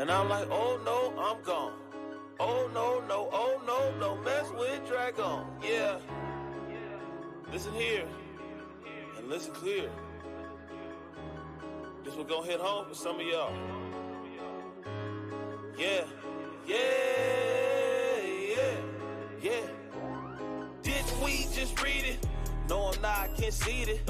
And I'm like, oh no, I'm gone. Oh no, no, oh no, don't mess with Dragon. Yeah. Listen here and listen clear. This one gonna hit home for some of y'all. Yeah, yeah, yeah, yeah. Didn't we just read it? No, I'm not conceited.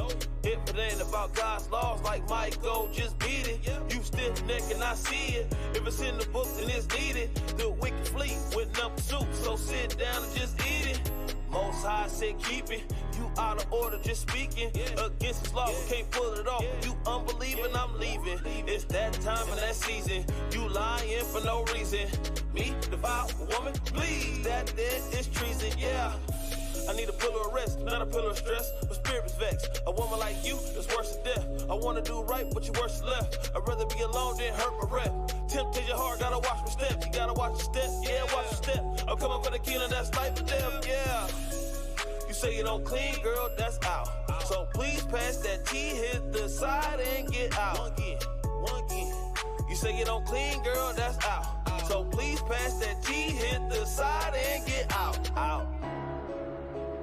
If it ain't about God's laws, like Michael, just beat it. You stiff neck and I see it. If it's in the book, then it's needed. The wicked flee with number 2, so sit down and just eat it. Most High said keep it. You out of order, just speaking against his law, we can't pull it off. You unbelieving, I'm leaving. It's that time and that season. You lying for no reason. Me, devour a woman, please. That there is treason, yeah. I need a pillow of rest, not a pillow of stress. My spirit is vexed. A woman like you is worse than death. I wanna do right, but you worse than left. I'd rather be alone than hurt my rep. Temptation hard, gotta watch my steps. You gotta watch your step, yeah, watch your step. I'm coming for the kingdom, that's life or death, yeah. You say you don't clean, girl, that's out. So please pass that tea, hit the side and get out. One again. You say you don't clean, girl, that's out. So please pass that tea, hit the side and get out.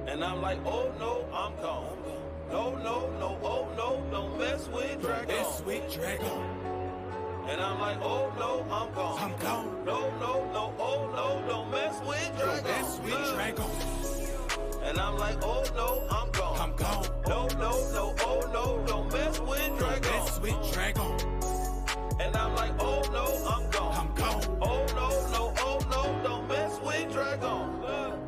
And I'm like, oh no, I'm gone. No, no, no, oh no, don't mess with Dragon. Mess with Dragon. And I'm like, oh no, I'm gone. I'm gone. No, no, no, oh no, don't mess with Dragon. Mess with Dragon. And I'm like, oh no, I'm gone. I'm gone. No, no, no, oh no, don't mess with Dragon. Mess with Dragon. And I'm like, oh no, I'm gone. I'm gone. Oh no, no, oh no, don't mess with Dragon.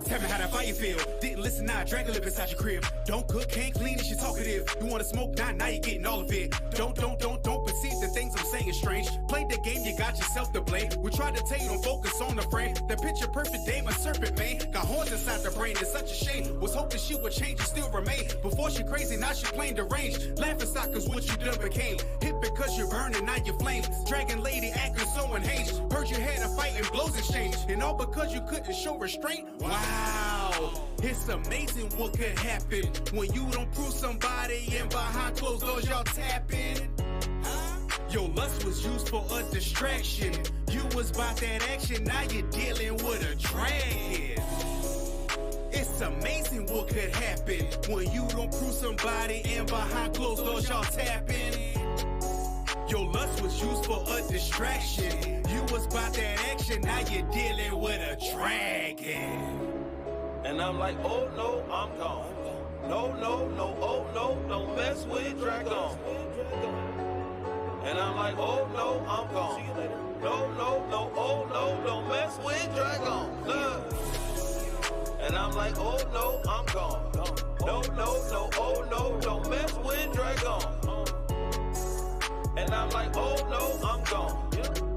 Tell me how that fire feel. Didn't listen, now Dragon live inside your crib. Don't cook, can't clean, it's your talkative. You wanna smoke, now you getting all of it. Don't perceive the things I'm saying strange. Play the game, you got yourself to blame. We tried to tell you don't focus on the frame. The picture perfect dame, a serpent man. Got horns inside the brain, it's such a shame. Was hoping she would change and still remain. Before she crazy, now she plain deranged. Laughing stock is what you done became. Hit because you're burning, now you're flame. Dragon lady acting so enhanced. Heard you had a fight and blows exchange. And all because you couldn't show restraint. Wow, it's amazing what could happen when you don't prove somebody and behind closed doors y'all tapping. Your lust was used for a distraction. You was about that action, now you're dealing with a dragon. It's amazing what could happen when you don't prove somebody and behind closed doors y'all tapping. Your lust was used for a distraction. You was about that action, now you're dealing with a dragon. And I'm like, oh no, I'm gone. No, no, no, oh no, don't mess with Dragon. And I'm like, oh no, I'm gone. See you later. No, no, no, oh no, don't mess with Dragon. And I'm like, oh no, I'm gone. No, no, no, oh no, don't mess with Dragon. And I'm like, oh no, I'm gone.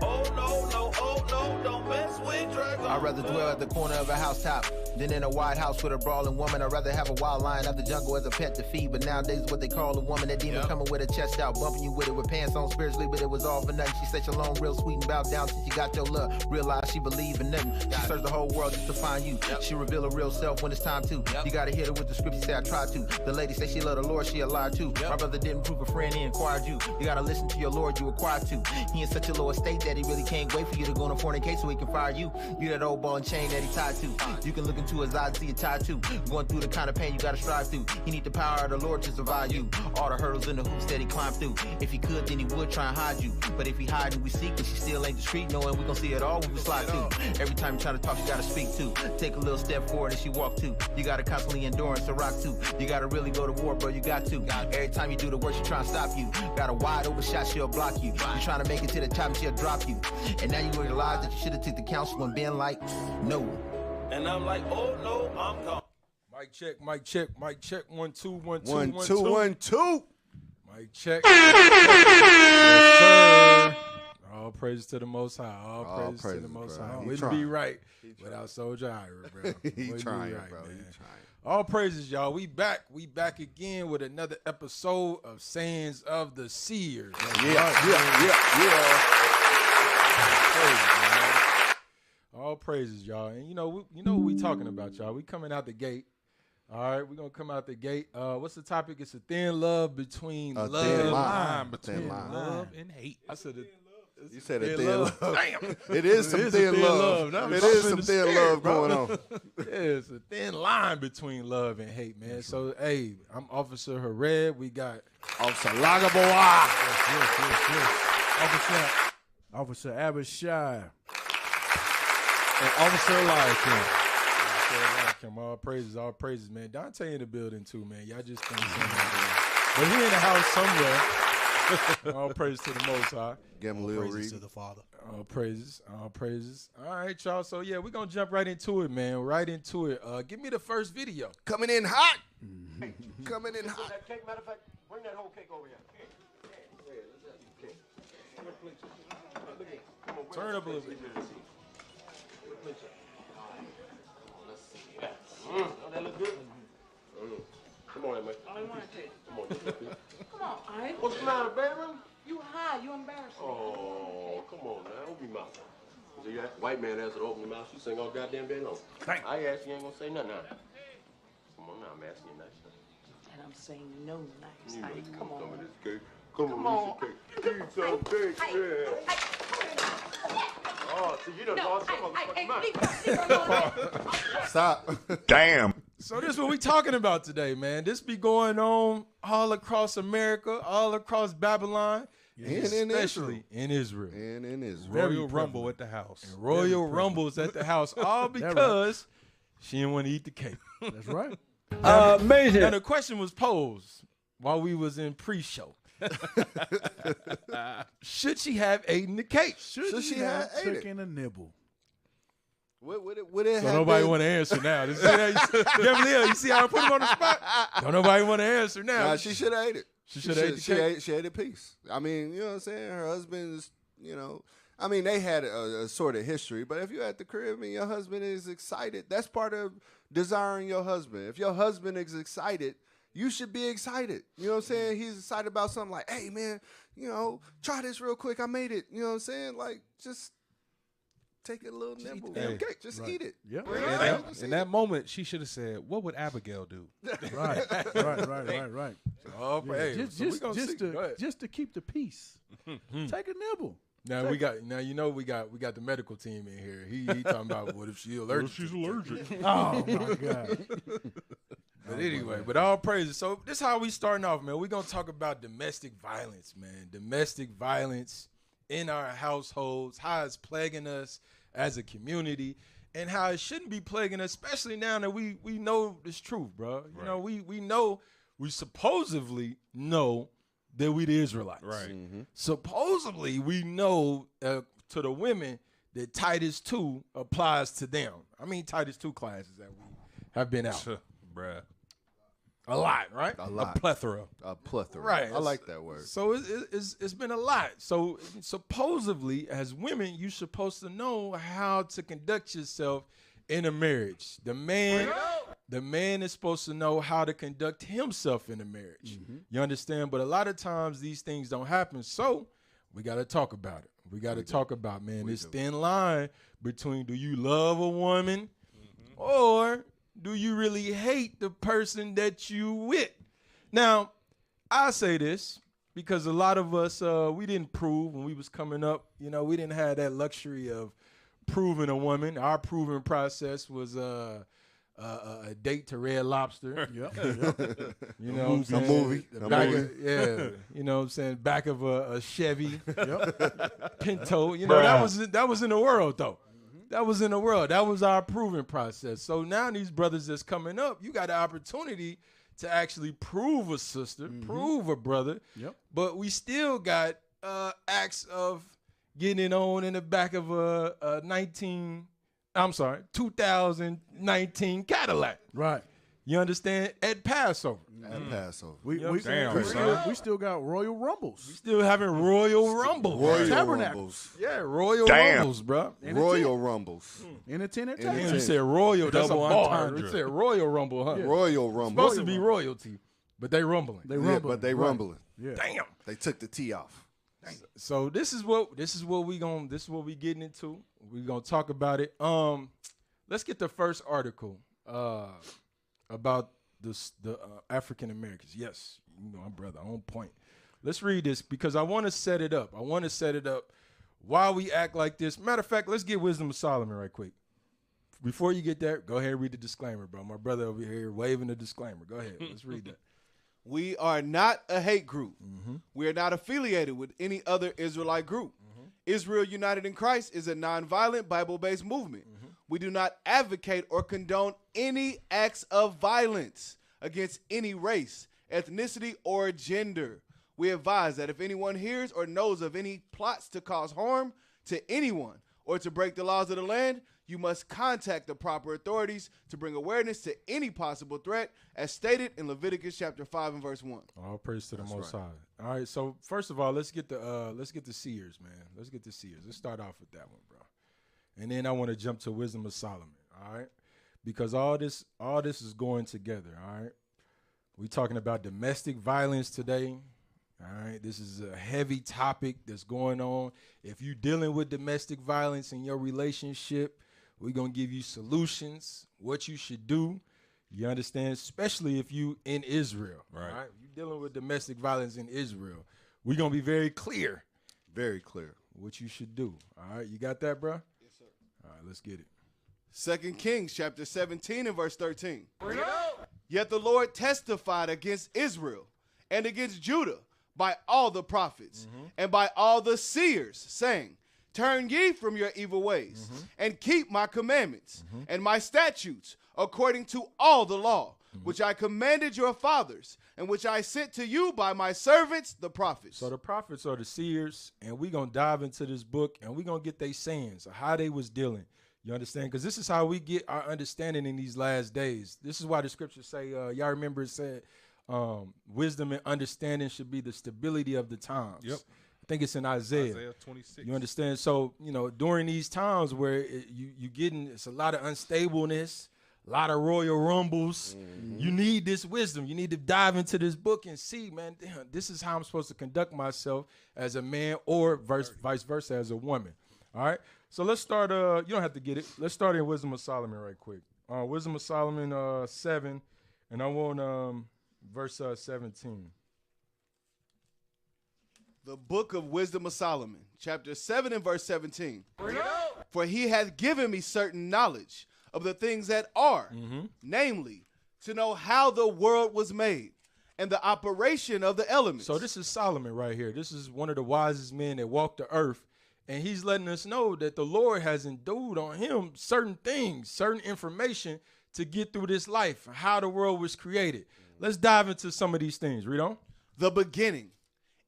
Oh no, no, oh no, don't mess with Dragon. I'd rather dwell at the corner of a housetop than in a wide house with a brawling woman. I'd rather have a wild lion out the jungle as a pet to feed. But nowadays what they call a woman, that demon coming with her chest out, bumping you with it with pants on spiritually, but it was all for nothing. She said shalom real sweet and bowed down since she got your love. Realize she believe in nothing. She searched the whole world just to find you. She reveal her real self when it's time to. You gotta hit her with the scripture, say I tried to. The lady say she love the Lord, she a liar too. My brother didn't prove a friend, he inquired you. You gotta listen to your Lord, you required to. He in such a low estate that he really can't wait for you to go on a fornicate so he can fire you. You that old ball and chain that he tied to. You can look into his eyes and see it tied to. Going through the kind of pain you gotta strive through. He need the power of the Lord to survive you. All the hurdles and the hoops that he climbed through. If he could, then he would try and hide you. But if he hide and we seek, and she still ain't discreet, knowing we gon' see it all when we slide too. Every time you try to talk, you gotta speak too. Take a little step forward and she walk too. You gotta constantly endurance to rock too. You gotta really go to war, bro, you got to. Every time you do the work, she try to stop you. Got a wide open shot, she'll block you. You trying to make it to the top and she'll drop you. And now you realize that you should have took the counsel and been like, no. And I'm like, oh no, I'm gone. Mic check, mic check, mic check. 1 2 1 2 1 1 2 1 2. Mic check. Yes, sir. All praise to the Most High. All praise to the Most High. Wouldn't be right without Soldier Ira, bro. He trying, right, bro. man. He trying. All praises, y'all. We back again with another episode of Sayings of the Seers. Yeah. All praises, y'all. And you know what we talking about, y'all. We coming out the gate. All right, we're gonna come out the gate. What's the topic? It's a thin love between love and hate. Thin line. I said You said a thin love. Damn. It is some thin love. It is some thin love going on. Yeah, it's a thin line between love and hate, man. So, hey, I'm Officer Hared. We got Officer Lagaboa. Yes. Officer Abishai. and Officer Eliakim. All praises, man. Dante in the building too, man. Y'all just think but he in the house somewhere. All praise to the Most High. Give him a little read. To the Father. All praises. All right, y'all. So yeah, we're gonna jump right into it, man. Right into it. Give me the first video. Coming in hot. Coming in hot. That cake, matter of fact, bring that whole cake over here. Turn up a little bit. Oh, that look good? Come on, man. I want to take. Come on, just a piece. Come on, Ike. What's the matter, baby? You high. You embarrassing. Oh, come on now. Open your mouth. See that white man asked her to open your mouth. She sing all goddamn day long. I asked you, ain't gonna say nothing now. Come on now, I'm asking you nice. And I'm saying no nice. You Ike, know, come some of on. this cake. Come Come on, on. piece of cake. Eat some cake, yeah. Oh, see, you done lost some motherfucking mind. Stop. Damn. So this is what we talking about today, man. This be going on all across America, all across Babylon, especially in Israel. And in Israel. Royal Rumble at the house. And Royal Rumbles at the house, all because she didn't want to eat the cake. That's right. Amazing. Now the question was posed while we was in pre-show. Should she have eaten the cake? Should she have taken a nibble? Would it So have nobody been? want to answer now. You see how I put him on the spot? Don't nobody want to answer now. Nah, she should have ate it. She should have ate the cake. She ate a piece. I mean, you know what I'm saying? Her husband is, you know, I mean, they had a sort of history, but if you're at the crib and your husband is excited, that's part of desiring your husband. If your husband is excited, you should be excited. You know what I'm saying? He's excited about something like, hey, man, you know, try this real quick. I made it. You know what I'm saying? Like, just take a little nibble. Okay, just eat it. Yeah. In that moment, she should have said, "What would Abigail do?" Right. Oh, hey, Just to keep the peace. Take a nibble. Now we got the medical team in here. He talking about what if she's allergic? She's allergic. Oh my God. But anyway, but all praises. So this is how we starting off, man. We're gonna talk about domestic violence, man. Domestic violence in our households, how it's plaguing us as a community, and how it shouldn't be plaguing us, especially now that we know this truth, bro. You know, we supposedly know that we the Israelites. Right. Mm-hmm. Supposedly we know to the women that Titus 2 applies to them. I mean Titus 2 classes that we have been out. Bruh. A lot, right? A lot. A plethora. A plethora. Right. I like that word. So it's been a lot. So supposedly, as women, you're supposed to know how to conduct yourself in a marriage. The man is supposed to know how to conduct himself in a marriage. Mm-hmm. You understand? But a lot of times these things don't happen. So we got to talk about it. We got to talk about, man, this thin line between do you love a woman or do you really hate the person that you with? Now, I say this because a lot of us, we didn't prove when we was coming up. You know, we didn't have that luxury of proving a woman. Our proving process was a date to Red Lobster. Yep. You know, A movie. You know what I'm saying? Back of a Chevy Pinto. You know, that was in the world, though. That was in the world. That was our proving process. So now these brothers that's coming up, you got the opportunity to actually prove a sister, prove a brother. Yep. But we still got acts of getting it on in the back of a 2019 Cadillac. Right. You understand? At Passover. At Passover. We still got Royal Rumbles. We still having Royal Rumbles. Royal Tabernacles. Rumbles. Yeah, Royal Rumbles, bro. Royal Rumbles. In a tent. You said Royal, that's a Double bar. entendre. You said Royal Rumble, huh? Yeah. Royal Rumble. Supposed to be royalty, but they rumbling. They Yeah, rumble. but they rumbling. Yeah. Damn. They took the T off. So this is what we getting into. We're gonna talk about it. Let's get the first article about the African Americans. Yes, you know, my brother on point. Let's read this because I want to set it up. why we act like this. Matter of fact, let's get Wisdom of Solomon right quick. Before you get there, go ahead and read the disclaimer, bro. My brother over here waving the disclaimer. Go ahead. Let's read that. We are not a hate group. We are not affiliated with any other Israelite group. Israel United in Christ is a nonviolent Bible-based movement. We do not advocate or condone any acts of violence against any race, ethnicity, or gender. We advise that if anyone hears or knows of any plots to cause harm to anyone or to break the laws of the land, you must contact the proper authorities to bring awareness to any possible threat, as stated in Leviticus chapter 5 and verse 1. All praise to the Most High. All right, so first of all, let's get the SEERS, man. Let's get the SEERS. Let's start off with that one, bro. And then I want to jump to Wisdom of Solomon, all right? Because all this is going together, all right? We're talking about domestic violence today. All right, this is a heavy topic that's going on. If you're dealing with domestic violence in your relationship, we're going to give you solutions, what you should do. You understand? Especially if you in Israel. Right. All right? You're dealing with domestic violence in Israel. We're going to be very clear. Very clear. What you should do. All right, you got that, bro? Yes, sir. All right, let's get it. 2 Kings chapter 17 and verse 13. Yet the Lord testified against Israel and against Judah by all the prophets and by all the seers, saying, turn ye from your evil ways and keep my commandments and my statutes according to all the law, which I commanded your fathers and which I sent to you by my servants, the prophets. So the prophets are the seers, and we're going to dive into this book, and we're going to get their sayings of how they was dealing. You understand? Because this is how we get our understanding in these last days. This is why the scriptures say, y'all remember it said, wisdom and understanding should be the stability of the times. Yep. I think it's in Isaiah 26. You understand? So, during these times where you getting, it's a lot of unstableness, a lot of royal rumbles. You need this wisdom. You need to dive into this book and see, man, damn, this is how I'm supposed to conduct myself as a man or vice versa as a woman. All right? So let's start, you don't have to get it. Let's start in Wisdom of Solomon right quick. Wisdom of Solomon 7, and I want verse 17. The book of Wisdom of Solomon, chapter 7 and verse 17. For he hath given me certain knowledge of the things that are, namely, to know how the world was made and the operation of the elements. So this is Solomon right here. This is one of the wisest men that walked the earth. And he's letting us know that the Lord has endued on him certain things, certain information to get through this life, how the world was created. Let's dive into some of these things. Read on. The beginning,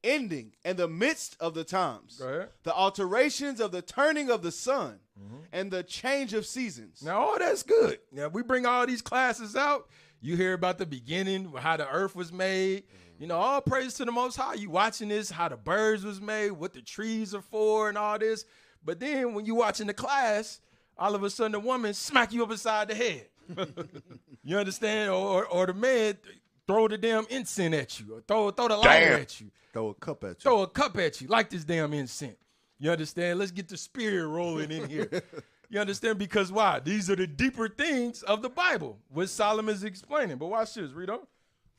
ending, and the midst of the times. The alterations of the turning of the sun and the change of seasons. Now, all that's good. Now, we bring all these classes out. You hear about the beginning, how the earth was made. All praise to the Most High. You watching this, how the birds was made, what the trees are for and all this. But then when you watching the class, all of a sudden the woman smack you up inside the head. You understand? Or the man throw the damn incense at you, or throw the lighter at you. Throw a cup at you. Throw a cup at you, like this damn incense. You understand? Let's get the spirit rolling in here. You understand? Because why? These are the deeper things of the Bible, what Solomon's explaining. But watch this. Read on.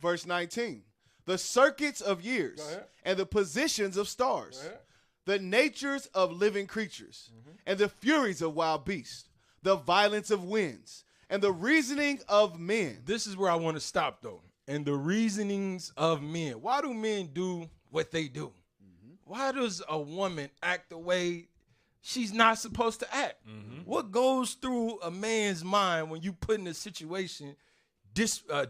Verse 19. The circuits of years and the positions of stars, the natures of living creatures and the furies of wild beasts, the violence of winds and the reasoning of men. This is where I want to stop, though. And the reasonings of men. Why do men do what they do? Why does a woman act the way she's not supposed to act? What goes through a man's mind when you put in a situation,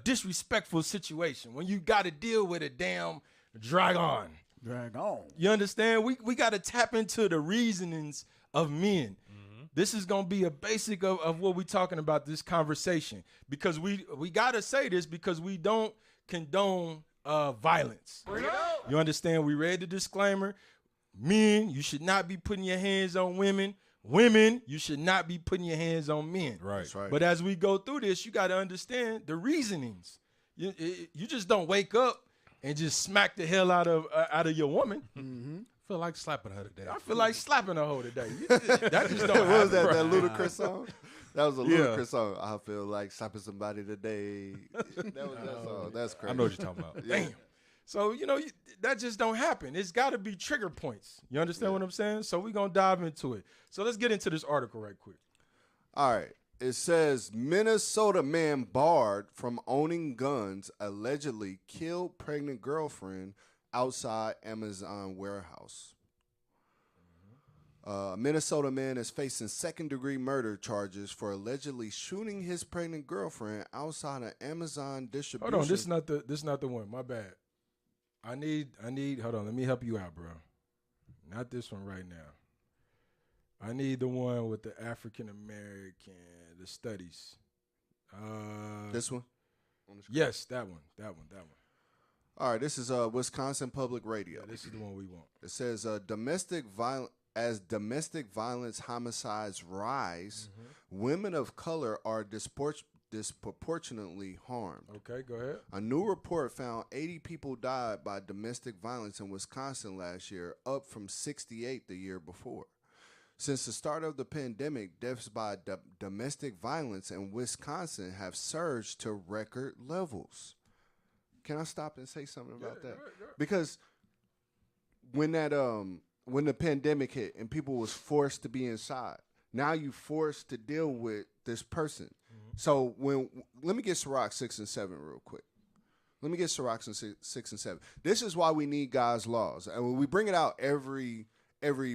disrespectful situation, when you got to deal with a damn dragon? You understand? We got to tap into the reasonings of men. This is going to be a basic of what we're talking about, this conversation, because we got to say this because we don't condone violence. You understand? We read the disclaimer. Men, you should not be putting your hands on women. Women, you should not be putting your hands on men. Right. That's right. But as we go through this, you got to understand the reasonings. You just don't wake up and just smack the hell out of your woman. I feel like slapping her today. I feel like slapping her hoe today. That just don't What was that? happen. That Ludacris song? That was a Ludacris song. I feel like slapping somebody today. That was that song. That's crazy. I know what you're talking about. Damn. So, that just don't happen. It's got to be trigger points. You understand what I'm saying? So we're going to dive into it. So let's get into this article right quick. All right. It says Minnesota man barred from owning guns allegedly killed pregnant girlfriend outside Amazon warehouse. Minnesota man is facing second-degree murder charges for allegedly shooting his pregnant girlfriend outside an Amazon distribution. Hold on, this is not the one. My bad. I need. Hold on, let me help you out, bro. Not this one right now. I need the one with the African American, the studies. This one? Yes, that one. All right, this is Wisconsin Public Radio. Yeah, this is the one we want. It says domestic violence homicides rise, women of color are disproportionately harmed. Okay, go ahead. A new report found 80 people died by domestic violence in Wisconsin last year, up from 68 the year before. Since the start of the pandemic, deaths by domestic violence in Wisconsin have surged to record levels. Can I stop and say something about that? Yeah. Because when the pandemic hit and people was forced to be inside, now you forced to deal with this person. So let me get Sirach 6 and 7 real quick. Let me get Sirach 6 and 7. This is why we need God's laws, and we bring it out every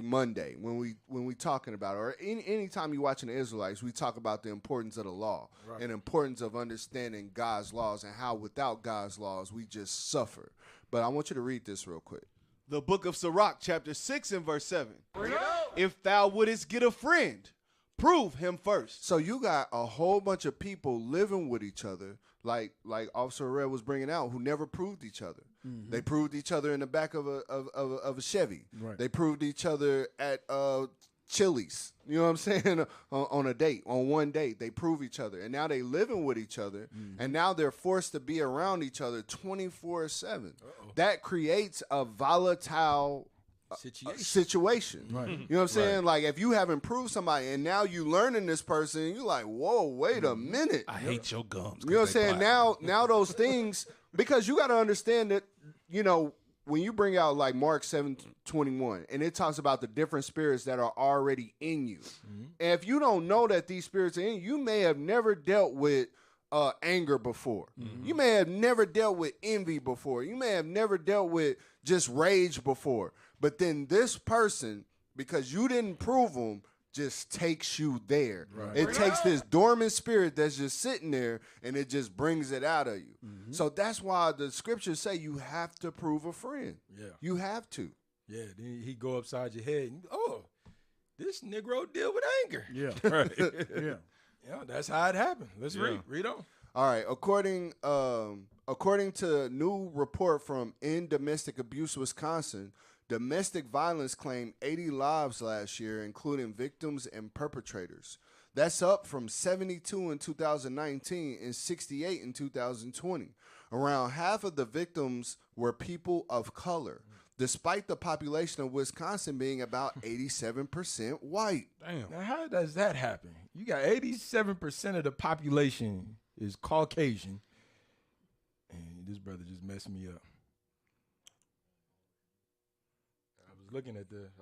Monday when we talking about it, or anytime you're watching the Israelites, we talk about the importance of the law and importance of understanding God's laws and how without God's laws we just suffer. But I want you to read this real quick. The book of Sirach, chapter 6 and verse 7. If thou wouldest get a friend, prove him first. So you got a whole bunch of people living with each other, like Officer Red was bringing out, who never proved each other. They proved each other in the back of a Chevy. Right. They proved each other at Chili's. You know what I'm saying? on a date, on one date, they prove each other, and now they living with each other, and now they're forced to be around each other 24/7. That creates a volatile situation. Right. You know what I'm saying? Like if you haven't proved somebody and now you learning this person, you're like, whoa, wait a minute. I hate your gums. You know what I'm saying? Now those things, because you got to understand that, when you bring out like Mark 7:21, and it talks about the different spirits that are already in you. And if you don't know that these spirits are in you, you may have never dealt with anger before. You may have never dealt with envy before. You may have never dealt with just rage before. But then this person, because you didn't prove them, just takes you there. Right. It takes this dormant spirit that's just sitting there, and it just brings it out of you. So that's why the scriptures say you have to prove a friend. Yeah, you have to. Yeah, then he go upside your head. And, this Negro deal with anger. Yeah, right. Yeah, that's how it happened. Let's read on. All right, according to a new report from In Domestic Abuse Wisconsin, domestic violence claimed 80 lives last year, including victims and perpetrators. That's up from 72 in 2019 and 68 in 2020. Around half of the victims were people of color, despite the population of Wisconsin being about 87% white. Damn. Now, how does that happen? You got 87% of the population is Caucasian, and this brother just messed me up. I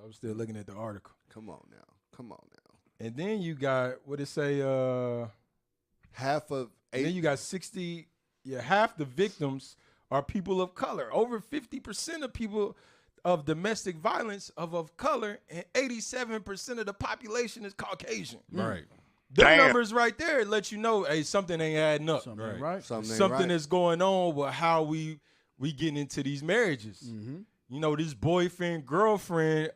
was still looking at the article. Come on now. And then you got, what it say, half of 8. Then you got 60, half the victims are people of color. Over 50% of people of domestic violence of color, and 87% of the population is Caucasian. Right. The numbers right there let you know, hey, something ain't adding up. Something right. Something is going on with how we getting into these marriages. This boyfriend, girlfriend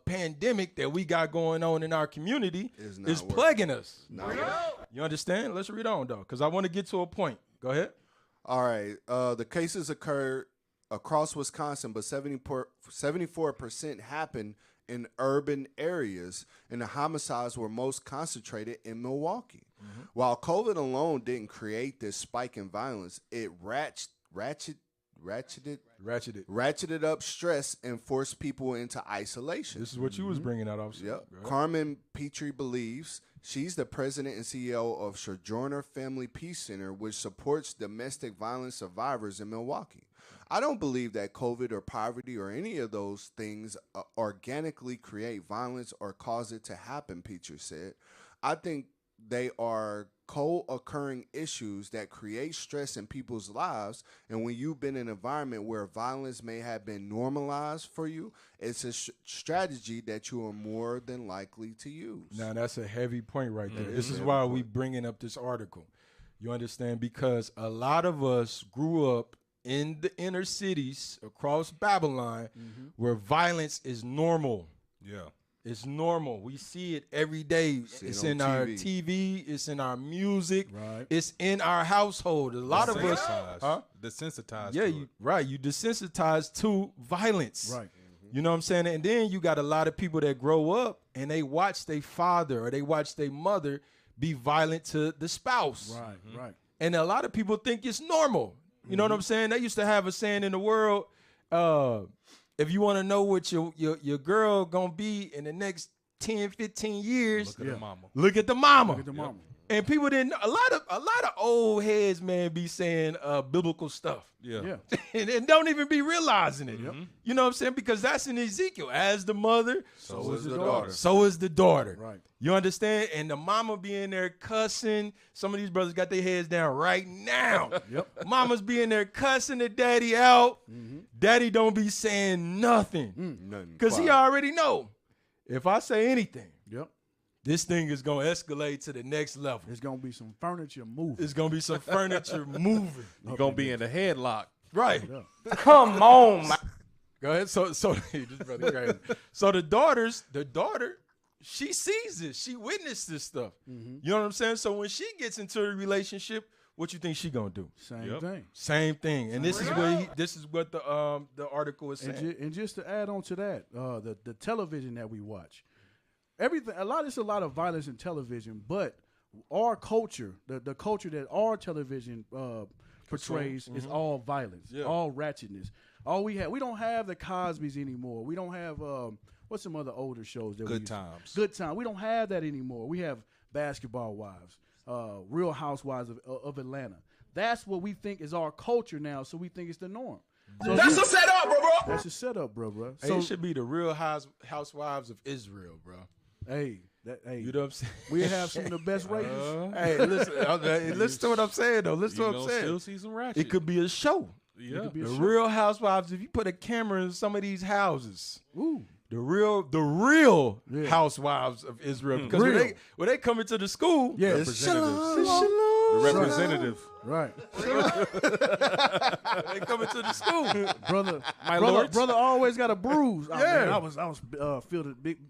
pandemic that we got going on in our community is plaguing us. You understand? Let's read on, though, because I want to get to a point. Go ahead. All right. The cases occurred across Wisconsin, but 74% happened in urban areas, and the homicides were most concentrated in Milwaukee. While COVID alone didn't create this spike in violence, it ratcheted up stress and forced people into isolation. This is what you was bringing out, officer. Yep. Carmen Petrie believes she's the president and CEO of Sojourner Family Peace Center, which supports domestic violence survivors in Milwaukee. I don't believe that COVID or poverty or any of those things organically create violence or cause it to happen, Peter said. I think they are co-occurring issues that create stress in people's lives. And when you've been in an environment where violence may have been normalized for you, it's a strategy that you are more than likely to use. Now, that's a heavy point right there. This is why we bringing up this article. You understand? Because a lot of us grew up in the inner cities across Babylon where violence is normal. Yeah. It's normal. We see it every day. It's in our TV. It's in our music. Right. It's in our household. A lot of us, desensitized. Yeah, to you it. right. You desensitized to violence. Right. You know what I'm saying? And then you got a lot of people that grow up and they watch their father or they watch their mother be violent to the spouse. Right. Right. And a lot of people think it's normal. You know what I'm saying? They used to have a saying in the world, if you want to know what your girl gonna be in the next 10, 15 years, Look at the mama. look at the mama. Look at the mama. And people didn't. A lot of old heads, man, be saying biblical stuff. Yeah. and don't even be realizing it. You know what I'm saying? Because that's in Ezekiel. As the mother, So is the daughter. so is the daughter. Right. You understand? And the mama be in there cussing. Some of these brothers got their heads down right now. Yep. Mama's be in there cussing the daddy out. Daddy don't be saying nothing. Nothing. Because he already know. If I say anything, Yep. this thing is going to escalate to the next level. There's gonna be some furniture moving. It's going to be some furniture moving. You're going to be in the headlock. Right. Come on, man. Go ahead. So this brother crazy. So the daughter, she sees this. She witnessed this stuff. You know what I'm saying? So when she gets into a relationship, what you think she gonna do? Same thing. Same thing. And this is what the article is saying. And just to add on to that, the television that we watch, everything. It's a lot of violence in television, but our culture, the culture that our television portrays is all violence, all ratchetness. All we don't have the Cosbys anymore. We don't have what's some other older shows that Good Times. Good Time. We don't have that anymore. We have Basketball Wives, Real Housewives of Atlanta. That's what we think is our culture now. So we think it's the norm. So That's a setup, bro. That's a setup, bro. Hey, So it should be the Real Housewives of Israel, bro. hey, You know what I'm saying? we have some of the best ratings. Hey, listen to what I'm saying though. Listen to what I'm saying. Still see some ratchet. It could be a show. Yeah. be a The show. Real Housewives. If you put a camera in some of these houses, Ooh. the real Yeah. Housewives of Israel. Because when they come into the school, Yeah, The representative. right. they come into the school. Brother always got a bruise. Oh, Yeah. man, I was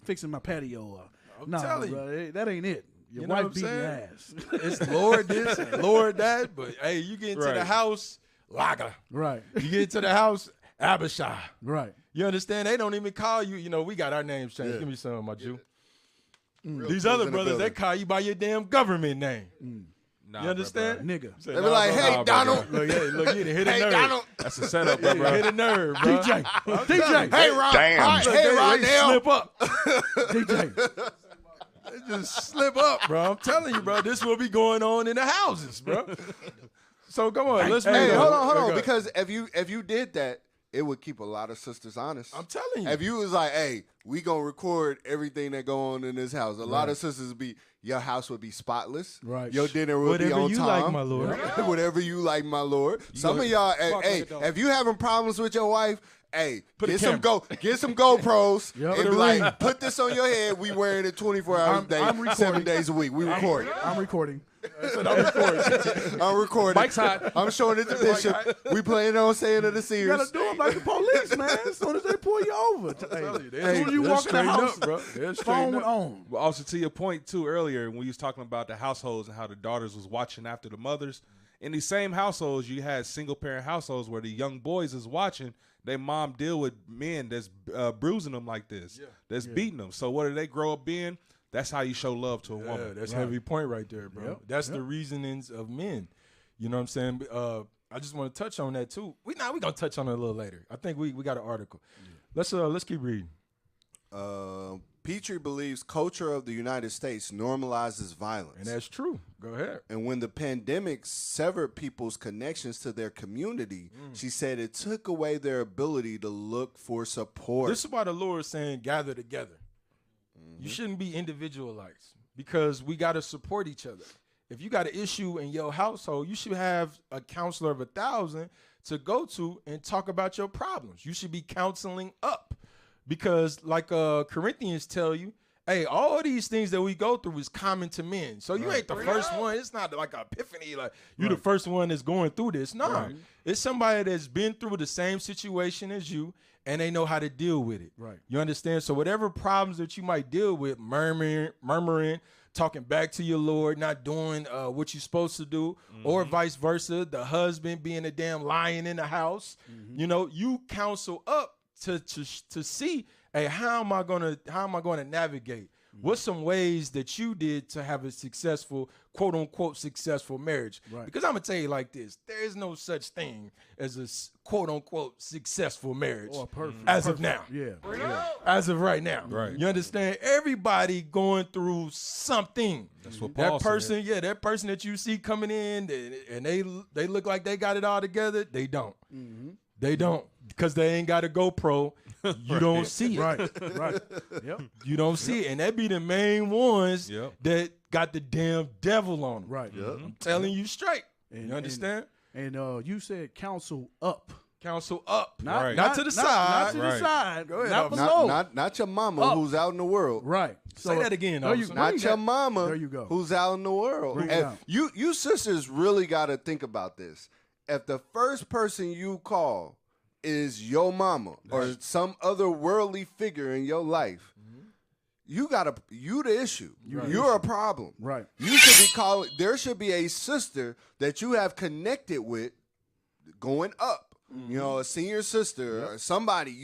fixing my patio. I'm telling you. bro, that ain't it. Your You know wife what I'm beating your saying? ass. It's Lord this and Lord that. But hey, you get into the house, Laga. right. You get into the house, Abishai. Right. You understand? They don't even call you. You know, we got our names changed. Give me some, my Jew. These tools other in the brothers, they building. call you by your damn government name. Nah, You understand? Nigga. Say, They be like, bro, hey, bro, Donald. bro. Look, you done hit a Hey, nerve. Donald. That's a setup, You bro. hit a nerve, bro. DJ. Hey, Ron. Damn. Hey, They Rondell. slip up. DJ. They just slip up, bro. I'm telling you, bro. This will be going on in the houses, bro. So come on, let's move Hey, hold Go on. ahead. Because if you did that, it would keep a lot of sisters honest. I'm telling you. If you was like, hey, we gonna record everything that go on in this house, a lot of sisters would be, your house would be spotless. Right. Your dinner would be Whatever on you time. like, my lord. Whatever you like, my lord. Some of y'all, hey, if you having problems with your wife, hey, get some GoPros Yep. and be like, put this on your head. We wearing it 24 hours a day, I'm recording. 7 days a week. We record. I'm recording. I'm recording. Mike's hot. I'm showing it to Bishop. We playing on saying of the You SEERS. gotta do them like the police, man. As soon as they pull you over. As soon as you walk in the house, bro. They're phone straight up. on. Well, also to your point too earlier when you was talking about the households and how the daughters was watching after the mothers. In these same households, you had single parent households where the young boys is watching their mom deal with men that's bruising them like this, that's beating them. So what do they grow up being? That's how you show love to a woman. Yeah, that's a heavy point right there, bro. Yep. That's the reasonings of men. You know what I'm saying? I just want to touch on that too. We gonna touch on it a little later. I think we got an article. Let's keep reading. Petrie believes culture of the United States normalizes violence. And that's true. Go ahead. And when the pandemic severed people's connections to their community, she said it took away their ability to look for support. This is why the Lord is saying gather together. You shouldn't be individualized because we got to support each other. If you got an issue in your household, you should have a counselor of 1,000 to go to and talk about your problems. You should be counseling up because like Corinthians tell you, hey, all these things that we go through is common to men. So you ain't the first one. It's not like an epiphany, like you the first one that's going through this. No, it's somebody that's been through the same situation as you, and they know how to deal with it. Right. You understand? So whatever problems that you might deal with, murmuring, talking back to your Lord, not doing what you're supposed to do, or vice versa, the husband being a damn lion in the house, you know, you counsel up to see, hey, how am I gonna navigate? What's some ways that you did to have a successful, quote unquote, successful marriage? Right. Because I'm gonna tell you like this: there is no such thing as a quote unquote successful marriage as of now. Yeah. As of right now. Right. You understand? Everybody going through something. That's what Paul said. That person that you see coming in and they look like they got it all together. They don't. They don't, because they ain't got a GoPro. You don't see it. Right. Yep. You don't see it. And that be the main ones that got the damn devil on them. Right. Yep. I'm telling you straight. You understand? And you said counsel up. Counsel up. Not to the side. Not to the side. Go ahead. Not below. Not your mama who's out in the world. Right. Say that again. Not your mama there you go. who's out in the world. You sisters really got to think about this. If the first person you call is your mama or some other worldly figure in your life, you the issue. You're a problem. Right. You should be calling. There should be a sister that you have connected with going up. You know, a senior sister or somebody.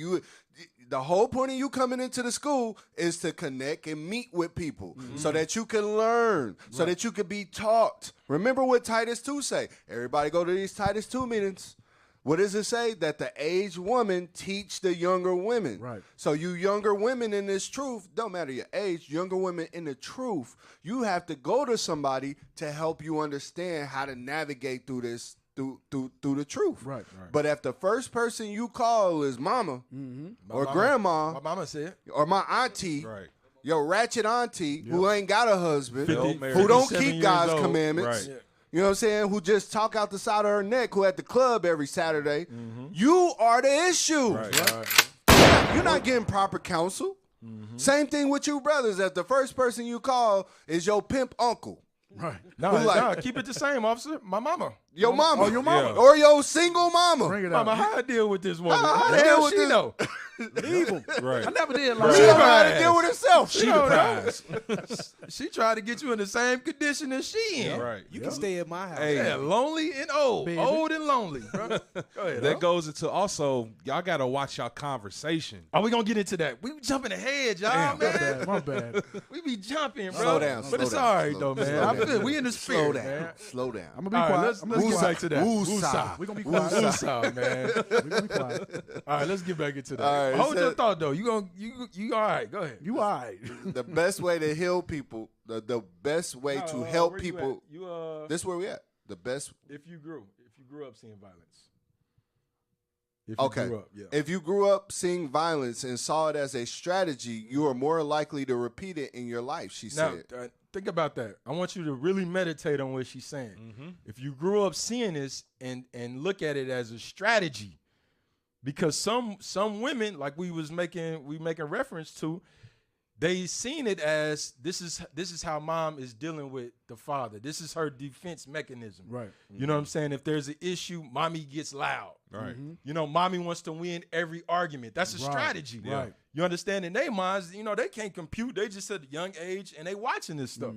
The whole point of you coming into the school is to connect and meet with people so that you can learn, so that you can be taught. Remember what Titus 2 say. Everybody go to these Titus 2 meetings. What does it say? That the aged woman teach the younger women. Right. So you younger women in this truth, don't matter your age, younger women in the truth, you have to go to somebody to help you understand how to navigate through this, through the truth. Right. But if the first person you call is mama or grandma, my mama said, or my auntie, your ratchet auntie who ain't got a husband, who don't keep God's commandments, you know what I'm saying, who just talk out the side of her neck, who at the club every Saturday, you are the issue. You're not getting proper counsel. Same thing with you brothers. If the first person you call is your pimp uncle. Right. No, keep it the same, officer. My mama. Your mama. Or your mama. Or your single mama. Bring it Mama, out. how I deal with this woman? How I deal with this? Know? Leave him. Right. I never did She like don't know how that. to deal with herself. She the prize. She tried to get you in the same condition as she in. Right. You can stay at my house. Hey. Yeah, lonely and old. Baby. Old and lonely, bro. Go ahead. That goes into also, y'all got to watch y'all conversation. Oh, we going to get into that. We jumping ahead, y'all, man. My bad. We be jumping, bro. Slow down. But it's all right, though, man. I'm good. We in the spirit, man. Slow down. I'm going to be All right, quiet. let's get back to that. Woosah. We're going to be quiet. Woosah, man. We're going to be quiet. All right, let's get back into that. All right, Hold so- your thought, though. You all right. Go ahead. You all right. The best way to heal people, the best way to help people. This is where we at. The best. If you grew up seeing violence. If you grew up seeing violence and saw it as a strategy, you are more likely to repeat it in your life, she said. Now, think about that. I want you to really meditate on what she's saying. If you grew up seeing this and look at it as a strategy, because some women, like we making reference to, they seen it as this is how mom is dealing with the father. This is her defense mechanism. Right. You know what I'm saying? If there's an issue, mommy gets loud. Right. You know, mommy wants to win every argument. That's a strategy. Right. You understand? In their minds, you know, they can't compute. They just at a young age and they watching this stuff.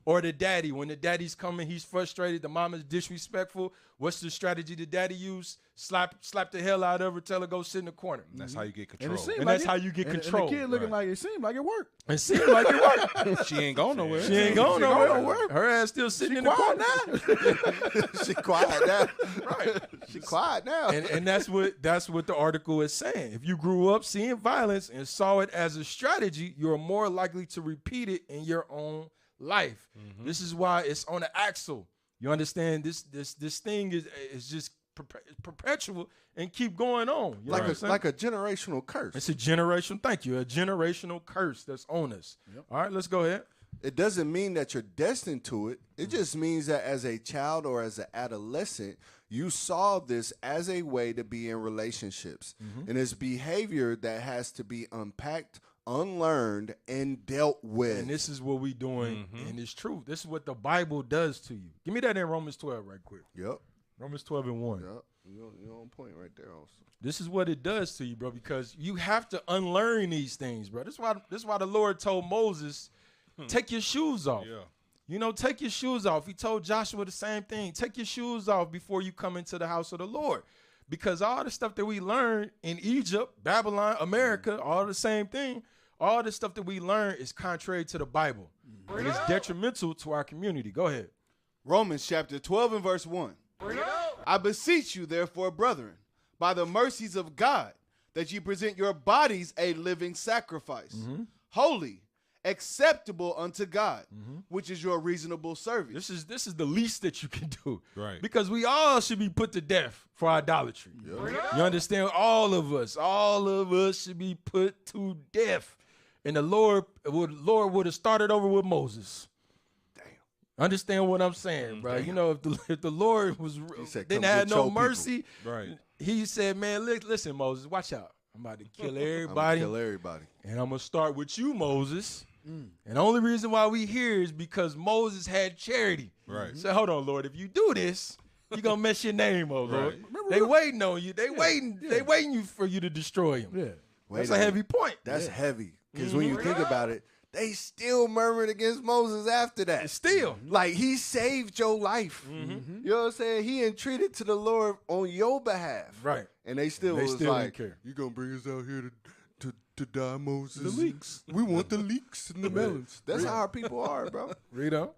Or the daddy, when the daddy's coming, he's frustrated, the mama's disrespectful. What's the strategy the daddy use? Slap the hell out of her, tell her go sit in the corner. And that's how you get control. And that's how you get control. And the kid looking like it seemed like it worked. It seemed like it worked. She ain't going nowhere. She ain't going nowhere. Her ass still sitting in the corner. She quiet now. Right. She quiet now. And that's what the article is saying. If you grew up seeing violence and saw it as a strategy, you're more likely to repeat it in your own life. This is why it's on the axle. You understand? This thing is just perpetual and keep going on. You know like a generational curse. It's a generational. Thank you. A generational curse that's on us. Yep. All right, let's go ahead. It doesn't mean that you're destined to it. It just means that as a child or as an adolescent, you saw this as a way to be in relationships. And it's behavior that has to be unpacked, unlearned, and dealt with. And this is what we're doing, and it's true. This is what the Bible does to you. Give me that in Romans 12 right quick. Yep. Romans 12 and 1. Yep. You're on point right there also. This is what it does to you, bro, because you have to unlearn these things, bro. This is why the Lord told Moses, take your shoes off. Yeah. You know, take your shoes off. He told Joshua the same thing. Take your shoes off before you come into the house of the Lord. Because all the stuff that we learned in Egypt, Babylon, America, all the same thing, all the stuff that we learn is contrary to the Bible. And it's detrimental to our community. Go ahead. Romans chapter 12 and verse 1. I beseech you, therefore, brethren, by the mercies of God, that ye present your bodies a living sacrifice, holy, acceptable unto God, which is your reasonable service. This is the least that you can do. Right. Because we all should be put to death for idolatry. You understand? All of us should be put to death. And the Lord would have started over with Moses. Understand what I'm saying, bro? You know, if the Lord didn't have no mercy, right? He said, "Man, listen, Moses, watch out. I'm about to kill everybody. And I'm gonna start with you, Moses. And the only reason why we here is because Moses had charity. Right. So hold on, Lord. If you do this, you're gonna mess your name up, Lord. They waiting on you. They waiting for you to destroy him. Yeah. That's a heavy point. That's heavy. Because when you think about it, they still murmured against Moses after that. Still. Like, he saved your life. You know what I'm saying? He entreated to the Lord on your behalf. Right. And they still was still like, didn't care. you going to bring us out here to die, Moses? The leeks. We want the leeks and the melons. That's how our people are, bro. Read on.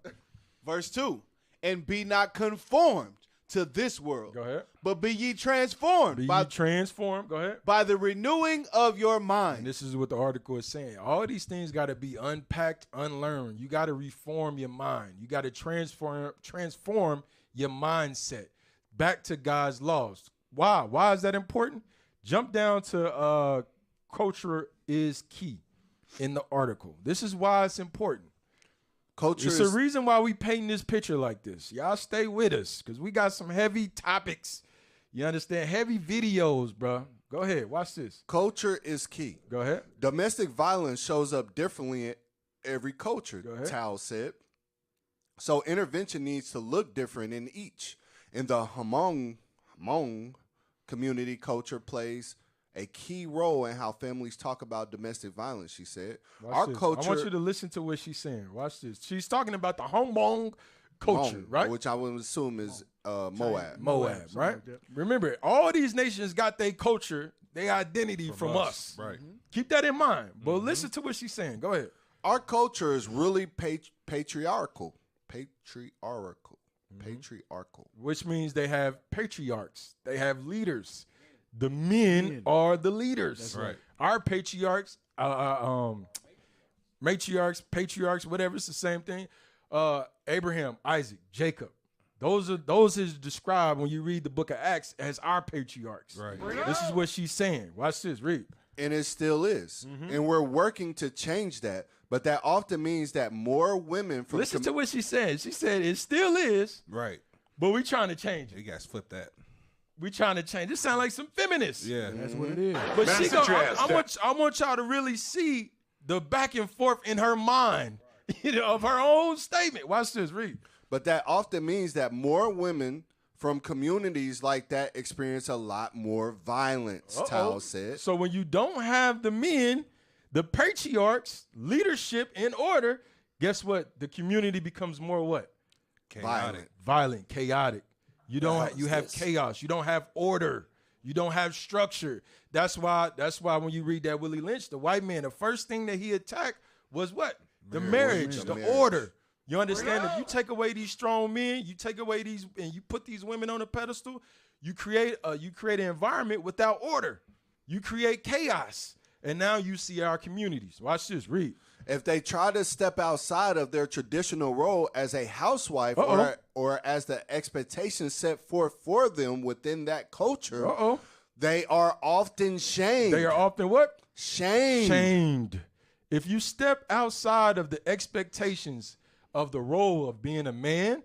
Verse 2. And be not conformed to this world. Go ahead. But be ye transformed. Go ahead. By the renewing of your mind. And this is what the article is saying. All these things got to be unpacked, unlearned. You got to reform your mind. You got to transform your mindset back to God's laws. Why? Why is that important? Jump down to culture is key in the article. This is why it's important. It's a reason why we painting this picture like this. Y'all stay with us because we got some heavy topics. You understand? Heavy videos, bro. Go ahead. Watch this. Culture is key. Go ahead. Domestic violence shows up differently in every culture, Tao said. So intervention needs to look different in each. And the Hmong community culture plays a key role in how families talk about domestic violence, she said. Our culture. I want you to listen to what she's saying. Watch this. She's talking about the Hmong culture, right? Which I would assume is Moab. Moab, right? Like remember, all these nations got their culture, their identity from us. Right. Keep that in mind. But listen to what she's saying. Go ahead. Our culture is really patriarchal. Which means they have patriarchs. They have leaders. The men are the leaders. That's right. Our patriarchs, matriarchs, patriarchs, whatever, it's the same thing. Abraham, Isaac, Jacob. Those is described when you read the book of Acts as our patriarchs. Right. This is what she's saying. Watch this, read. And it still is. And we're working to change that. But that often means that more women from Listen to what she said. She said it still is. Right. But we trying to change it. You guys flip that. We trying to change. This sound like some feminists. Yeah. That's what it is. But she I want y'all to really see the back and forth in her mind, of her own statement. Watch this, read. But that often means that more women from communities like that experience a lot more violence, Tao said. So when you don't have the men, the patriarchs, leadership in order, guess what? The community becomes more what? Chaotic. Violent, chaotic. You have chaos. You don't have order. You don't have structure. That's why when you read that Willie Lynch, the white man, the first thing that he attacked was what? The marriage, the order. You understand? If you take away these strong men, you take away these, and you put these women on a pedestal, you create an environment without order. You create chaos. And now you see our communities. Watch this. Read. If they try to step outside of their traditional role as a housewife or as the expectations set forth for them within that culture, they are often shamed. They are often what? Shamed. Shamed. If you step outside of the expectations of the role of being a man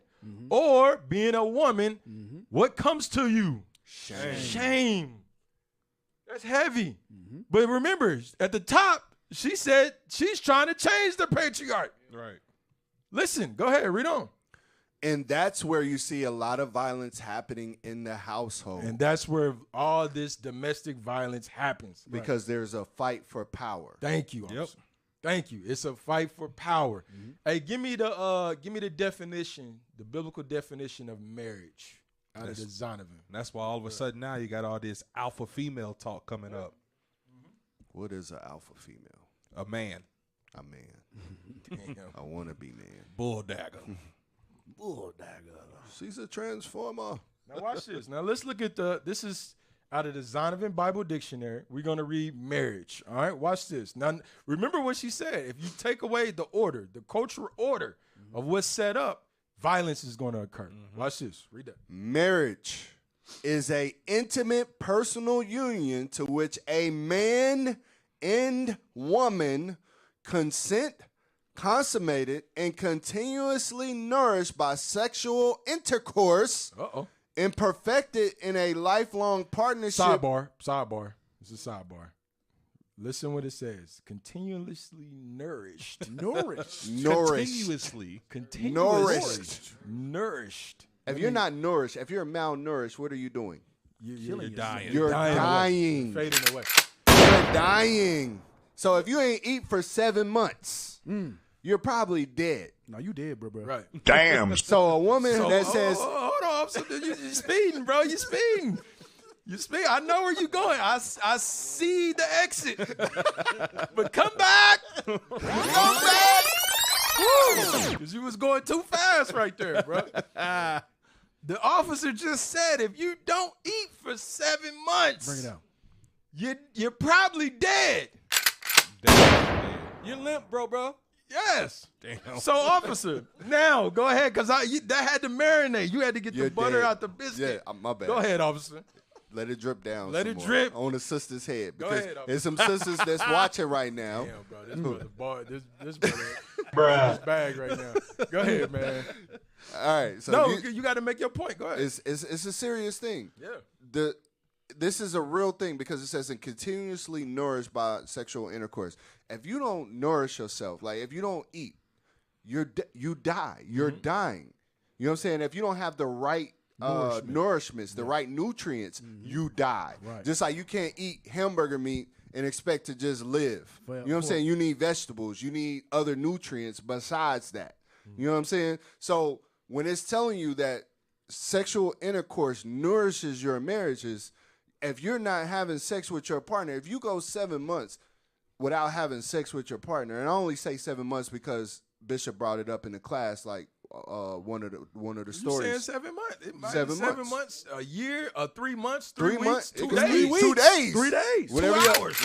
or being a woman, what comes to you? Shame. Shame. That's heavy. But remember, at the top, she said she's trying to change the patriarch. Right. Listen, go ahead, read on. And that's where you see a lot of violence happening in the household. And that's where all this domestic violence happens. Because there's a fight for power. Thank you, officer. Thank you. It's a fight for power. Hey, give me the definition, the biblical definition of marriage out of the Zonovan. That's why all of a sudden now you got all this alpha female talk coming up. What is an alpha female? A man. A man. I want to be man. Bull dagger. Bull dagger. She's a transformer. Now watch this. Now let's look at this is out of the Zonovan Bible Dictionary. We're going to read marriage. All right, watch this. Now remember what she said. If you take away the order, the cultural order of what's set up, violence is going to occur. Watch this. Read that. Marriage is a intimate personal union to which a man and woman consent, consummated, and continuously nourished by sexual intercourse and perfected in a lifelong partnership. Sidebar. It's a sidebar. Listen what it says. Continuously nourished. Continuously. Nourished. If you're not nourished, if you're malnourished, what are you doing? You're dying. You're dying. Fading away. You're dying. So if you ain't eat for 7 months, you're probably dead. No, you dead, bro. Right. Damn. So a woman that says, hold on, you're speeding, bro. You're speeding. You speak. I know where you're going. I see the exit. But come back. Come back. Because you was going too fast right there, bro. The officer just said if you don't eat for 7 months, Bring it out. You're probably dead. You're limp, bro. Yes. Damn. So, officer, now go ahead, because that had to marinate. You had to get You're the butter dead. out the biscuit. Yeah, my bad. Go ahead, officer. Let it drip down. Let some it more drip. on the sister's head. Go Because ahead, there's some sisters that's watching right now. Damn, bro. This brother, this brother, this bag right now. Go ahead, man. All right. So No, you got to make your point. Go ahead. it's a serious thing. Yeah. This is a real thing because it says and continuously nourished by sexual intercourse. If you don't nourish yourself, like if you don't eat, you die. You're dying. You know what I'm saying? If you don't have the right nourishments, the right nutrients, you die. Right. Just like you can't eat hamburger meat and expect to just live. You know what I'm saying? You need vegetables. You need other nutrients besides that. You know what I'm saying? So when it's telling you that sexual intercourse nourishes your marriages, if you're not having sex with your partner, if you go 7 months without having sex with your partner, and I only say 7 months because Bishop brought it up in the class, like one of the stories. You saying 7 months? It might 7 be 7 months, a year, 3 months, 3 weeks, months, 2 it could be days, 2 days, 3 days, whatever 2 you- hours,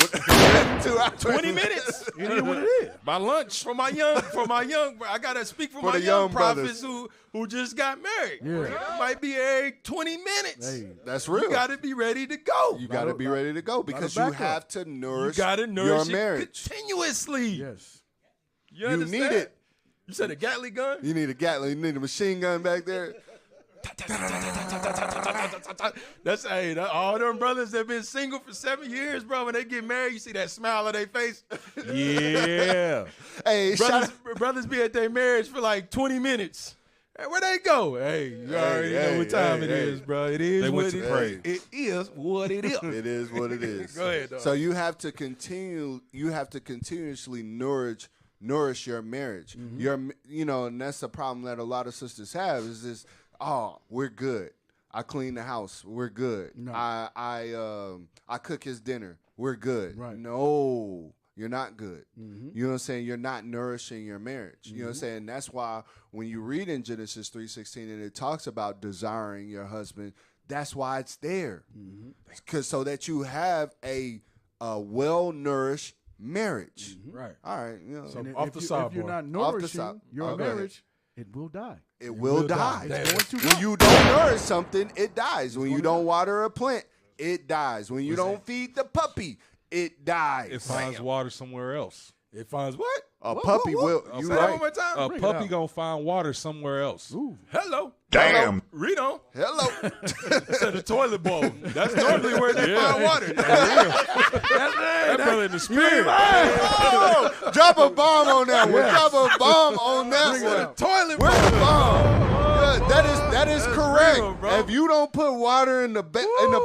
2 hours, 20 minutes. It is what it is. My lunch for my young. I gotta speak for my the young young prophets brothers. who just got married. Yeah. It might be every 20 minutes. Hey, That's real. You got to be ready to go. You got to be ready to go because you backup. have to nourish, You got to your nourish it marriage. continuously. yes. You You understand? need it. You said a Gatling gun? You need a Gatling. You need a machine gun back there. That's all them brothers that been single for 7 years, bro. When they get married, you see that smile on their face. Yeah. Hey, Brothers be at their marriage for like 20 minutes. Hey, where they go? Hey, you already know what time it is, bro. It is They what went it to pray. is. It is what it is. It is what it is. Go ahead, dog. So you have to continue. You have to continuously nourish your marriage. And that's the problem that a lot of sisters have is this. Oh, we're good. I clean the house. We're good. No. I cook his dinner. We're good. Right. No, You're not good. Mm-hmm. You know what I'm saying? You're not nourishing your marriage. You know what I'm saying? That's why when you read in Genesis 3:16 and it talks about desiring your husband, that's why it's there. Because so that you have a well-nourished marriage. Right. All right. You know, So And off if the if you're sideboard. not Off the nourishing side- your Oh, go ahead. marriage, it will die. it will die. die. It's going to When die. you don't nourish something, it dies. When you don't water a plant, it dies. When you don't feed the puppy, it dies. It finds water somewhere else. It finds what? A puppy will. Say You that right. one more time. A Bring it puppy out. gonna find water somewhere else. Hello. Damn. Read on. Hello. Instead of toilet bowl. That's normally where they find water. That brother in the spirit. Oh, drop a bomb on that one. Drop a bomb on that Bring it one. out. Toilet Where's the bowl. bomb? Yeah, that is correct. real, bro. If you don't put water in the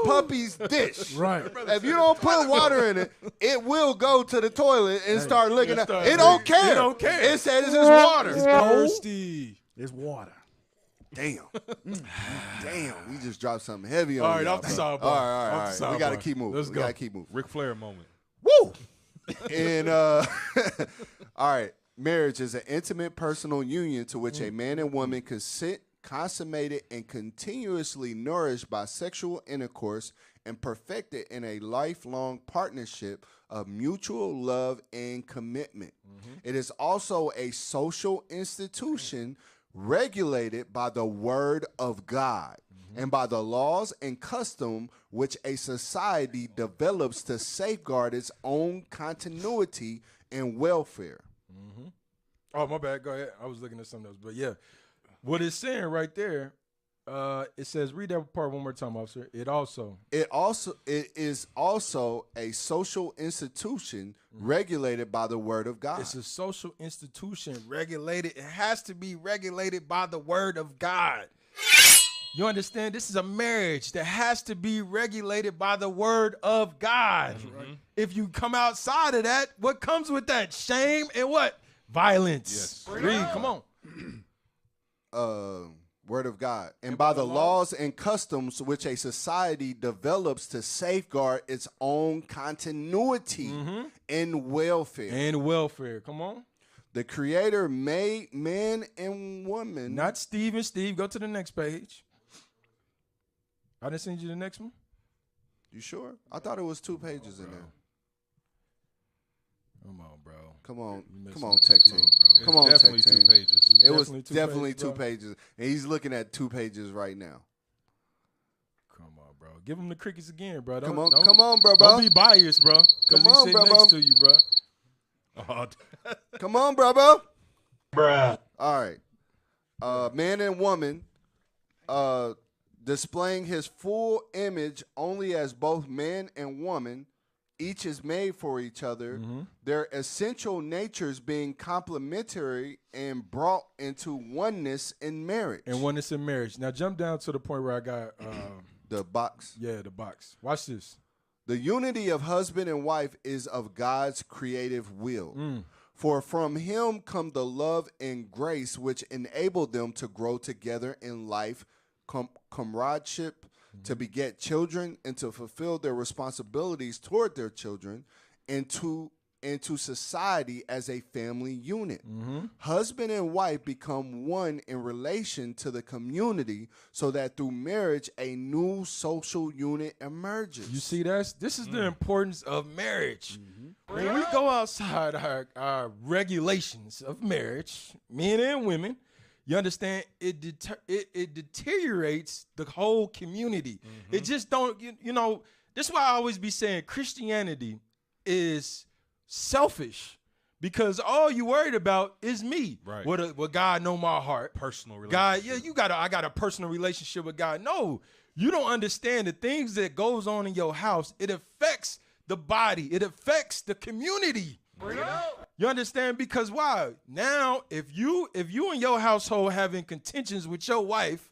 puppy's dish, Right. if you don't put water in it, it will go to the toilet and start licking it. start It don't care. It don't care. It says it's water. Thirsty. It's water. Damn. Damn. We just dropped something heavy on All right, y'all, off the bro. sidebar. All Off the right. We got to sidebar. keep moving. Let's We go. got to keep moving. Ric Flair moment. Woo! And all right, marriage is an intimate personal union to which a man and woman consent, consummated, and continuously nourished by sexual intercourse and perfected in a lifelong partnership of mutual love and commitment. It is also a social institution regulated by the word of God and by the laws and custom which a society develops to safeguard its own continuity and welfare. Oh, my bad. Go ahead. I was looking at something else. But yeah, what it's saying right there, it says, read that part one more time, officer. It is also a social institution regulated by the word of God. It's a social institution regulated. It has to be regulated by the word of God. You understand? This is a marriage that has to be regulated by the word of God. If you come outside of that, what comes with that? Shame and what? Violence. Yes. Read, come on. Word of God. And by the laws and customs which a society develops to safeguard its own continuity and welfare. And welfare. Come on. The Creator made man and woman. Not Steve and Steve. Go to the next page. I didn't send you the next one. You sure? I thought it was 2 pages in there. Come on, bro. Come on, You messing come on, up the Tech flow, Team. bro. Come on, Tech Definitely Team. 2 pages. It was Definitely two definitely pages, 2 bro. pages, and he's looking at 2 pages right now. Come on, bro. Give him the crickets again, bro. Come on, bro. Don't be biased, bro. Because Come he's on, sitting bro. next to you, bro. Come on, bro. Bruh. All right. Man and woman displaying his full image only as both man and woman. Each is made for each other. Their essential natures being complementary and brought into oneness in marriage. And when it's in marriage. Now jump down to the point where I got The box. yeah, the box. Watch this. The unity of husband and wife is of God's creative will. For from him come the love and grace which enable them to grow together in life, comradeship, to beget children, and to fulfill their responsibilities toward their children, and to society as a family unit. Husband and wife become one in relation to the community, so that through marriage a new social unit emerges. You see this is the importance of marriage. When we go outside our regulations of marriage, men and women, you understand, it deteriorates the whole community. It just don't, you know, this is why I always be saying Christianity is selfish, because all you worried about is me. Right. What God know my heart. Personal relationship. God, I got a personal relationship with God. No, you don't understand the things that goes on in your house. It affects the body. It affects the community. You understand? Because why? Now, if you in your household having contentions with your wife,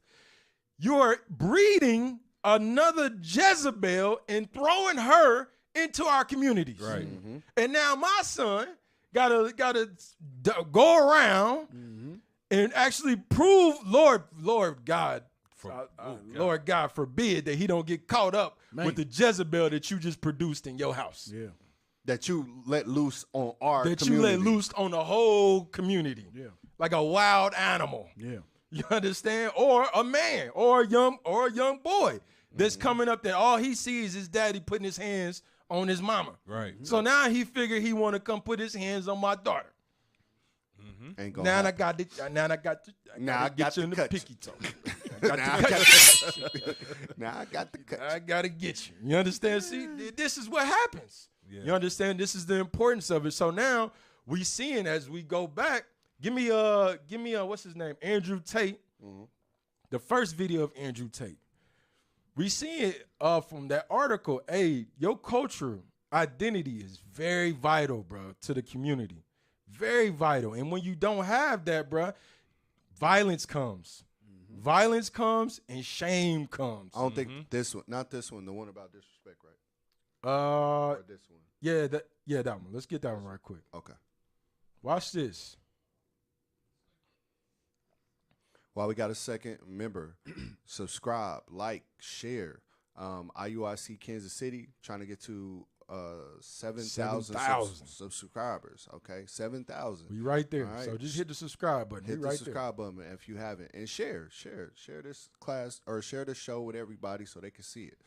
you're breeding another Jezebel and throwing her into our communities. Right. And now my son gotta go around and actually prove, Lord God, Lord God forbid that he don't get caught up with the Jezebel that you just produced in your house. Yeah. that you let loose on our that community. you let loose on the whole community. Yeah. Like a wild animal. Yeah. You understand? Or a man or a young boy that's coming up that all he sees is daddy putting his hands on his mama. Right. So now he figured he want to come put his hands on my daughter. Ain't gonna Now I happen. got it. Now I got to. Now I get got you to in the cut you. picky toe. Now I got now I got the cut. I gotta get you. You understand? See, this is what happens. Yeah. You understand? This is the importance of it. So now we seeing as we go back. Give me what's his name? Andrew Tate. The first video of Andrew Tate. We see it from that article. Hey, your cultural identity is very vital, bro, to the community. Very vital. And when you don't have that, bro, violence comes. Violence comes and shame comes. I don't think this one, not this one, the one about disrespect, right? Or this one. Yeah, that one. Let's get that one right quick. Okay. Watch this. While we got a second, remember, subscribe, like, share. IUIC Kansas City trying to get to 7,000 subscribers. Okay, 7,000. We right there. All right. So just hit the subscribe button. Hit We the right subscribe button if you haven't, and share this class or share this show with everybody so they can see it.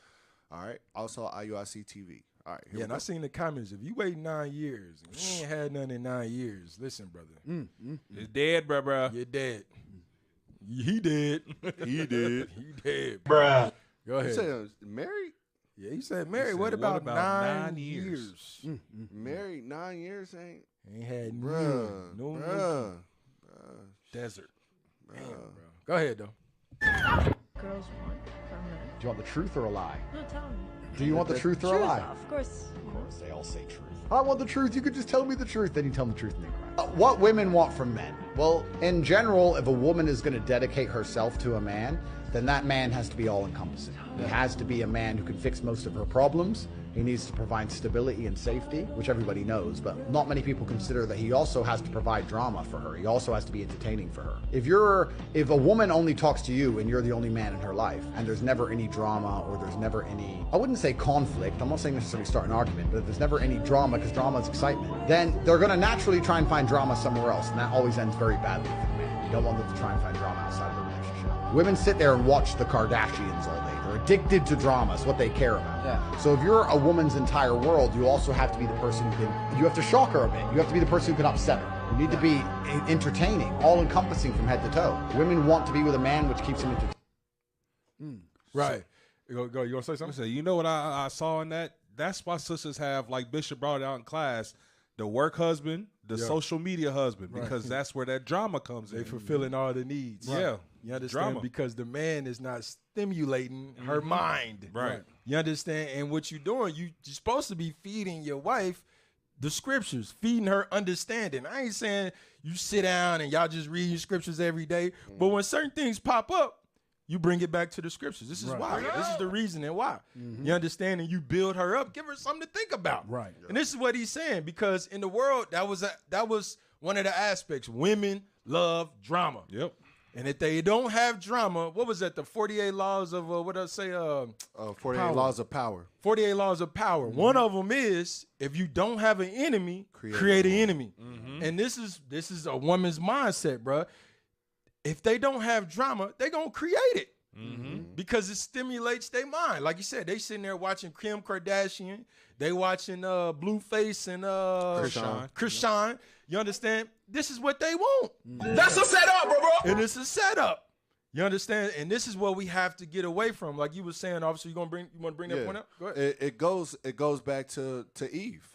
All right. Also, IUIC TV. All right. there. Yeah, and I seen the comments. If you wait 9 years and you ain't had none in 9 years, listen, brother, It's dead, bruh. you're dead. He did. He did. He did. Bruh. Go You ahead. said married? Yeah, he said married. said, What about, 9 years? years? Married 9 years ain't. Ain't had Bruh. no Bruh. desert. Damn, bro. Go ahead though. Girls want from men. Do you want the truth or a lie? No, tell me. Do you want the truth or a lie? Of course. Of course, they all say truth. I want the truth. You could just tell me the truth. Then you tell them the truth and they cry. What women want from men? Well, in general, if a woman is going to dedicate herself to a man, then that man has to be all-encompassing. He has to be a man who can fix most of her problems. He needs to provide stability and safety, which everybody knows, but not many people consider that he also has to provide drama for her. He also has to be entertaining for her. If a woman only talks to you and you're the only man in her life, and there's never any drama or there's never any, I wouldn't say conflict, I'm not saying necessarily start an argument, but if there's never any drama, because drama is excitement, then they're going to naturally try and find drama somewhere else, and that always ends very badly for the man. You don't want them to try and find drama outside of a relationship. Women sit there and watch the Kardashians all day. They're addicted to drama. It's what they care about. Yeah. So if you're a woman's entire world, you also have to be the person who can, you have to shock her a bit. You have to be the person who can upset her. You need to be entertaining, all-encompassing from head to toe. Women want to be with a man which keeps them entertained. Right. You want to say I something? said, you know what I saw in that? That's why sisters have, like Bishop brought it out in class, the work husband, the social media husband, because that's where that drama comes in. They fulfilling all the needs. Yeah. You understand? Drama. Because the man is not stimulating her mind. Right. You understand? And what you're doing, you're supposed to be feeding your wife the scriptures, feeding her understanding. I ain't saying you sit down and y'all just read scriptures every day, but when certain things pop up, you bring it back to the scriptures. This is why. This is the reason and why. You understand? And you build her up. Give her something to think about. Right. And this is what he's saying, because in the world, that was one of the aspects. Women love drama. Yep. And if they don't have drama, what was that? The 48 laws of, 48 laws of power. 48 laws of power. One of them is, if you don't have an enemy, create an enemy. And this is a woman's mindset, bro. If they don't have drama, they going to create it. Because it stimulates their mind. Like you said, they sitting there watching Kim Kardashian. They watching Blueface and Krishan. You understand? This is what they want. That's a setup, bro. And it's a setup. You understand? And this is what we have to get away from. Like you were saying, officer, you want to bring that point up? Go ahead. It goes back to Eve.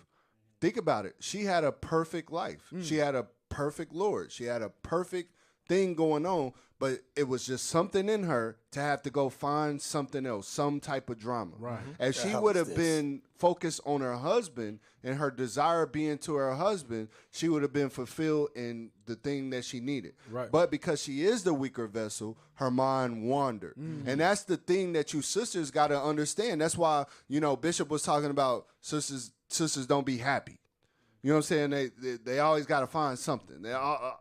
Think about it. She had a perfect life. She had a perfect Lord. She had a perfect thing going on, but it was just something in her to have to go find something else, some type of drama. Right. If she would have been focused on her husband and her desire being to her husband, she would have been fulfilled in the thing that she needed. Right. But because she is the weaker vessel, her mind wandered. And that's the thing that you sisters got to understand. That's why, Bishop was talking about sisters don't be happy. You know what I'm saying? They always got to find something.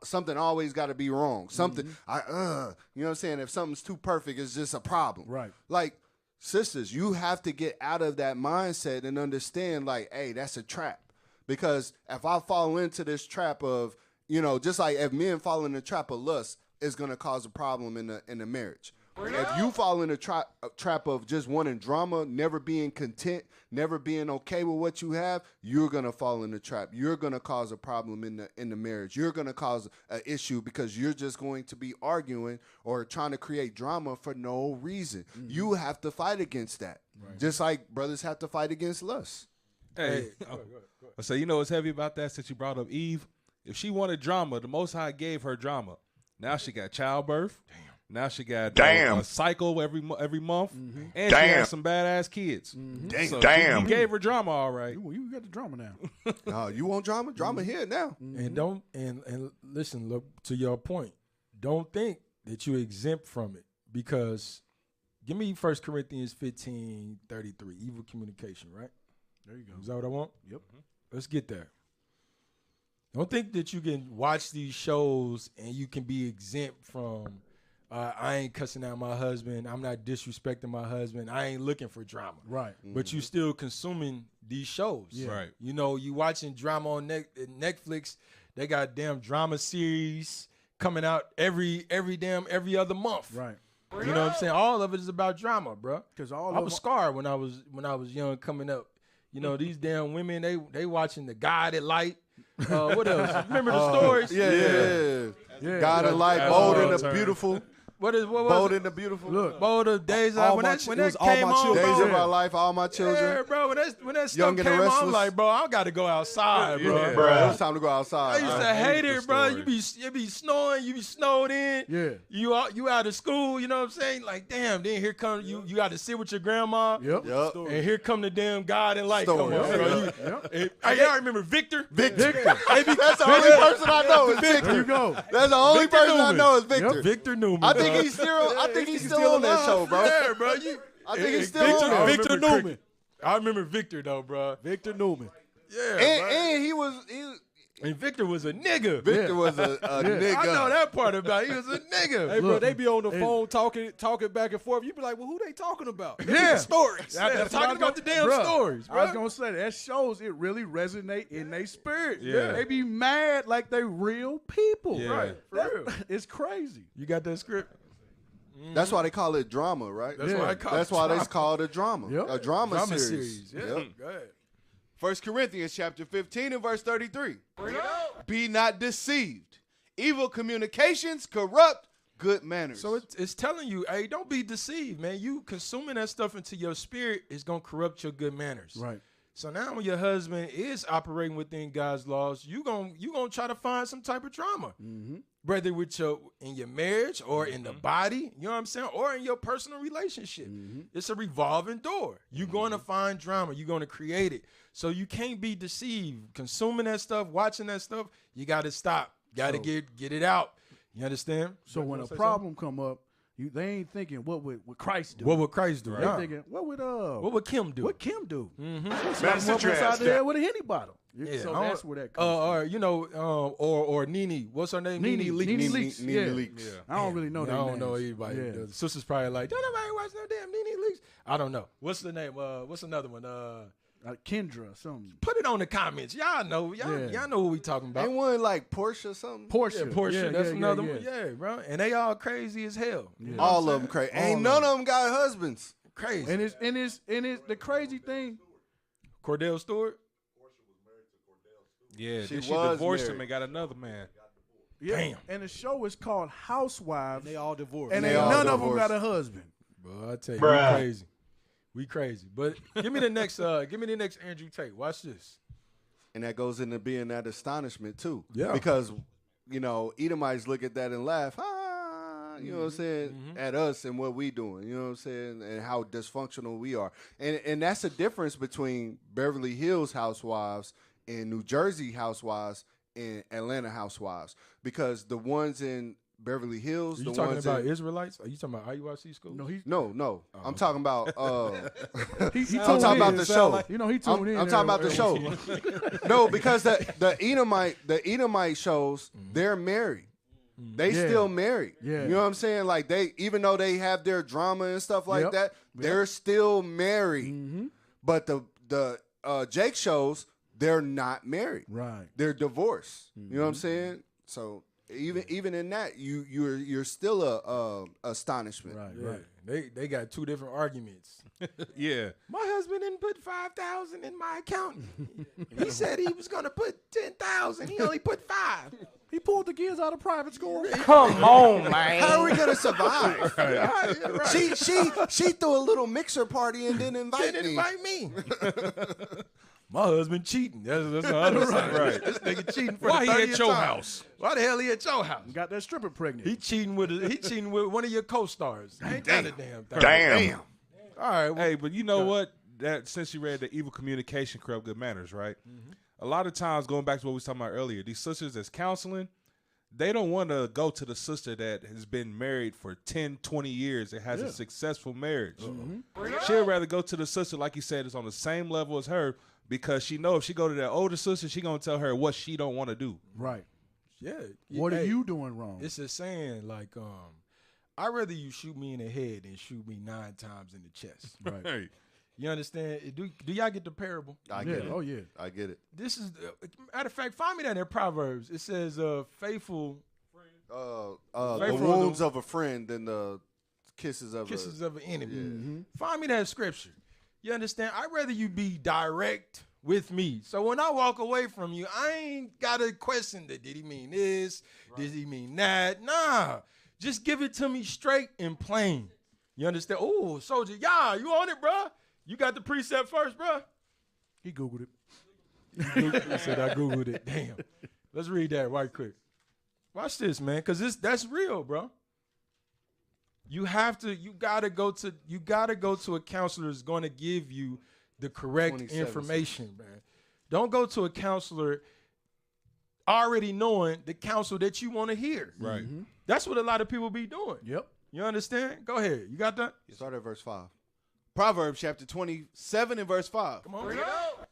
Something always got to be wrong. Something, you know what I'm saying? If something's too perfect, it's just a problem. Right. Like, sisters, you have to get out of that mindset and understand, like, hey, that's a trap. Because if I fall into this trap of, just like if men fall in the trap of lust, it's going to cause a problem in the marriage. If you fall in a trap of just wanting drama, never being content, never being okay with what you have, you're going to fall in the trap. You're going to cause a problem in the marriage. You're going to cause an issue because you're just going to be arguing or trying to create drama for no reason. Mm-hmm. You have to fight against that. Right. Just like brothers have to fight against lust. Hey, so you know what's heavy about that since you brought up Eve? If she wanted drama, the Most High gave her drama. Now she got childbirth. Damn. Now she got a cycle every month, and she has some badass kids. Mm-hmm. So you gave her drama, all right. You got the drama now. No, you want drama? Drama here now. Mm-hmm. And listen, look to your point. Don't think that you're exempt from it, because give me 1 Corinthians 15:33, evil communication, right? There you go. Is that what I want? Yep. Let's get there. Don't think that you can watch these shows and you can be exempt from. I ain't cussing out my husband. I'm not disrespecting my husband. I ain't looking for drama. Right. But you still consuming these shows. Yeah. Right. You watching drama on Netflix. They got damn drama series coming out every other month. Right. You know what I'm saying? All of it is about drama, bro. Because I was scarred when I was young coming up. These damn women, they watching The Guided Light. What else? Remember the stories? Yeah. God and Light, Bold and the Beautiful. What was Bold it? and the Beautiful. Look, Bold of Days of when that came on, Days of Our Life, All My Children. Yeah, bro. When that Young stuff and came the on, I'm Restless. like, bro, I got to go outside, bro. Yeah, bro. It was time to go outside. I used to hate it, bro. You be snowing, you be snowed in. Yeah. You out of school, you know what I'm saying? Like, damn, then here come you got to sit with your grandma. Yep. And here come the damn God and Light Story. come on. Yep. Hey, y'all remember Victor? Victor. That's the only person I know is Victor. There you go. That's the only Victor person I Newman. know is Victor. Yep. Victor Newman. I think he's still on that show, bro. Yeah, bro. I think he's still on there. Victor Newman. I remember Victor though, bro. Victor Newman. Yeah, And he was and Victor was a nigga. Victor was a nigga. I know that part about it. He was a nigga. Hey, bro, they be on the phone talking back and forth. You be like, well, who they talking about? Yeah. Stories. Talking about the damn stories, bro. I was going to say, that shows it really resonate in their spirit. Yeah. They be mad like they real people. Yeah. Right. For real. It's crazy. You got that script? That's why they call it drama, right? That's why they call it a drama. Yep. A drama series. series. Yeah. Yep. Go ahead. 1 Corinthians chapter 15 and verse 33. Be not deceived. Evil communications corrupt good manners. So it's telling you, hey, don't be deceived, man. You consuming that stuff into your spirit is going to corrupt your good manners. Right. So now when your husband is operating within God's laws, you gonna try to find some type of drama. Mm-hmm. Whether in your marriage or in the body, you know what I'm saying, or in your personal relationship. Mm-hmm. It's a revolving door. You're going to find drama. You're going to create it. So you can't be deceived. Consuming that stuff, watching that stuff, you got to stop. Got to get it out. You understand? So when a problem come up, they ain't thinking what would Christ do. What would Christ do? They thinking what would Kim do? What Kim do? Mm-hmm. Man, sit your ass down with a Henny bottle. Yeah, so that's where that comes from. Or Nene. What's her name? Nene Leakes. Nene Leakes. Yeah. I don't really know that. I don't know anybody. Yeah. The sister's probably like, don't nobody watch no damn Nene Leakes. I don't know. What's the name? What's another one? Kendra, something. Put it on the comments. Y'all know. Y'all know what we talking about. Ain't one like Portia something? Portia. Yeah, Portia. Yeah, that's yeah, another yeah, one. Yeah, bro. And they all crazy as hell. Yeah. You know All what I'm of them crazy. All Ain't of none of them got husbands. crazy. And it's the crazy thing. Cordell Stewart. Yeah, She she was divorced married. him and got another man. Yeah. Damn. And the show is called Housewives. They all divorced. and They ain't all none of them divorced. got a husband. Bro, I tell you, we crazy. But give me the next. Give me the next Andrew Tate. Watch this. And that goes into being that astonishment too. Yeah. Because, Edomites look at that and laugh, you know what I'm saying, at us and what we doing, you know what I'm saying, and how dysfunctional we are. And that's the difference between Beverly Hills housewives and New Jersey housewives and Atlanta housewives. Because the ones in Beverly Hills, Are the you talking ones about in, Israelites? Are you talking about IUIC school? No, he's No. I'm talking about he I'm talking about the show. he tuned in. I'm talking about the show. No, because the Edomite shows, they're married. They Yeah. still married. Yeah. You know what I'm saying? Like even though they have their drama and stuff like Yep. that, they're still married. Mm-hmm. But the Jake shows, they're not married. Right. They're divorced. You know what I'm saying? So even in that, you're still a astonishment. Right. They got two different arguments. Yeah. My husband didn't put 5,000 in my account. He said he was gonna put 10,000. He only put 5. He pulled the kids out of private school. Come on, man. How are we gonna survive? Right. She threw a little mixer party and didn't invite me. My husband cheating. That's the other side. Right. This nigga cheating for Why the he 30th at your time. house? Why the hell he at your house? Got that stripper pregnant. He cheating with one of your co-stars. Ain't that a damn thing? Damn. All right. Well, Hey, but you know what? That since you read the evil communication corrupt good manners, right? A lot of times, going back to what we was talking about earlier, these sisters that's counseling, they don't want to go to the sister that has been married for 10, 20 years and has a successful marriage. She'll rather go to the sister, like you said, is on the same level as her, because she know if she go to that older sister, she gonna tell her what she don't want to do. Right. yeah. What Hey, are you doing wrong? It's a saying like, I'd rather you shoot me in the head than shoot me 9 times in the chest. Right. Hey, You understand? Do y'all get the parable? I get it. Oh, yeah. I get it. This is, matter of fact, find me that in Proverbs. It says, faithful The Faithful wounds of a friend and the kisses of an enemy. Yeah. Find me that scripture. You understand? I'd rather you be direct with me. So when I walk away from you, I ain't got to question that. Did he mean this? Right. Did he mean that? Nah. Just give it to me straight and plain. You understand? Oh, soldier, you on it, bro? You got the precept first, bro? He Googled it. He said, I Googled it. Damn. Let's read that right quick. Watch this, man, because that's real, bro. You gotta go to a counselor that's going to give you the correct information, man. Don't go to a counselor already knowing the counsel that you want to hear. right. That's what a lot of people be doing. Yep. You understand? Go ahead. You got that? Start at verse 5. Proverbs chapter 27 and verse 5. Come on.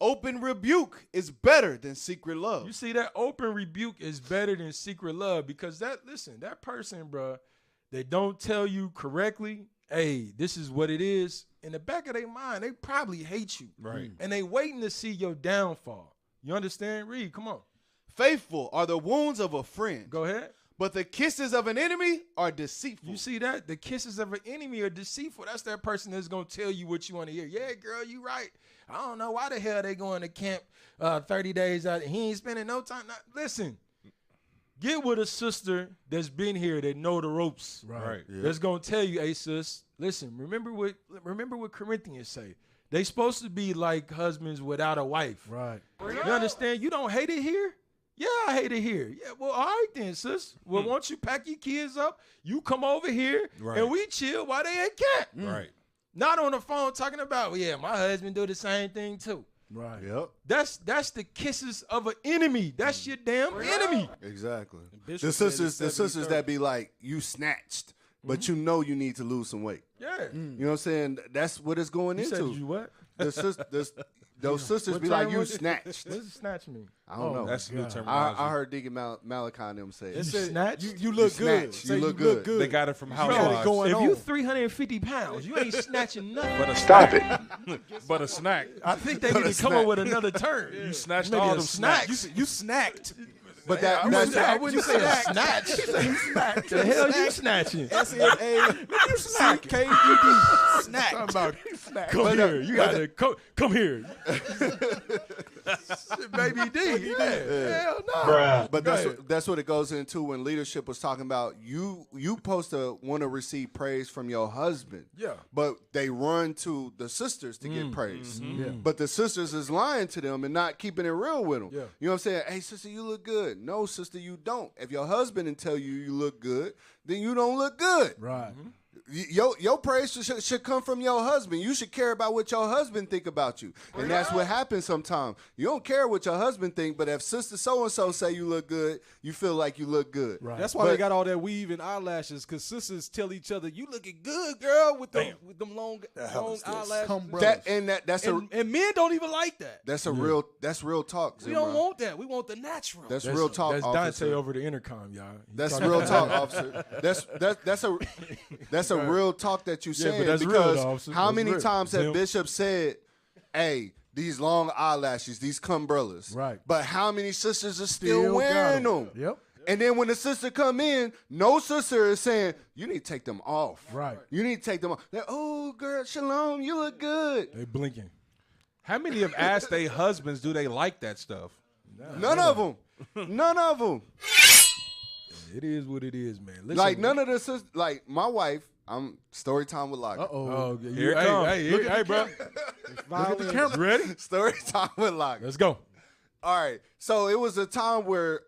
Open rebuke is better than secret love. You see, that open rebuke is better than secret love, because that person, bro, they don't tell you correctly, hey, this is what it is. In the back of their mind, they probably hate you. Right. And they waiting to see your downfall. You understand? Read, come on. Faithful are the wounds of a friend, Go ahead. but the kisses of an enemy are deceitful. You see that? The kisses of an enemy are deceitful. That's that person that's going to tell you what you want to hear. Yeah, girl, you right. I don't know why the hell they going to camp 30 days out. He ain't spending no time. Listen, get with a sister that's been here that know the ropes. Right. Yeah. That's going to tell you, hey, sis, listen, remember what Corinthians say. They supposed to be like husbands without a wife. Right. You understand? You don't hate it here? Yeah, I hate it here. Yeah, well, all right then, sis. Well, why don't you pack your kids up? You come over here, Right. and we chill while they at camp. Right. Not on the phone talking about, well, yeah, my husband do the same thing too. Right. Yep. That's the kisses of an enemy. That's your damn enemy. Exactly. Bishop The said sisters it's 70-30. that be like, you snatched, but you know you need to lose some weight. Yeah. You know what I'm saying? That's what it's going You said into. you what? Those sisters What be like, term you was it? snatched. What does snatch mean? I don't know. That's new God. terminology. I heard Deacon Malachi and them say You it. snatched? You look You good. snatch. Say You look good. They got it from got it Housewives. going If on. you 350 pounds, you ain't snatching nothing. But a Stop it. But a snack. I think they need to come up with another term. You snatched Maybe all a them snack. snacks. You snacked. But I that's wouldn't say a snatch. The hell you snatching? You snack. KDD. Snack. Talking about come here. You gotta come here. Baby D. Yeah. Hell no. But that's what it goes into when leadership was talking about you supposed to want to receive praise from your husband. Yeah. But they run to the sisters to get praise. Yeah. But the sisters is lying to them and not keeping it real with them. Yeah. You know what I'm saying? Hey, sister, you look good. No, sister, you don't. If your husband didn't tell you look good, then you don't look good. Right. Your praise should come from your husband. You should care about what your husband think about you. And that's what happens sometimes. You don't care what your husband think, but if sister so-and-so say you look good, you feel like you look good. Right. That's why they got all that weave and eyelashes, because sisters tell each other, "You looking good, girl," with them long eyelashes. That's and men don't even like that. That's real talk. We don't want that. We want the natural. That's real talk. That's officer. Dante over the intercom, y'all. That's real talk, officer. That's a real talk that you Yeah, but saying, that's real, because though, officer. how That's many real. times have Zim. Bishop said, "Hey, these long eyelashes, these cumbrellas. Right. But how many sisters are still wearing them? Yep. And then when the sister come in, no sister is saying, you need to take them off. Right. You need to take them off. They're, oh, girl, Shalom, you look good. They blinking. How many have asked their husbands, do they like that stuff? None of them. None of them. It is what it is, man. Listen, Like, none of the sisters, like, my wife, I'm story time with Lock. Oh, Here it comes. Hey, bro. Look at the camera. Ready? Story time with Lock. Let's go. All right. So it was a time where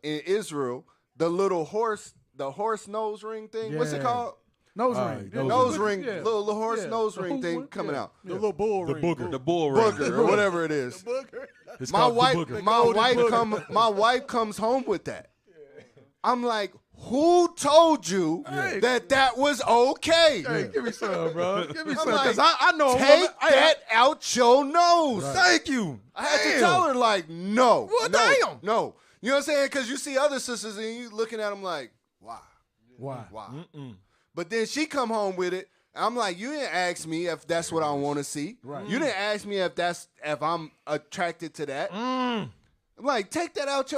in Israel, the horse nose ring thing, what's it Yeah. called? Nose All ring. right, Yeah, Nose look- ring, yeah. little horse Yeah. nose The ring hoop thing one, coming yeah. out. Yeah. The little bull The ring. booger. The bull ring. Booger or whatever it is. It's My called the wife, booger. my wife comes home with that. I'm like, who told you that was okay? Hey, give me some, bro. Give me I'm some. like, Because I know a take woman. that out your nose. Thank you. I had to Damn. tell her, like, no. Well, no, damn. No. You know what I'm saying? Because you see other sisters and you looking at them like, why? Why? But then she come home with it. I'm like, you didn't ask me if that's what I want to see. Right. You didn't ask me if I'm attracted to that. I'm like, take that out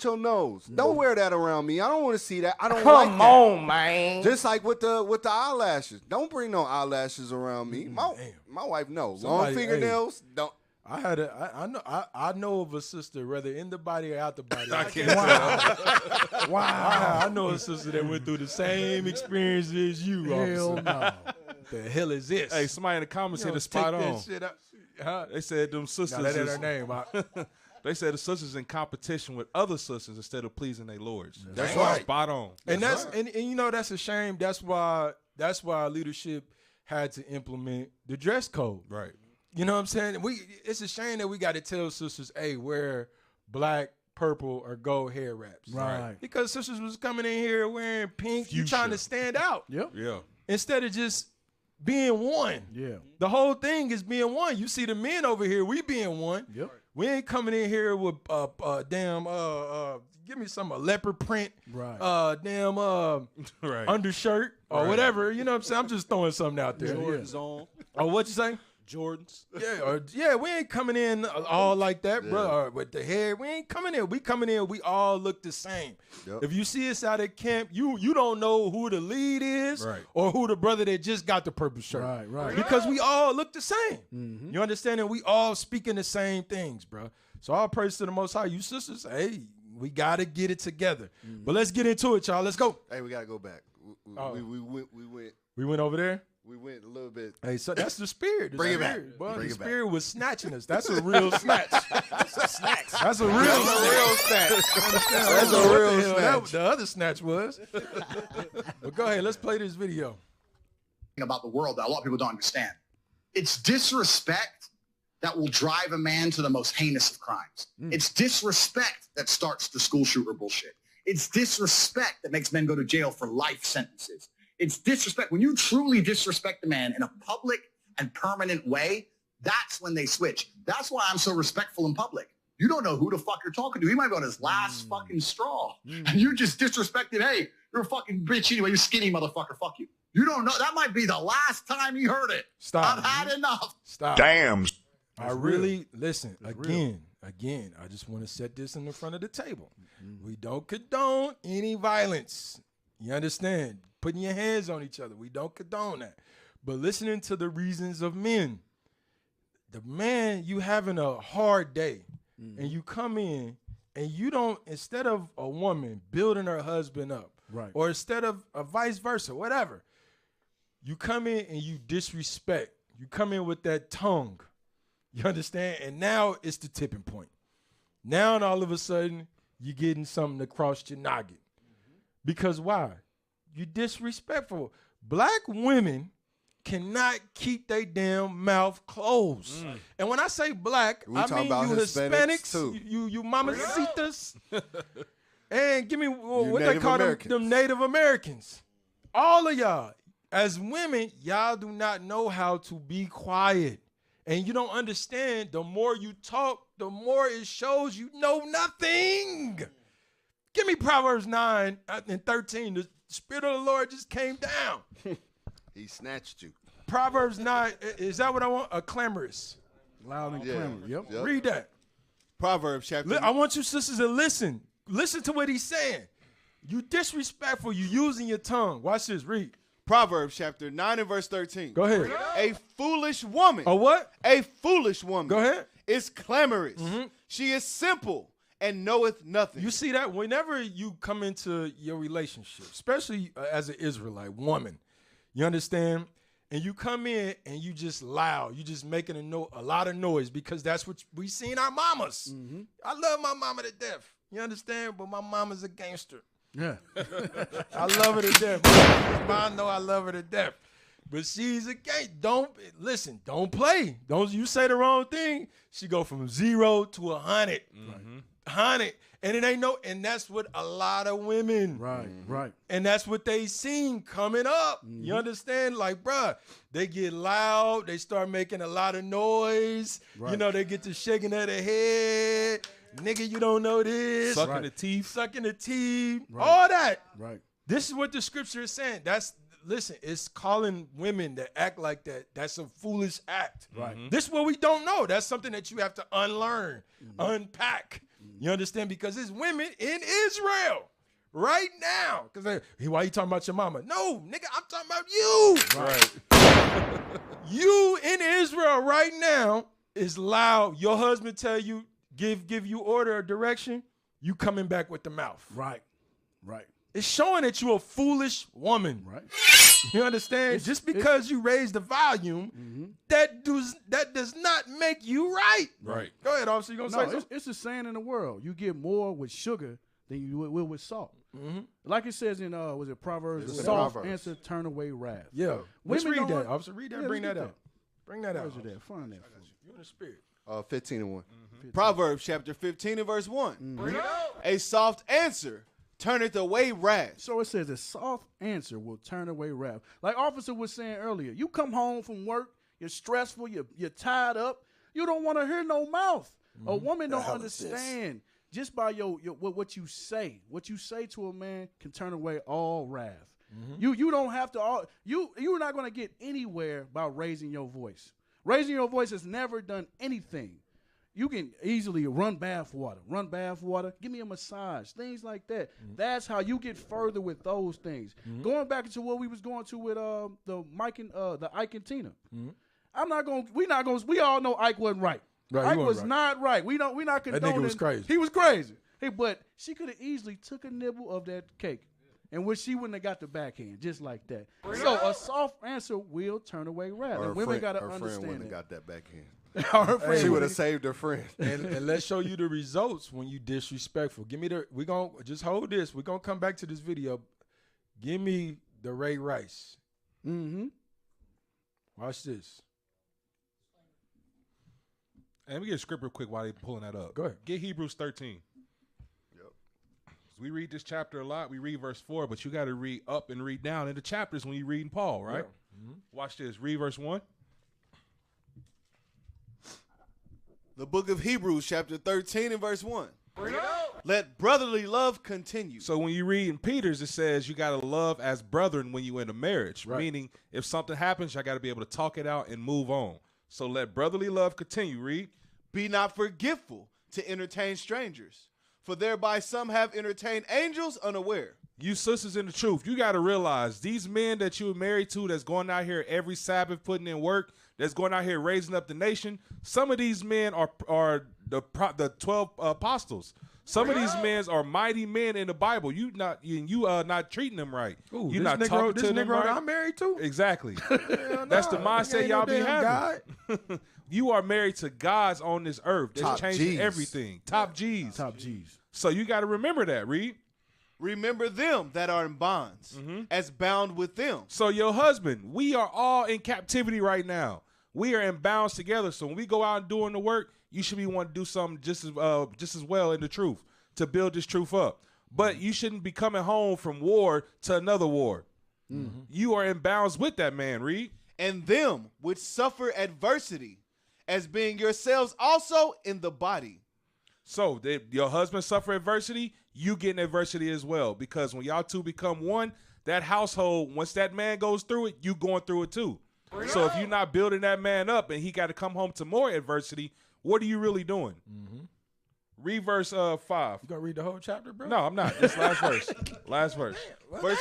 your nose. Don't wear that around me. I don't want to see that. I don't like that. Come on, man. Just like with the eyelashes. Don't bring no eyelashes around me. My wife knows. Long Somebody- fingernails. Don't. I know of a sister, whether in the body or out the body. I can't tell. Wow. I know a sister that went through the same experience as you, Hell officer. no. The hell is this? Hey, somebody in the comments hit You a spot don't take on. that shit out. Huh? They said them sisters. No, that ain't is- her name. They said the sisters in competition with other sisters instead of pleasing their lords. That's right. Spot on. And and you know that's a shame. That's why leadership had to implement the dress code. Right. You know what I'm saying? It's a shame that we got to tell sisters, hey, wear black, purple, or gold hair wraps. Right. Because sisters was coming in here wearing pink. You Fuchsia. trying to stand out. Yep. Yeah. Instead of just being one. Yeah. The whole thing is being one. You see the men over here, we being one. Yep. We ain't coming in here with give me some leopard print, Right. Right. undershirt or whatever. You know what I'm saying? I'm just throwing something out there. Jordans on. Oh, what you say? Jordans. Yeah, we ain't coming in all like that, bro. Or with the hair, we ain't coming in. We coming in. We all look the same. Yep. If you see us out at camp, you don't know who the lead is, Right. or who the brother that just got the purple shirt. Right. Because we all look the same. You understand? And we all speaking the same things, bro. So all praise to the Most High. You sisters, hey, we gotta get it together. But let's get into it, y'all. Let's go. Hey, we gotta go back. We went over there. We went a little bit. Hey, so that's the spirit. Bring it back. Boy, Bring the it back. spirit was snatching us. That's a real snatch. That's a real snatch. That's a real snatch. The other snatch was. But go ahead. Let's play this video. About the world that a lot of people don't understand. It's disrespect that will drive a man to the most heinous of crimes. It's disrespect that starts the school shooter bullshit. It's disrespect that makes men go to jail for life sentences. It's disrespect. When you truly disrespect a man in a public and permanent way, that's when they switch. That's why I'm so respectful in public. You don't know who the fuck you're talking to. He might be on his last fucking straw. And you just disrespected, hey, you're a fucking bitch anyway. You're skinny, motherfucker. Fuck you. You don't know. That might be the last time you heard it. Stop. I've had enough. Stop. Damn. I really, listen, again, I just want to set this in the front of the table. We don't condone any violence. You understand? Putting your hands on each other. We don't condone that. But listening to the reasons of men. The man, you having a hard day, and you come in, and you don't, instead of a woman building her husband up, Right. or instead of vice versa, whatever, you come in and you disrespect. You come in with that tongue. You understand? And now it's the tipping point. Now all of a sudden, you're getting something to cross your noggin. Because why? You disrespectful. Black women cannot keep their damn mouth closed. And when I say black, We I talking mean about you Hispanics, too. you mamacitas, and give me what they Native call Americans. them Native Americans. All of y'all, as women, y'all do not know how to be quiet. And you don't understand, the more you talk, the more it shows you know nothing. Give me Proverbs 9 and 13. The Spirit of the Lord just came down. He snatched you. Proverbs 9, is that what I want? A clamorous. Loud and clamorous. Yep. Read that. Proverbs chapter. I want you sisters to listen. Listen to what he's saying. You disrespectful. You using your tongue. Watch this. Read. Proverbs chapter 9 and verse 13. Go ahead. A foolish woman. A what? A foolish woman. Go ahead. Is clamorous. She is simple and knoweth nothing. You see that? Whenever you come into your relationship, especially as an Israelite woman, you understand? And you come in and you just loud. You just making a lot of noise because that's what we seen our mamas. I love my mama to death. You understand? But my mama's a gangster. Yeah. I love her to death. I know I love her to death. But she's a gangster. Don't play. You say the wrong thing, she go from 0 to 100. 100. And it ain't and that's what a lot of women. Right. And that's what they seen coming up. You understand? Like, bruh, they get loud. They start making a lot of noise. Right. You know, they get to shaking of their head. Nigga, you don't know this. Sucking the teeth. Right. All that. Right. This is what the scripture is saying. Listen, it's calling women that act like that. That's a foolish act. Right. This is what we don't know. That's something that you have to unlearn, unpack. You understand? Because there's women in Israel right now. Because why you talking about your mama? No, nigga, I'm talking about you. Right. You in Israel right now is loud. Your husband tell you, give you order or direction, you coming back with the mouth. Right. It's showing that you're a foolish woman. Right. You understand? Just because you raise the volume, that does not make you right. Right. Go ahead, officer. You gonna say something? It's a saying in the world. You get more with sugar than you will with salt. Like it says in was it Proverbs? Soft answer turn away wrath. Yeah. Let's Women read don't that, officer. Read that. Yeah, Bring let's that get out. Bring that out. Where's it at? Find that. You in the spirit. 15 and 1. Proverbs chapter 15 and verse 1. A soft answer turneth away wrath. So it says a soft answer will turn away wrath. Like Officer was saying earlier, you come home from work, you're stressful, you're tied up, you don't want to hear no mouth. A woman don't understand just by what you say. What you say to a man can turn away all wrath. You don't have to. You're not going to get anywhere by raising your voice. Raising your voice has never done anything. You can easily run bath water, give me a massage, things like that. That's how you get further with those things. Going back to what we was going to with the Ike and Tina. We all know Ike wasn't right. Ike was not right. We're not condoning. That nigga was crazy. He was crazy. Hey, but she could have easily took a nibble of that cake, and which she wouldn't have got the backhand, just like that. So a soft answer will turn away wrath. And women got to understand friend wouldn't that. have got that backhand. She would have saved her friend. and let's show you the results when you disrespectful. We're going to just hold this. We're going to come back to this video. Give me the Ray Rice. Watch this. And let me get a script real quick while they pulling that up. Go ahead. Get Hebrews 13. Yep. We read this chapter a lot. We read verse 4, but you got to read up and read down in the chapters when you're reading Paul, right? Yeah. Watch this. Read verse 1. The book of Hebrews chapter 13 and verse 1. Let brotherly love continue. So when you read in Peter's, it says you got to love as brethren when you in a marriage, meaning if something happens, I got to be able to talk it out and move on. So let brotherly love continue. Read. Be not forgetful to entertain strangers, for thereby some have entertained angels unaware. You sisters in the truth, you got to realize these men that you were married to that's going out here every Sabbath putting in work, that's going out here raising up the nation, some of these men are the 12 apostles. Some of these men are mighty men in the Bible. You not treating them right. Ooh, You're not talking to them right. I'm married to? Exactly. That's the mindset y'all be having. You are married to gods on this earth. That's changing everything. Top G's. Top G's. So you got to remember that, Reed. Remember them that are in bonds, as bound with them. So your husband, we are all in captivity right now. We are in bounds together. So when we go out and doing the work, you should be wanting to do something just as well in the truth to build this truth up. But you shouldn't be coming home from war to another war. You are in bounds with that man, Reed. And them which suffer adversity, as being yourselves also in the body. So your husband suffer adversity, you getting adversity as well. Because when y'all two become one, that household, once that man goes through it, you going through it too. So if you're not building that man up and he got to come home to more adversity, what are you really doing? Read verse 5. You gonna read the whole chapter, bro? No, I'm not. Just last verse. Last verse. Verse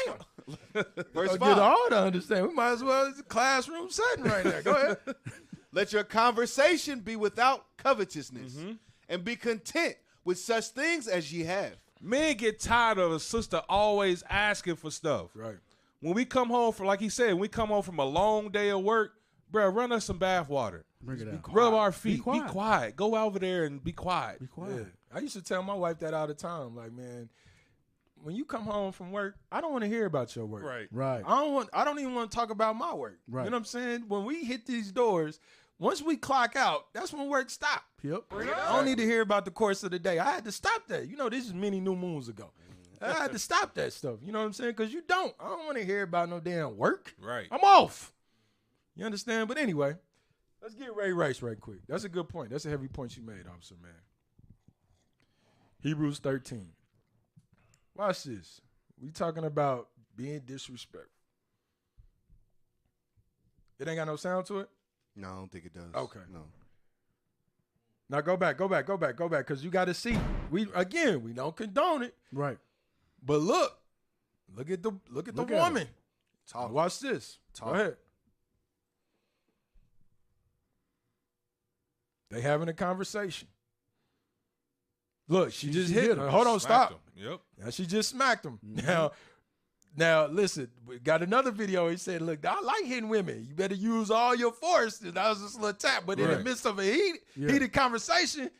Verse 5. get all to understand. We might as well. It's a classroom setting right there. Go ahead. Let your conversation be without covetousness, and be content with such things as ye have. Men get tired of a sister always asking for stuff. Right. When we come home from, like he said, when we come home from a long day of work, bro, run us some bath water. Bring it out. Rub our feet. Be quiet. Go over there and be quiet. Be quiet. Yeah. I used to tell my wife that all the time. Like, man, when you come home from work, I don't want to hear about your work. Right. Right. I don't even want to talk about my work. Right. You know what I'm saying? When we hit these doors, once we clock out, that's when work stops. Yep. I don't need to hear about the course of the day. I had to stop that. You know, this is many new moons ago. I had to stop that stuff. You know what I'm saying? Because I don't want to hear about no damn work. Right. I'm off. You understand? But anyway, let's get Ray Rice right quick. That's a good point. That's a heavy point you made, Officer Man. Hebrews 13. Watch this. We talking about being disrespectful. It ain't got no sound to it? No, I don't think it does. Okay. No. Now go back, because you got to see. We don't condone it. Right. But look at the woman. Talk. Watch this. Talk. Go ahead. They having a conversation. Look, she just hit him. Hold on, stop. Yep. Now she just smacked him. Now listen, we got another video. He said, "Look, I like hitting women. You better use all your force." And that was just a little tap. But in the midst of a heated conversation,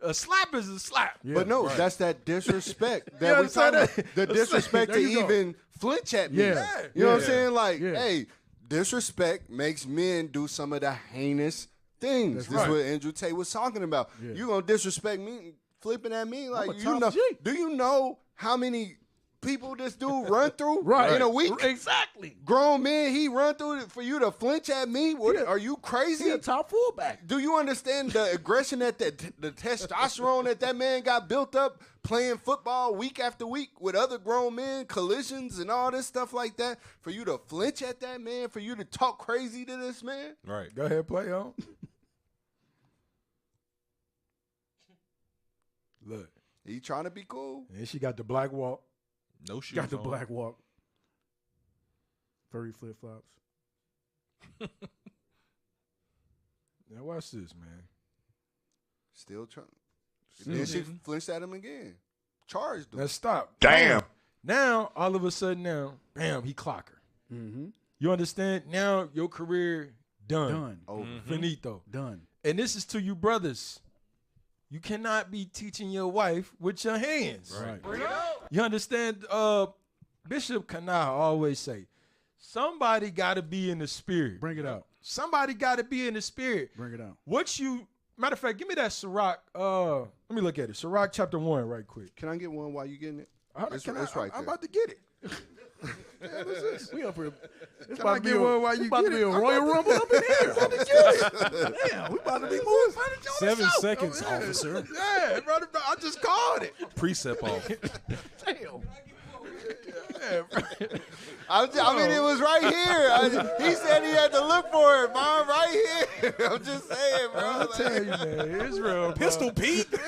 a slap is a slap. Yeah, but no, that's that disrespect that we talking about. The disrespect to even flinch at me. Yeah. You know what I'm saying? Like, hey, disrespect makes men do some of the heinous things. This is what Andrew Tate was talking about. Yeah. You gonna disrespect me, flipping at me? Like, you know, do you know how many people this dude run through in a week? Exactly. Grown men he run through for you to flinch at me? What, are you crazy? He a top fullback. Do you understand the aggression the testosterone that man got built up playing football week after week with other grown men, collisions and all this stuff like that? For you to flinch at that man, for you to talk crazy to this man? Right. Go ahead, play on. Look. He trying to be cool. And she got the black walk. No shoes Got the on. black walk. Furry flip-flops. Now watch this, man. Still trying. Then she flinched at him again. Charged him. Let's stop. Damn. Now, all of a sudden bam, he clock her. Mm-hmm. You understand? Now your career done. Over. Finito. Done. And this is to you brothers. You cannot be teaching your wife with your hands. Right. You understand? Bishop Kanah always say, somebody got to be in the spirit. Bring it out. Somebody got to be in the spirit. Bring it out. Matter of fact, give me that Sirach. Let me look at it. Sirach chapter 1 right quick. Can I get one while you getting it? It's right there. I'm about to get it. Damn, what's this? We up here. It's Can I get one while you about get to be it? a Royal Rumble up in here. Damn, we about to be moving. 7 seconds, officer. Yeah, brother, I just called it. Precept off. Damn. Yeah, I mean, it was right here. He said he had to look for it, Mom. Right here. I'm just saying, bro. I'll tell you, man. Israel. Pistol Pete. Yeah.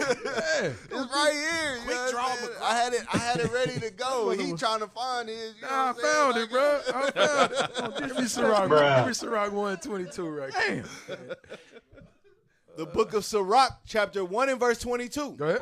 It's right here. Quick draw. I had it ready to go. He trying to find his. You know I what I'm saying? found it, bro. I found it. Give me Sirach 122 right quick. The book of Sirach, chapter 1 and verse 22. Go ahead.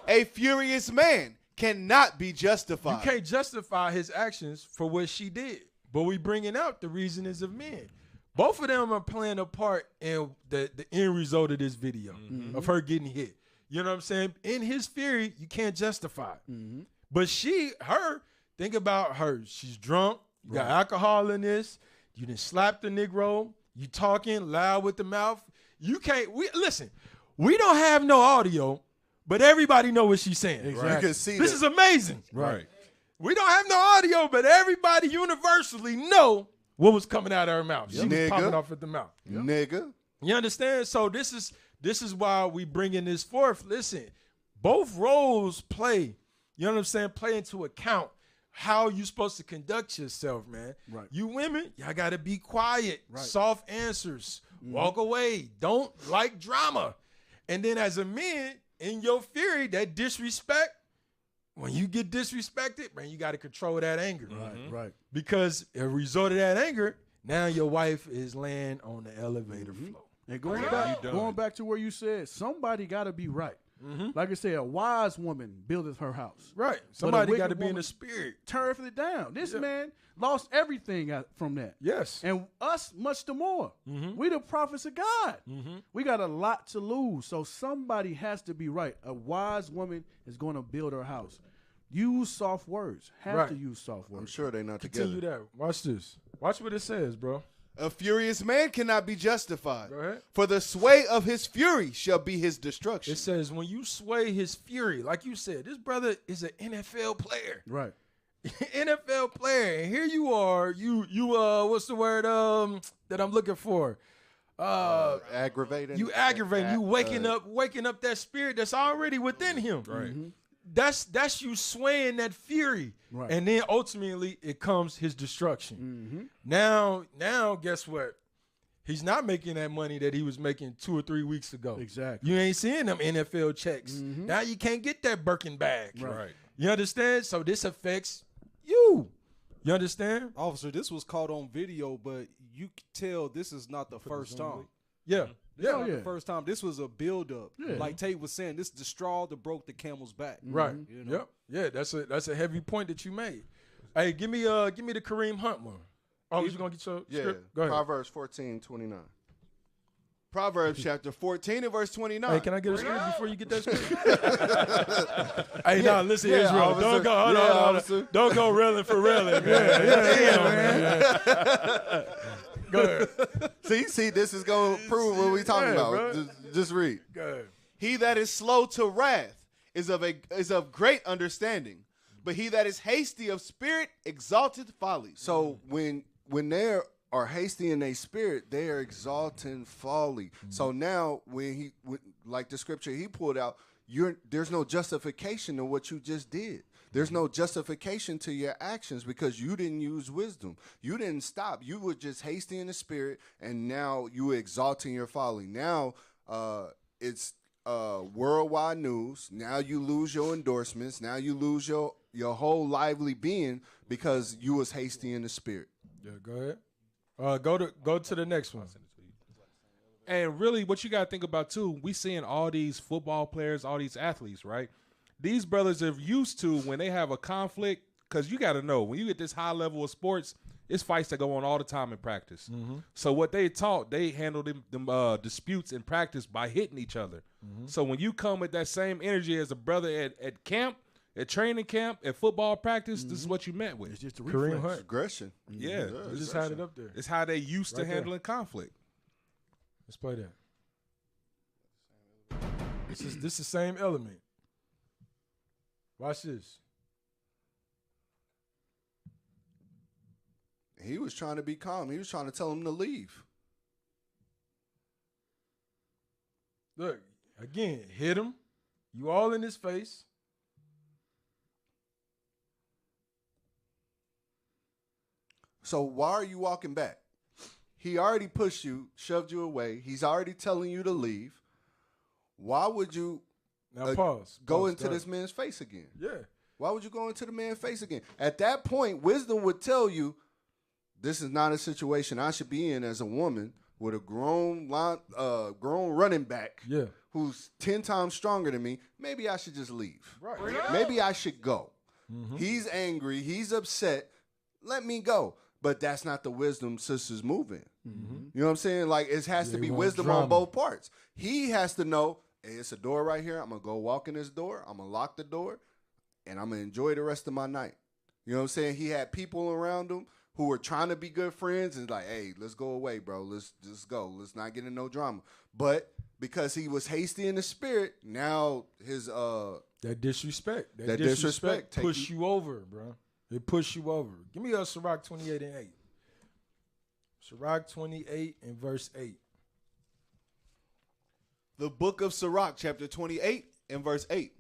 A furious man cannot be justified. You can't justify his actions for what she did. But we bringing out the reasonings of men. Both of them are playing a part in the end result of this video, of her getting hit. You know what I'm saying? In his fury, you can't justify it. But think about her. She's drunk. You got alcohol in this. You done slapped the Negro. You talking loud with the mouth. You can't. Listen, we don't have no audio, but everybody know what she's saying. Exactly. You can see This is amazing. Right. We don't have no audio, but everybody universally know what was coming out of her mouth. She was popping off at the mouth. Nigga. You understand? So this is why we bringing this forth. Listen, both roles play. You know what I'm saying? Play into account how you supposed to conduct yourself, man. Right. You women, y'all got to be quiet. Right. Soft answers. Walk away. Don't like drama. And then as a man, in your fury, that disrespect, when you get disrespected, man, you got to control that anger. Right. Because as a result of that anger, now your wife is laying on the elevator floor. And going back to where you said, somebody got to be right. Like I said, a wise woman buildeth her house. Right. But a Somebody got wicked to be in woman the spirit. Turf it down. This man lost everything from that. Yes. And us much the more. We the prophets of God. We got a lot to lose. So somebody has to be right. A wise woman is going to build her house. Use soft words. Have to use soft words. I'm sure they're not Continue together. that. Watch this. Watch what it says, bro. A furious man cannot be justified. Go ahead. For the sway of his fury shall be his destruction. It says when you sway his fury, like you said, this brother is an NFL player. Right. NFL player. And here you are. You what's the word that I'm looking for? Aggravating. You aggravating. You waking up that spirit that's already within him. Right. That's you swaying that fury. Right. And then ultimately it comes his destruction. Now guess what? He's not making that money that he was making 2 or 3 weeks ago. Exactly. You ain't seeing them NFL checks. Now you can't get that Birkin bag. Right. You understand? So this affects you. You understand? Officer, this was caught on video, but you can tell this is not the first time. Yeah. This is not the first time. This was a build-up. Like Tate was saying, this is the straw that broke the camel's back. Right. You know? Yep. Yeah, that's a heavy point that you made. Hey, give me the Kareem Hunt one. Oh, you gonna get your script? Go ahead. Proverbs 14:29. Proverbs chapter 14 and verse 29. Hey, can I get a script before you get that script? Hey, no, listen, Israel. Officer. Don't go. Hold on. Don't go railing for railing, man. Damn, man. Go ahead. See, this is gonna prove what we talking about. bro. Just read. Go ahead. He that is slow to wrath is of great understanding, but he that is hasty of spirit exalteth folly. So when they are hasty in their spirit, they are exalting folly. So now when like the scripture he pulled out, there's no justification to what you just did. There's no justification to your actions because you didn't use wisdom. You didn't stop. You were just hasty in the spirit, and now you were exalting your folly. Now it's worldwide news. Now you lose your endorsements. Now you lose your whole lively being because you was hasty in the spirit. Yeah, go ahead. Go to the next one. And really, what you got to think about, too, we seeing all these football players, all these athletes, right? These brothers are used to when they have a conflict, because you got to know, when you get this high level of sports, it's fights that go on all the time in practice. So what they taught, they handled them disputes in practice by hitting each other. So when you come with that same energy as a brother at camp, at training camp, at football practice, this is what you met with. It's just a Kareem reflex. Hunt. Aggression. Yeah. We just had it up there. It's how they used to Right there. handling conflict. Let's play that. This is the same element. Watch this. He was trying to be calm. He was trying to tell him to leave. Look, again, hit him. You all in his face. So why are you walking back? He already pushed you, shoved you away. He's already telling you to leave. Why would you Now go into this man's face again? Yeah. Why would you go into the man's face again? At that point, wisdom would tell you, this is not a situation I should be in as a woman with a grown running back who's 10 times stronger than me. Maybe I should just leave. Right. Maybe I should go. He's angry. He's upset. Let me go. But that's not the wisdom sisters moving. You know what I'm saying? Like, it has to be wisdom on both parts. He has to know, hey, it's a door right here. I'm going to go walk in this door. I'm going to lock the door, and I'm going to enjoy the rest of my night. You know what I'm saying? He had people around him who were trying to be good friends and like, hey, let's go away, bro. Let's just go. Let's not get in no drama. But because he was hasty in the spirit, now his that disrespect. That disrespect push you over, bro. It push you over. Give me a Sirach 28 and 8. Sirach 28 and verse 8. The book of Sirach, chapter 28 and verse 8.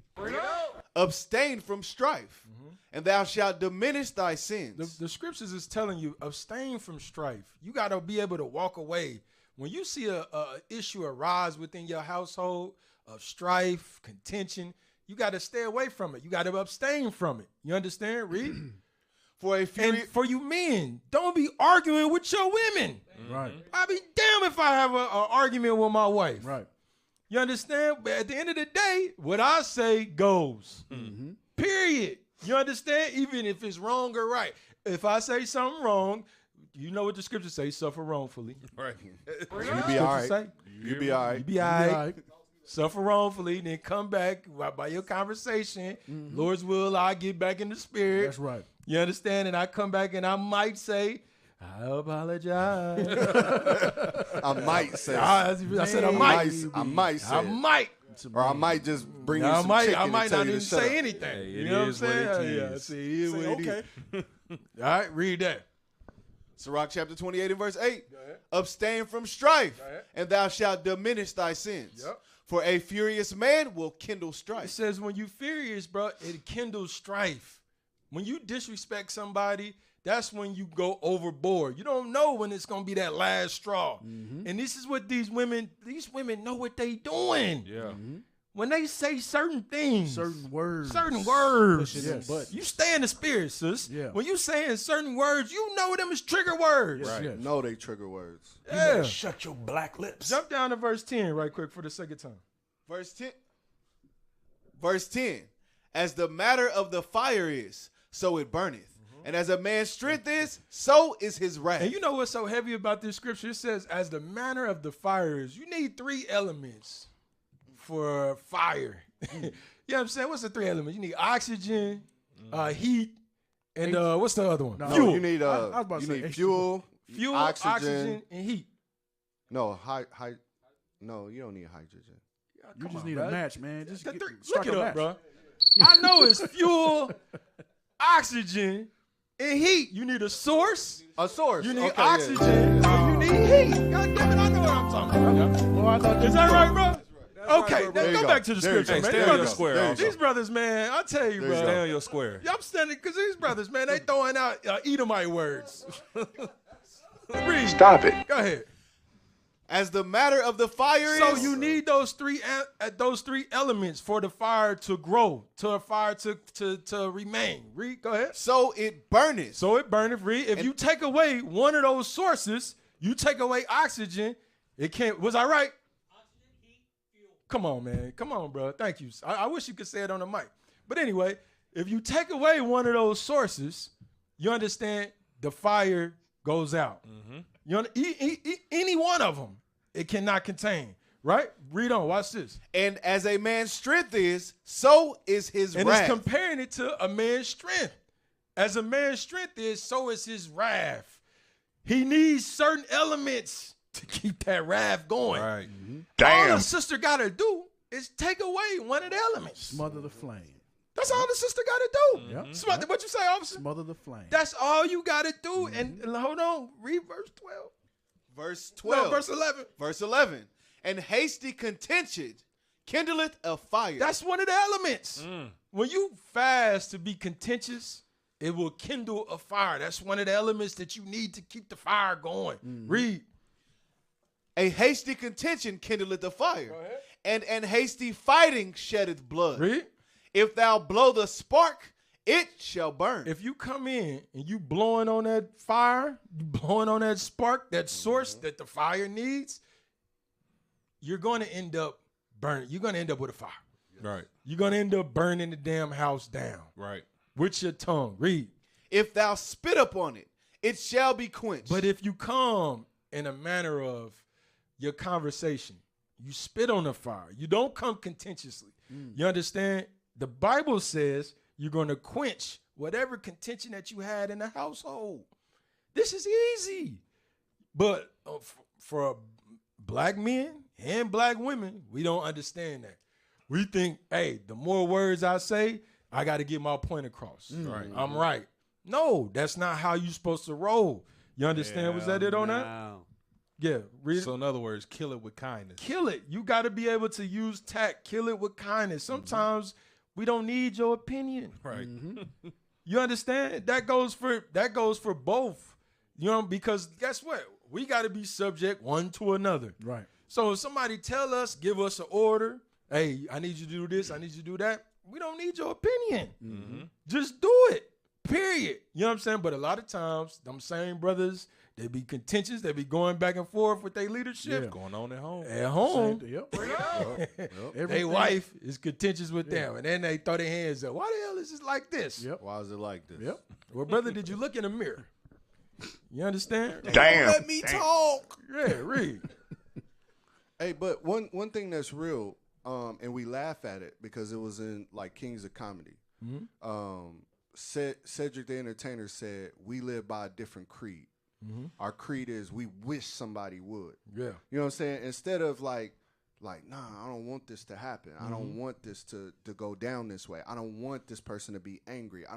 abstain from strife, and thou shalt diminish thy sins. The scriptures is telling you, abstain from strife. You got to be able to walk away. When you see a issue arise within your household of strife, contention, you got to stay away from it. You got to abstain from it. You understand? Read. And for you men, don't be arguing with your women. Right. I'll be damn if I have an argument with my wife. Right. You understand? But at the end of the day, what I say goes. Period. You understand? Even if it's wrong or right. If I say something wrong, you know what the scriptures say, suffer wrongfully. Right. You be all right. You be all right. You be all right. Suffer wrongfully, then come back by your conversation. Lord's will, I get back in the spirit. That's right. You understand? And I come back and I might say, I apologize. I might say. I said I might. I might say. I might. Or I might just bring you I some might. chicken I might and tell not you even to shut say up. anything. Hey, you know what I'm saying? It is. See, it is what it Okay. is. All right, read that. Sirach chapter 28 and verse 8. Abstain from strife, and thou shalt diminish thy sins. Yep. For a furious man will kindle It strife. says when you furious, bro, it kindles strife. When you disrespect somebody, that's when you go overboard. You don't know when it's gonna be that last straw. And this is what these women know what they doing. Yeah. When they say certain things, Certain words. Pushing Yes. but you stay in the spirit, sis. Yeah. When you saying certain words, you know them as trigger words. Yes, Right. yes. No, they trigger words. Yeah. Shut your black lips. Jump down to verse 10 right quick for the second time. Verse 10. Verse 10. As the matter of the fire is, so it burneth. And as a man's strength is, so is his wrath. And you know what's so heavy about this scripture? It says, as the manner of the fire is. You need 3 elements for fire. You know what I'm saying? What's the 3 elements? You need oxygen, heat, and what's the other one? No, Fuel. you need I was about to say fuel, oxygen, and heat. No, no, you don't need hydrogen. You just need a match, man. Just Look strike it a up, match. bro. I know it's fuel, oxygen, and heat. You need a source. A source. You need Okay, oxygen, and you need heat. God damn it, I know what I'm talking about. Well, I thought Is that right, bro? Okay, right, then there go you back go. to the There you scripture, go. man. Stay These on your brothers- square also. These brothers, man, I tell you, There you bro. go. Stay on your square. I'm standing because these brothers, man, they throwing out Edomite words. Read. Stop it. Go ahead. As the matter of the fire So is. you need those three elements for the fire to grow, to a fire to remain. Read. Go ahead. So it burneth. So it burneth. Read. If you take away one of those sources, you take away oxygen. It can't. Was I right? Come on, man. Come on, bro. Thank you. I wish you could say it on the mic. But anyway, if you take away one of those sources, you understand the fire goes out. You know, any one of them, it cannot contain. Right? Read on. Watch this. And as a man's strength is, so is his And wrath. it's comparing it to a man's strength. As a man's strength is, so is his wrath. He needs certain elements to keep that wrath going. Right. All the sister got to do is take away one of the elements. Smother the flame. That's all the sister got to do. Yep. Smother, what you say, officer? Smother the flame. That's all you got to do. And hold on, read verse 12. Verse 12. No, verse 11. Verse 11. And hasty contention kindleth a fire. That's one of the elements. When you fast to be contentious, it will kindle a fire. That's one of the elements that you need to keep the fire going. Read. A hasty contention kindleth a fire, and hasty fighting sheddeth blood. Read. If thou blow the spark, it shall burn. If you come in and you blowing on that fire, you blowing on that spark, that source that the fire needs, you're going to end up burning. You're going to end up with a fire. Right. You're going to end up burning the damn house down. Right. With your tongue. Read. If thou spit upon it, it shall be quenched. But if you come in a manner of your conversation, you spit on the fire. You don't come contentiously. You understand? The Bible says you're going to quench whatever contention that you had in the household. This is easy. But for black men and black women, we don't understand that. We think, hey, the more words I say, I got to get my point across. Right. I'm right. No, that's not how you're supposed to roll. You understand? Was that it on that? Yeah. Read So in other words, kill it with kindness. Kill it. You got to be able to use tact. Kill it with kindness. Sometimes We don't need your opinion. Right. You understand? That goes for both. You know, because guess what? We got to be subject one to another. Right. So if somebody tell us, give us an order, hey, I need you to do this, I need you to do that, we don't need your opinion. Just do it. Period. You know what I'm saying? But a lot of times, them same brothers, they be contentious. They be going back and forth with their leadership. Going on at home. At home. Yep. Their wife is contentious with them. And then they throw their hands up. Why the hell is this like this? Yep. Why is it like this? Yep. Well, brother, did you look in the mirror? You understand? Damn. Let me talk. Yeah, read. Hey, but one thing that's real, and we laugh at it because it was in like Kings of Comedy. Cedric the Entertainer said, we live by a different creed. Our creed is we wish somebody would. Yeah. You know what I'm saying? Instead of like, nah, I don't want this to happen. I don't want this to go down this way. I don't want this person to be angry. I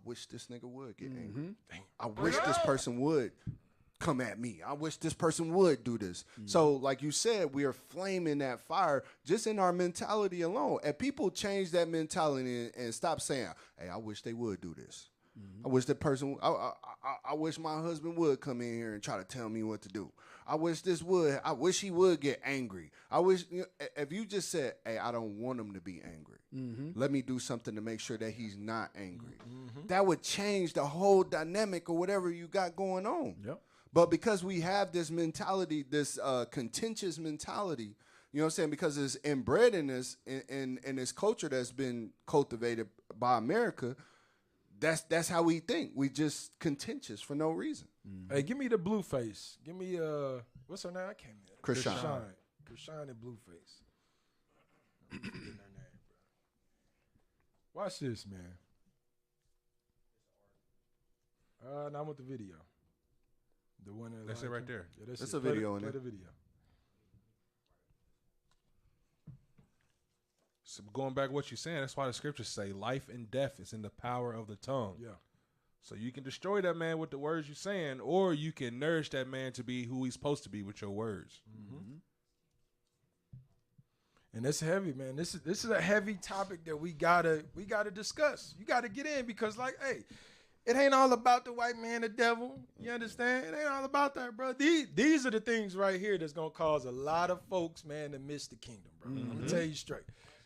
wish this nigga would get angry. I wish this person would come at me. I wish this person would do this. So like you said, we are flaming that fire just in our mentality alone. And people change that mentality and stop saying, hey, I wish they would do this. I wish that person, I wish my husband would come in here and try to tell me what to do. I wish he would get angry. I wish, if you just said, hey, I don't want him to be angry. Let me do something to make sure that he's not angry. That would change the whole dynamic or whatever you got going on. Yep. But because we have this mentality, this contentious mentality, you know what I'm saying? Because it's inbred in this, in this culture that's been cultivated by America, that's how we think. We just contentious for no reason. Hey, give me the blue face. Give me what's her name? I can't remember. Krishan and Blueface. Watch this, man. Now I want the video. The one that's it right there. Yeah, that's a video in there. it. The video. So going back to what you're saying, that's why the scriptures say life and death is in the power of the tongue. Yeah. So you can destroy that man with the words you're saying, or you can nourish that man to be who he's supposed to be with your words. And that's heavy, man. This is a heavy topic that we gotta discuss. You gotta get in because, like, hey, it ain't all about the white man, the devil. You understand? It ain't all about that, bro. These are the things right here that's gonna cause a lot of folks, man, to miss the kingdom, bro. I'm gonna tell you straight.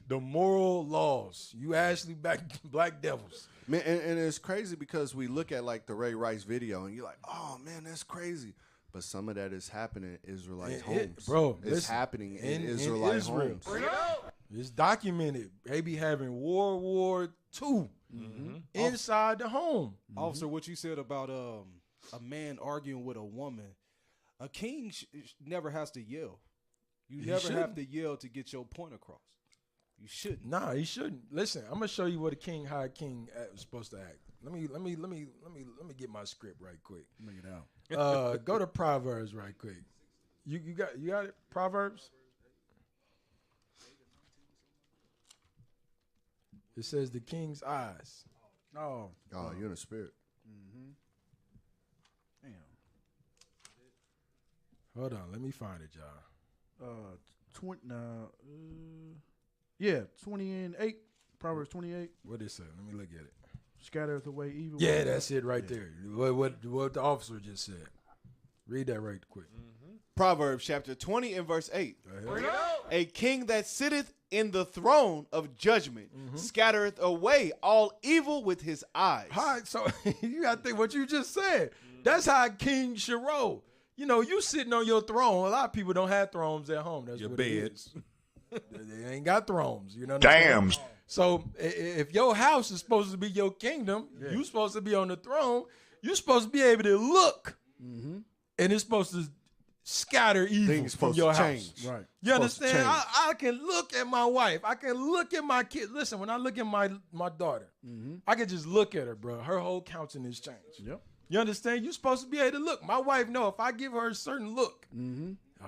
The moral laws. You actually black devils. Man, and it's crazy because we look at like the Ray Rice video and you're like, oh man, that's crazy. But some of that is happening in Israelite homes. Bro, it's happening in Israelite homes. It's documented. They be having World War II inside the home. Officer, what you said about a man arguing with a woman, a king never has to yell. You never have to yell to get your point across. You shouldn't. Nah, he shouldn't. Listen, I'm gonna show you what how a king is supposed to act. Let me get my script right quick. Bring it out. Go to Proverbs right quick. You got it? Proverbs? It says the king's eyes. Oh, you're in the spirit. Damn. Hold on, let me find it, y'all. 28. Proverbs 28. What it say? Let me look at it. Scattereth away evil. Yeah, that's it right there. What the officer just said. Read that right quick. Proverbs chapter 20 and verse 8. A king that sitteth in the throne of judgment scattereth away all evil with his eyes. Hi, so you got to think what you just said. That's how king should roll. You know, you sitting on your throne. A lot of people don't have thrones at home. That's your what beds. They ain't got thrones. You know what I'm saying? So if your house is supposed to be your kingdom, you supposed to be on the throne. You're supposed to be able to look, and it's supposed to scatter evil from your house. Right. You understand? I can look at my wife. I can look at my kid. Listen, when I look at my daughter, I can just look at her, bro. Her whole countenance changed. Yep. You understand? You're supposed to be able to look. My wife know if I give her a certain look, oh,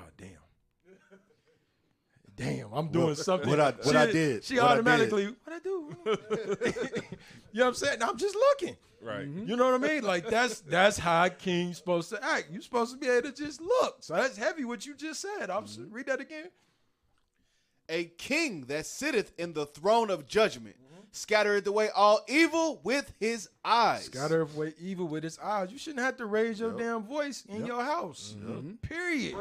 damn, I'm doing something. What I did. She automatically, what I do? You know what I'm saying? I'm just looking. Right. You know what I mean? Like that's how a king's supposed to act. You're supposed to be able to just look. So that's heavy what you just said. Read that again. a king that sitteth in the throne of judgment, scattereth away all evil with his eyes. Scatter away evil with his eyes. You shouldn't have to raise your damn voice in your house. Period.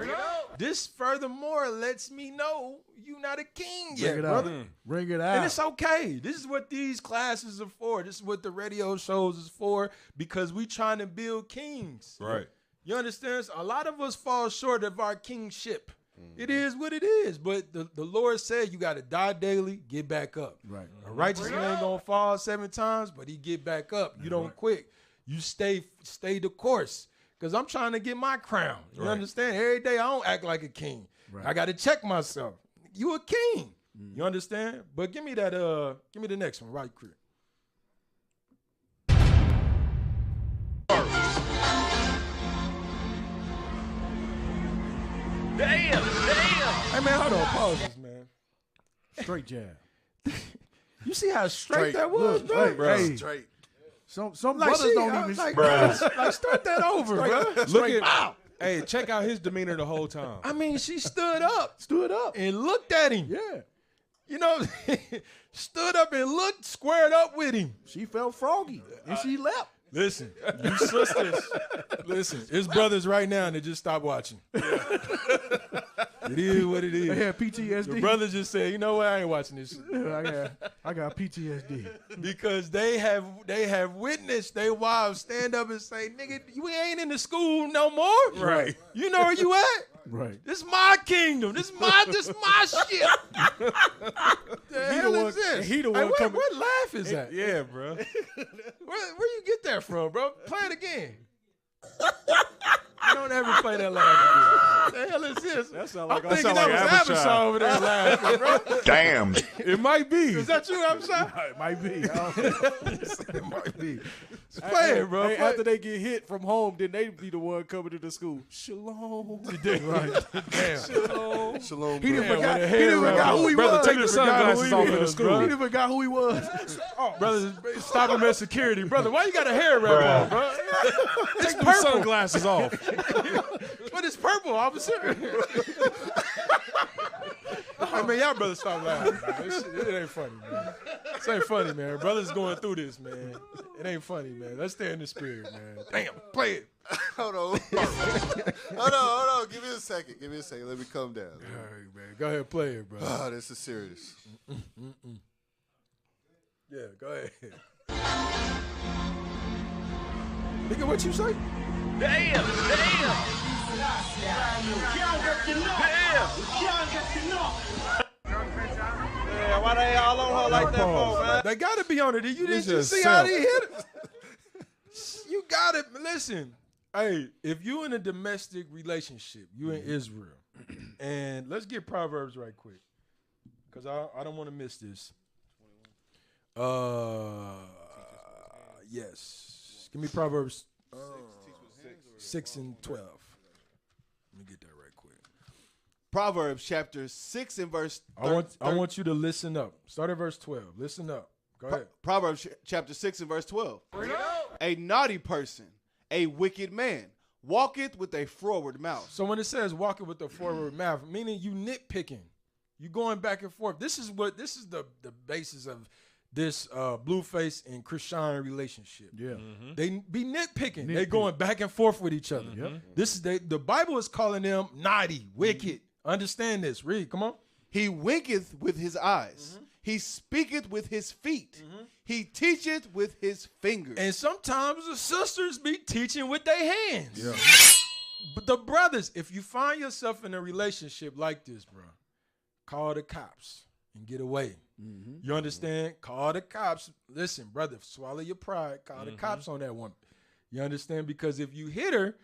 This furthermore lets me know you're not a king yet, brother. Bring it out. And it's okay. This is what these classes are for. This is what the radio shows is for, because we trying to build kings. Right. You understand? So a lot of us fall short of our kingship. It is what it is. But the Lord said you got to die daily, get back up. Right. A righteous man going to fall 7 times, but he get back up. You don't quit. You stay the course. Because I'm trying to get my crown. You understand? Every day I don't act like a king. I got to check myself. You a king. You understand? But give me that, give me the next one right quick. Damn. Hey, man, hold on. Pause this, man. Straight jab. You see how straight that was, bro? Hey, Straight. some Like, brothers don't even. like, start that over, bro. Look at, hey, check out his demeanor the whole time. I mean, she stood up Stood up. and looked at him. Yeah. You know, stood up and looked, squared up with him. She felt froggy and she left. Listen, you sisters, listen, it's brothers right now that just stopped watching. It is what it is. They had PTSD. The brothers just said, you know what, I ain't watching this shit. I got PTSD. Because they have witnessed their wives stand up and say, nigga, you ain't in the school no more. Right. You know where you at? Right. This is my kingdom. This is my shit. The hell is this? He the Hey, one what, coming. what laugh is that? Yeah, bro. Where you get that from, bro? Play it again. You don't ever play that laugh again. The hell is this? That sound I'm like thinking that was Abishai over there laughing, bro. Damn. It might be. Is that you, Abishai? It might be. It might be. Just play it, bro. Hey, Play after they get hit from home, then they be the one coming to the school. Shalom. Right. Damn. Shalom. He didn't bro. forgot who he Brother, was. take the sunglasses off in the school. He didn't forgot who he was. Brother, stop him at security. Brother, why you got a hair wrap on, bro? It's Take the purple. sunglasses off. But it's purple, officer. I mean, y'all brothers stop laughing. Man. It ain't funny, man. This ain't funny, man. Brothers going through this, man. It ain't funny, man. Let's stay in the spirit, man. Damn, play it. Hold on. Hold on. Give me a second. Let me calm down. All right, man. Go ahead, play it, bro. Oh, this is serious. Yeah, go ahead. Nigga, what you say? Damn. Yeah, why they all on her like that for, man? They gotta be on it. You didn't just see how self. they hit it. You gotta listen. Hey, if you in a domestic relationship, you in Israel, and let's get Proverbs right quick, because I don't want to miss this. Yes. Give me Proverbs 6 and 12. Let me get that right quick. Proverbs chapter 6 and verse I want you to listen up. Start at verse 12. Listen up. Go ahead. Proverbs chapter 6 and verse 12. A naughty person, a wicked man, walketh with a froward mouth. So when it says walking with a forward mouth, meaning you nitpicking, you going back and forth. This is the basis of this Blueface and Christian relationship. Yeah. They be nitpicking. They going back and forth with each other. This is the Bible is calling them naughty, wicked. Understand this. Read. Come on. He winketh with his eyes. He speaketh with his feet. He teacheth with his fingers. And sometimes the sisters be teaching with their hands. Yeah. But the brothers, if you find yourself in a relationship like this, bro, call the cops and get away. You understand? Call the cops. Listen, brother, swallow your pride. Call the cops on that woman. You understand? Because if you hit her,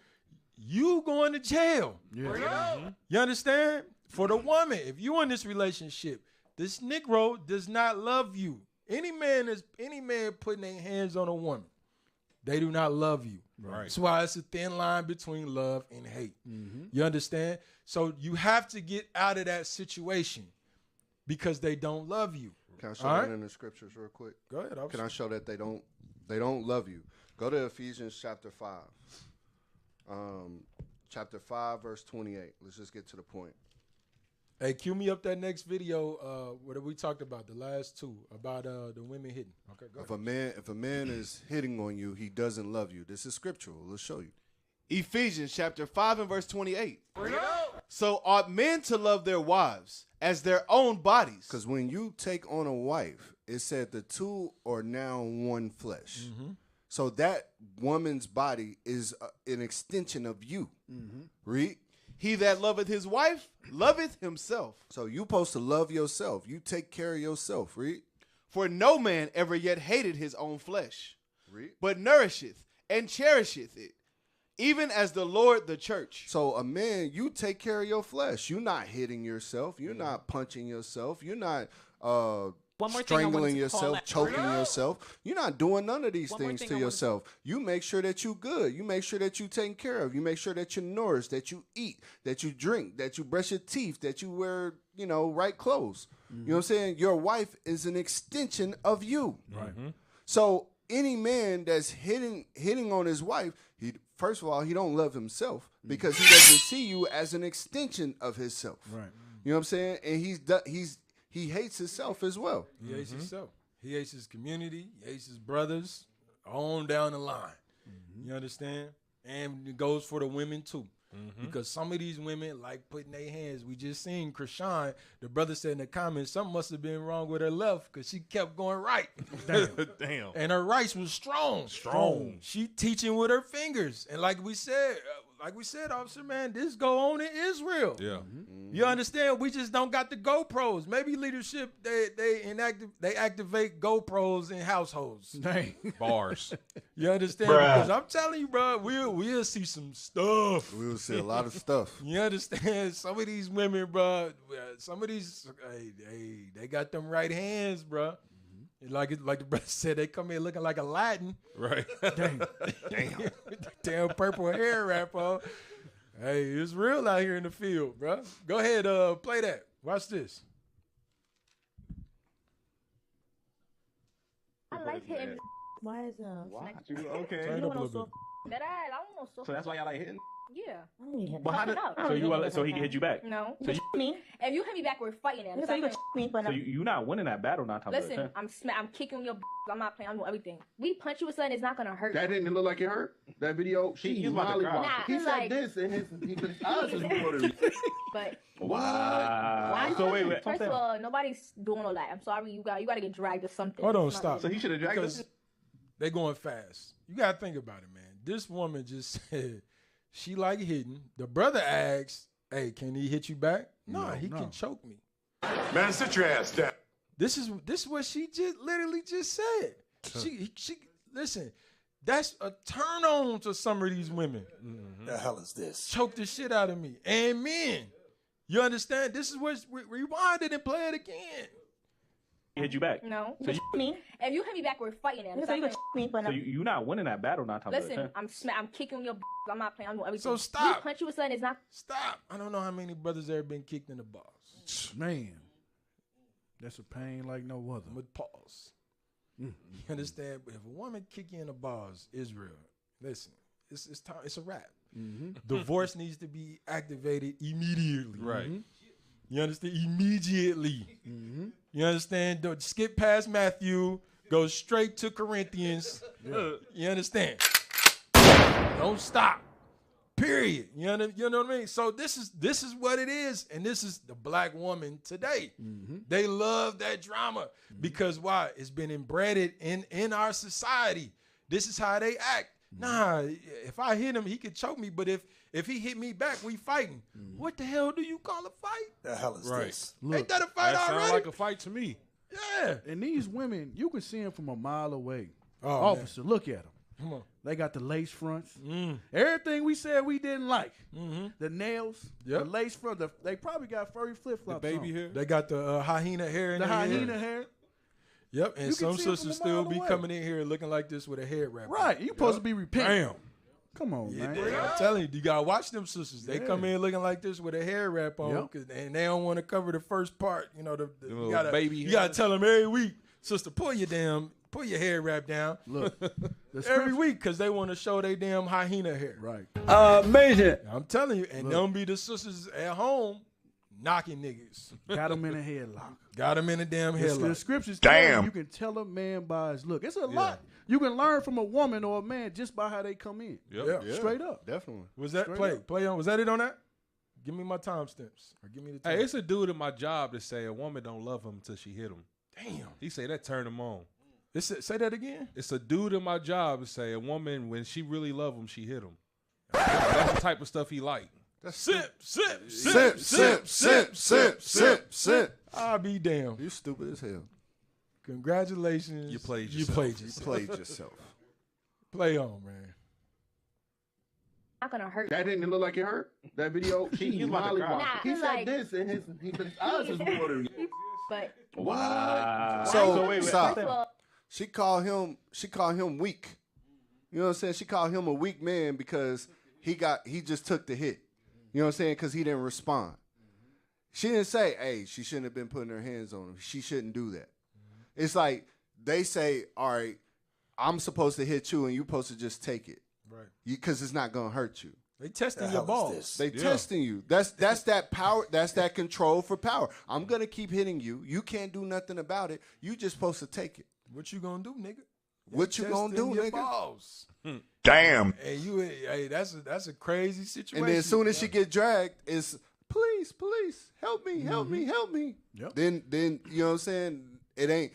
you going to jail. You understand? For the woman, if you in this relationship, this Negro does not love you. Any man putting their hands on a woman, they do not love you. Right. That's why it's a thin line between love and hate. You understand? So you have to get out of that situation because they don't love you. Can I show that in the scriptures real quick? Go ahead. Can I show that they don't love you? Go to Ephesians chapter 5. Chapter 5, verse 28. Let's just get to the point. Hey, cue me up that next video. What we talked about, the last two, about the women hitting. Okay, go ahead. If a man is hitting on you, he doesn't love you. This is scriptural. Let's show you. Ephesians chapter 5 and verse 28. So ought men to love their wives as their own bodies. Because when you take on a wife, it said the two are now one flesh. So that woman's body is an extension of you. Read. He that loveth his wife loveth himself. So you supposed to love yourself. You take care of yourself. Read. For no man ever yet hated his own flesh, Read. but nourisheth and cherisheth it, even as the Lord the church. So a man, you take care of your flesh. You're not hitting yourself. You're not punching yourself. You're not strangling yourself, choking yourself. You're not doing none of these things to yourself. You make sure that you good. You make sure that you taken care of. You make sure that you're nourished, that you eat, that you drink, that you brush your teeth, that you wear, right clothes. You know what I'm saying? Your wife is an extension of you. Right. So any man that's hitting on his wife, first of all, he don't love himself because he doesn't see you as an extension of himself. Right. You know what I'm saying? And he hates himself as well. He hates himself. He hates his community. He hates his brothers. On down the line. You understand? And it goes for the women too. Because some of these women like putting their hands. We just seen Krishan, the brother said in the comments, something must have been wrong with her left because she kept going right. Damn. And her rights was strong. She teaching with her fingers. And like we said, officer, man, this go on in Israel. Yeah. You understand? We just don't got the GoPros. Maybe leadership, they activate GoPros in households. Bars. You understand? Because I'm telling you, bro, we'll see some stuff. We'll see a lot of stuff. You understand? Some of these women, bro, they got them right hands, bro. Like the brother said, they come in looking like Aladdin. Right. Damn purple hair wrap on. Hey, it's real out here in the field, bro. Go ahead, play that. Watch this. I like hitting. Why is Why? Okay. Turn it up a little bit. that I don't know so. So that's why y'all like hitting? Yeah. But how did, so he can hit you back? No. So me. If you hit me back, we're fighting. So you're not winning that battle, not talking Listen, I'm kicking your. I'm not playing. I'm doing everything. We punch you with something, it's not gonna hurt. That didn't look like it hurt. That video, he's about to cry. He said this, and his eyes is watering. But wow. So wait. First of all, nobody's doing all that. I'm sorry. You got to get dragged or something. Hold on, stop. So he should have dragged us. They going fast. You gotta think about it, man. This woman just said she like hitting. The brother asks, "Hey, can he hit you back?" No, he can choke me. Man, sit your ass down. This is what she just literally just said. She listen. That's a turn on to some of these women. The hell is this? Choke the shit out of me. And men, you understand? This is what rewind it and play it again. Hit you back? No. So me. If you hit me back, we're fighting. So you're not winning that battle, not talking. Listen, I'm kicking your. I'm not playing. I'm doing everything. So stop. We punch you with something. It's not. Stop. I don't know how many brothers ever been kicked in the balls. Man, that's a pain like no other. With pause. You understand? But if a woman kick you in the balls, Israel, listen, it's time. It's a wrap. Divorce needs to be activated immediately. Right. You understand? Immediately. You understand? Don't skip past Matthew. Go straight to Corinthians. You understand? Don't stop. Period. You know what I mean? So this is what it is, and this is the black woman today. They love that drama because why? It's been embedded in our society. This is how they act. Nah, if I hit him, he could choke me. But if he hit me back, we fighting. What the hell do you call a fight? The hell is this? Look, ain't that a fight That already? sounds like a fight to me. Yeah. And these women, you can see them from a mile away. Oh, Officer, look at them. Come on. They got the lace fronts. Everything we said we didn't like. The nails, the lace front. They probably got furry flip-flops. The baby hair. They got the hyena hair in The their hyena hair. Yep, and You some can see it from sisters a still mile be away. coming in here looking like this with a head wrap. Right. You supposed to be repenting. Damn. Come on, man. I'm telling you, you gotta watch them sisters. They Yeah. come in looking like this with a hair wrap on, Yep. and they don't want to cover the first part. You know, you little gotta, baby You hair. gotta tell them every week, sister, pull your hair wrap down. Look, every week, because they want to show they damn hyena hair. Right. Amazing. I'm telling you, and don't be the sisters at home knocking niggas. Got him in a headlock. Got him in a damn The headlock. scriptures tell you can tell a man by his look. It's a lot you can learn from a woman or a man just by how they come in. Yep. Yeah, Straight up. definitely. Was that Straight play on? Was that it on that? Give me my timestamps or give me the time. Hey, it's a dude in my job to say a woman don't love him until she hit him. Damn. He say that turn him on. Say that again. It's a dude in my job to say a woman, when she really love him, she hit him. That's the type of stuff he like. Sip. I'll be damned. You stupid as hell. Congratulations. You played You played yourself. Play on, man. Not gonna hurt. That didn't look like it hurt. That video, He's about to cry. He said this, and his eyes was watering. But Wow. So wait. stop. She called him weak. You know what I'm saying? She called him a weak man because he just took the hit. You know what I'm saying? Because he didn't respond. She didn't say, hey, she shouldn't have been putting her hands on him. She shouldn't do that. It's like they say, all right, I'm supposed to hit you and you're supposed to just take it. Right. Because it's not going to hurt you. They testing your balls. They testing you. That's that power. That's that control for power. I'm going to keep hitting you. You can't do nothing about it. You just supposed to take it. What you gonna do, nigga? What you gonna do, your nigga? Balls. Damn. Hey, that's a crazy situation. And then as soon as she get dragged, it's police, help me. Yep. Then you know what I'm saying? It ain't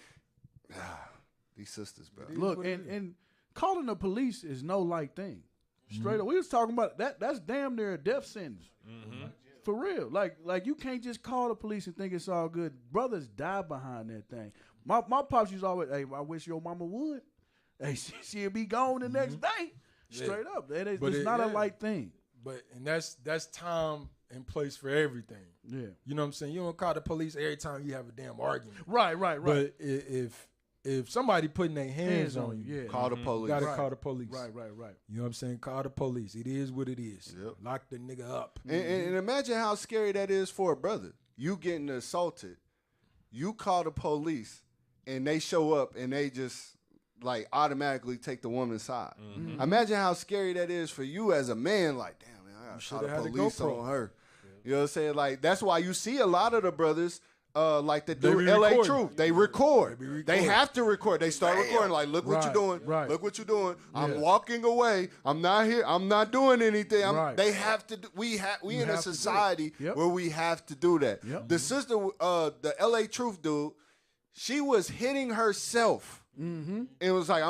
these sisters, bro. Look, and calling the police is no light thing. Straight up. We was talking about that. That's damn near a death sentence. For real. Like you can't just call the police and think it's all good. Brothers die behind that thing. My pops used to always, hey, I wish your mama would. Hey, she'll be gone the next day. Straight up. It's not a light thing. And that's time and place for everything. Yeah. You know what I'm saying? You don't call the police every time you have a damn argument. Right. But if somebody putting their hands on you, call the police. Gotta call the police. Right. You know what I'm saying? Call the police. It is what it is. Yep. Lock the nigga up. And imagine how scary that is for a brother. You getting assaulted. You call the police, and they show up, and they just like automatically take the woman's side. Imagine how scary that is for you as a man. Like, damn, man, I gotta call the police on her. You know what I'm saying? Like, that's why you see a lot of the brothers. Like the dude, LA Truth, they record. They have to record. They start recording. Like, look what you're doing. Right. Look what you're doing. I'm walking away. I'm not here. I'm not doing anything. They have to. We in a society where we have to do that. Yep. The sister, the LA Truth dude, she was hitting herself. It was like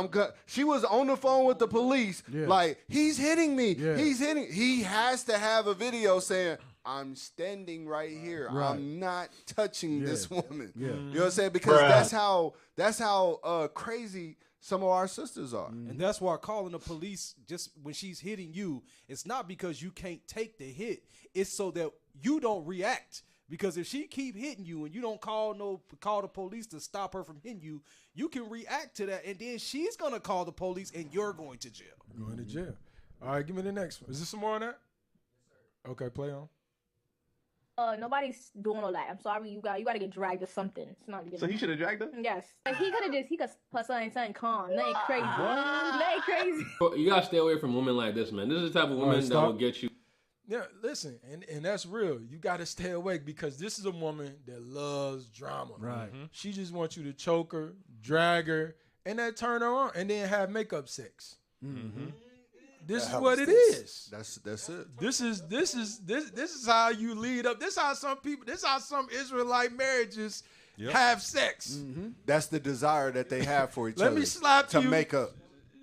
she was on the phone with the police. Like, he's hitting me. He's hitting. He has to have a video saying, I'm standing right here. Right. I'm not touching this woman. Yeah. You know what I'm saying? Because that's how crazy some of our sisters are. And that's why calling the police just when she's hitting you, it's not because you can't take the hit. It's so that you don't react. Because if she keep hitting you and you don't call the police to stop her from hitting you, you can react to that, and then she's gonna call the police and you're going to jail. Going to jail. All right, give me the next one. Is there some more on that? Okay, play on. Nobody's doing all that. I'm sorry, you got to get dragged or something. It's not good. So he should have dragged her? Yes. Like, he could put something calm. Nothing crazy. Nothing crazy. You gotta stay away from women like this, man. This is the type of woman that will get you. Yeah, listen, and that's real. You got to stay awake because this is a woman that loves drama. Right. She just wants you to choke her, drag her, and then turn her on, and then have makeup sex. This is what it is. That's it. This is how you lead up. This is how some Israelite marriages have sex. That's the desire that they have for each other. Let me slap to you. make up.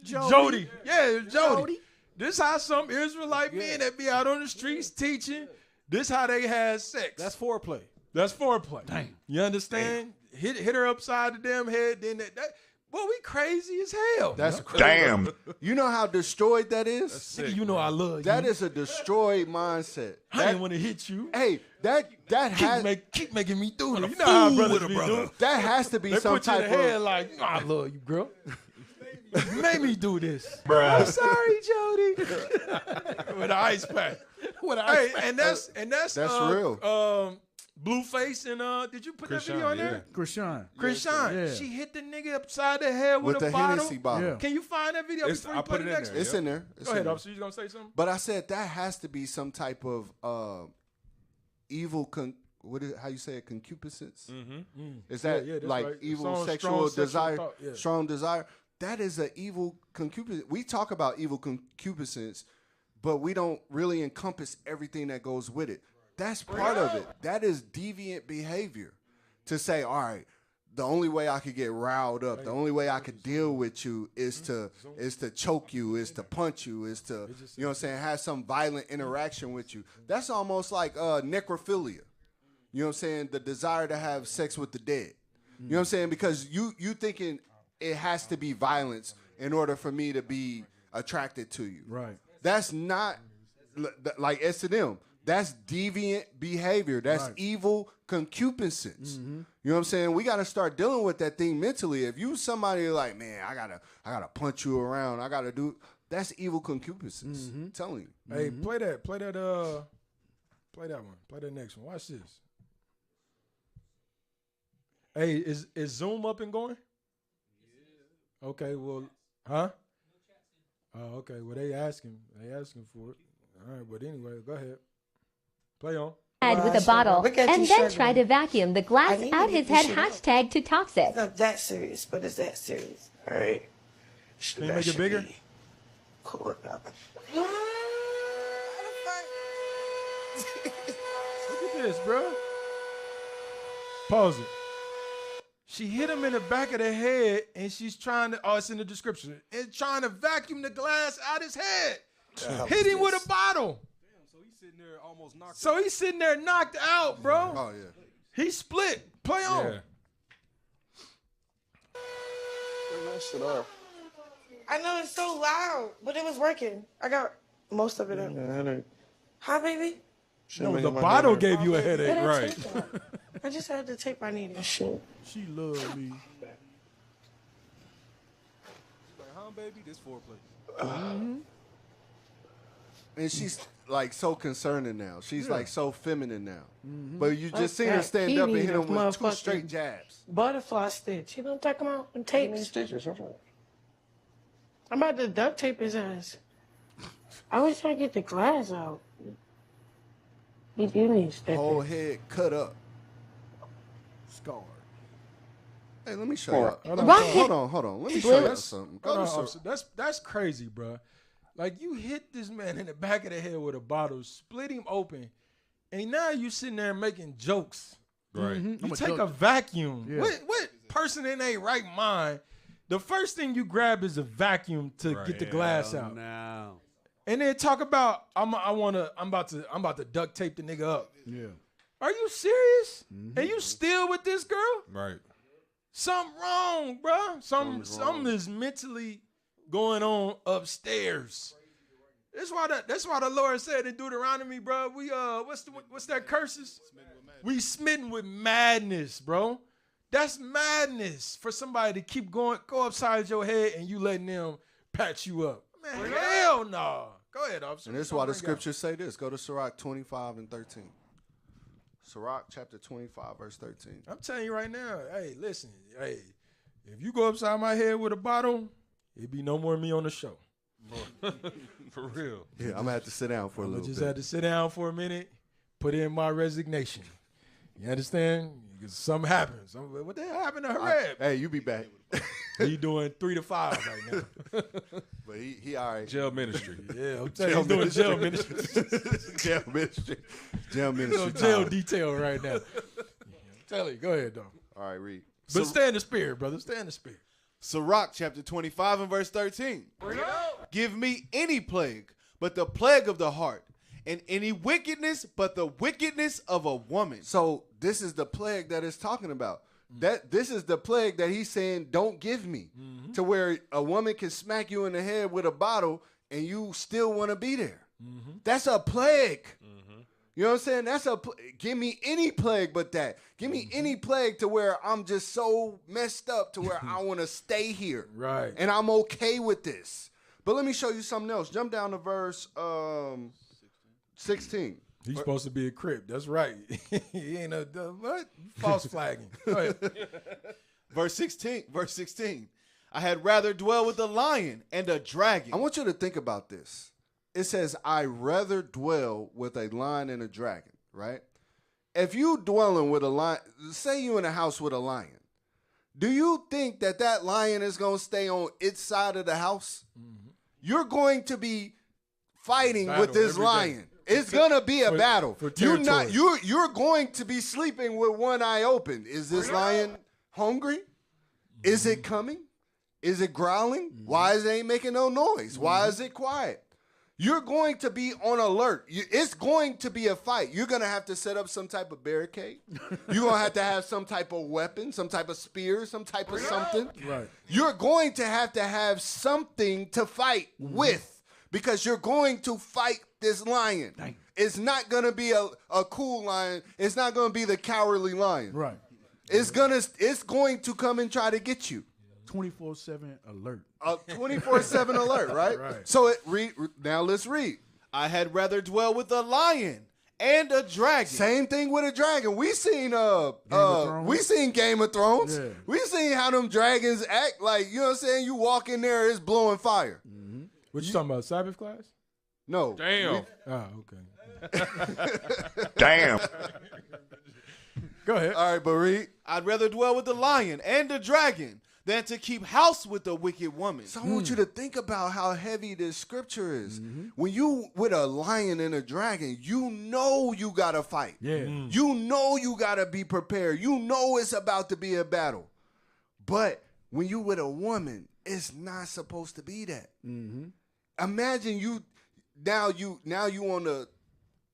Jody. Yeah, Jody. This how some Israelite men that be out on the streets teaching. This how they have sex. That's foreplay. That's foreplay. Dang. You understand? Hit her upside the damn head. Then that. Boy, we crazy as hell. That's crazy. Damn. You know how destroyed that is? Nigga, you know I love you. That is a destroyed mindset. I didn't want to hit you. Hey, that keep making me do it. You know how brothers be doing. That has to be they some put you in type the head of. like, I love you, girl. You made me do this. Bruh. I'm sorry, Jody. With an ice pack. Hey, and that's real. Blueface and did you put that video on there? Krishan. Yeah. She hit the nigga upside the head with a bottle. Hennessy bottle. Yeah. Can you find that video before you put it next? It's in there. Go ahead, officer. You gonna say something? But I said that has to be some type of evil how you say it, concupiscence? Mm-hmm. Is that that's like right. evil Strong sexual sexual desire, thought, yeah. strong desire? That is an evil concupiscence. We talk about evil concupiscence, but we don't really encompass everything that goes with it. That's part of it. That is deviant behavior. To say, all right, the only way I could get riled up, the only way I could deal with you is to choke you, is to punch you, is to, you know what I'm saying, have some violent interaction with you. That's almost like necrophilia. You know what I'm saying? The desire to have sex with the dead. You know what I'm saying? Because you thinking it has to be violence in order for me to be attracted to you. Right. That's not like S&M. That's deviant behavior. That's evil concupiscence. You know what I'm saying? We got to start dealing with that thing mentally. If you somebody like, man, I gotta punch you around. I gotta do. That's evil concupiscence. I'm telling you. Hey, play that one. Play that next one. Watch this. Hey, is Zoom up and going? Okay, well, huh? Oh, okay. Well, they asking for it. All right, but anyway, go ahead. Play on. Head with a bottle and then try to vacuum the glass out his head. Hashtag too toxic. It's not that serious, but it's that serious. All right. Can you make it bigger? Cool it up. Look at this, bro. Pause it. She hit him in the back of the head, and she's trying to. Oh, it's in the description. And trying to vacuum the glass out his head. Hit him with a bottle. So he's sitting there knocked out, bro. Oh, yeah. He split. Play on. Turn that shit off. I know it's so loud, but it was working. I got most of it up. Hi, baby. No, the bottle gave you a headache, right? I just had the tape I needed. Shit. She loved me. Like, huh, baby? This foreplay. And she's like so concerning now. She's like so feminine now. But you just seen her stand up and hit him with 2 straight jabs. Butterfly stitch. You know what I'm talking about? And tape stitches. I'm about to duct tape his ass. I was trying to get the glass out. He do need stitches. Whole head cut up. Scarred. Hey, let me show you. Hold on. Let me show you something. That's crazy, bro. Like, you hit this man in the back of the head with a bottle, split him open, and now you sitting there making jokes. Right. You take a vacuum. Yeah. What person in their right mind, the first thing you grab is a vacuum to get the glass out. Now. And then talk about I'm about to duct tape the nigga up. Yeah. Are you serious? And you still with this girl? Right. Something wrong, bro. Something is mentally going on upstairs. That's why the Lord said in Deuteronomy, bro. We what's that curses? We smitten with madness, bro. That's madness for somebody to keep go upside your head and you letting them patch you up. Man, hell no. Go ahead, officer. And this is why the scriptures say this. Go to Sirach 25 and 13. Sirach chapter 25, verse 13. I'm telling you right now, hey, listen, hey, if you go upside my head with a bottle, it'd be no more me on the show. For real. Yeah, I'm going to have to sit down for a little bit. Just had to sit down for a minute, put in my resignation. You understand? Because something happens. What the hell happened to her head? Hey, you be back. He doing 3 to 5 right now. But he all right. Jail ministry. Yeah, I'm telling you, he's doing jail ministry. Jail ministry. Jail ministry. Jail detail right now. Tell you, go ahead, though. All right, read. But stay in the spirit, brother. Stay in the spirit. Sirach chapter 25 and verse 13. Give me any plague, but the plague of the heart, and any wickedness, but the wickedness of a woman. So this is the plague that it's talking about. This is the plague that he's saying, don't give me. To where a woman can smack you in the head with a bottle and you still want to be there. That's a plague. You know what I'm saying? That's give me any plague but that. Give me any plague to where I'm just so messed up to where I want to stay here. Right. And I'm okay with this. But let me show you something else. Jump down to verse 16. He's supposed to be a crip. That's right. He ain't what? False flagging. Go ahead. Verse 16. I had rather dwell with a lion and a dragon. I want you to think about this. It says, I rather dwell with a lion and a dragon, right? if you dwelling with a lion, say you in a house with a lion, do you think that lion is going to stay on its side of the house? Mm-hmm. You're going to be fighting with this lion. It's going to be a battle. You're going to be sleeping with one eye open. Is this lion hungry? Mm-hmm. Is it coming? Is it growling? Mm-hmm. Why is it ain't making no noise? Mm-hmm. Why is it quiet? You're going to be on alert. It's going to be a fight. You're going to have to set up some type of barricade. You're going to have some type of weapon, some type of spear, some type of something. Right. You're going to have something to fight with because you're going to fight this lion. Dang. It's not going to be a cool lion. It's not going to be the cowardly lion. Right. It's going to come and try to get you. 24/7 alert. 24/7 alert, right? Right. So now let's read. I had rather dwell with a lion and a dragon. Same thing with a dragon. We seen Game of Thrones. Yeah. We seen how them dragons act. Like, you know what I'm saying? You walk in there, it's blowing fire. Mm-hmm. What you talking about? Sabbath class? No. Damn. Okay. Damn. Go ahead. All right, but read. I'd rather dwell with the lion and the dragon than to keep house with the wicked woman. So I want you to think about how heavy this scripture is. Mm-hmm. When you with a lion and a dragon, you know you got to fight. Yeah. Mm. You know you got to be prepared. You know it's about to be a battle. But when you with a woman, it's not supposed to be that. Mm-hmm. Imagine you on the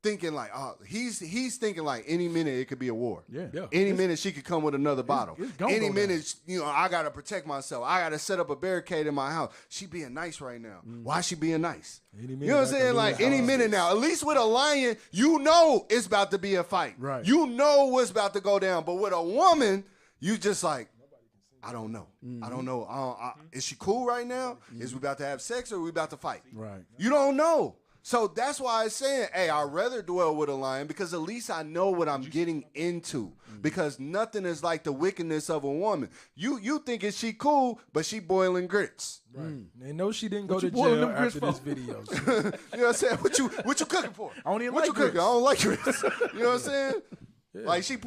thinking like, he's thinking like any minute it could be a war. Yeah. Any minute she could come with another bottle. Any minute, I got to protect myself. I got to set up a barricade in my house. She being nice right now. Mm. Why she being nice? You know what I'm saying? Like any minute now. At least with a lion, you know it's about to be a fight. Right. You know what's about to go down. But with a woman, you just like, I don't know. Mm-hmm. I don't know. Is she cool right now? Mm-hmm. Is we about to have sex or are we about to fight? Right. You don't know. So that's why I'm saying, hey, I'd rather dwell with a lion because at least I know what I'm getting into. Mm-hmm. Because nothing is like the wickedness of a woman. You thinking she cool, but she boiling grits. Right. Mm. They know she didn't go to jail after this video. So. You know what I'm saying? What you cooking for? I don't even what like you cooking? I don't like grits. You know what I'm saying? Yeah. Like she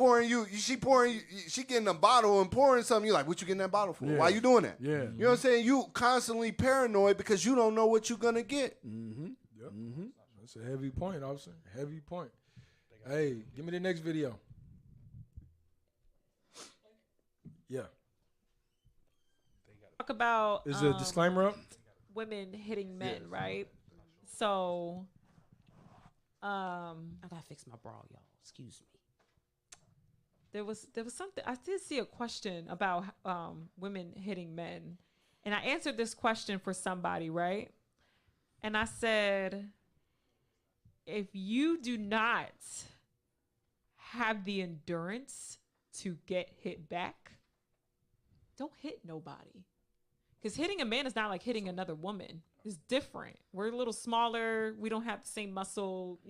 getting a bottle and pouring something. You're like, what you getting that bottle for? Yeah. Why you doing that? Yeah. You know what I'm saying? You constantly paranoid because you don't know what you're gonna get. Mm-hmm. Yep. Mm-hmm. That's a heavy point, officer. Heavy point. Hey, give me the next video. Yeah. Talk about is a disclaimer up? Women hitting men, right? So, I gotta fix my bra, y'all. Excuse me. There was something I did see a question about women hitting men, and I answered this question for somebody, right? And I said, if you do not have the endurance to get hit back, don't hit nobody. Because hitting a man is not like hitting another woman. It's different. We're a little smaller. We don't have the same muscle,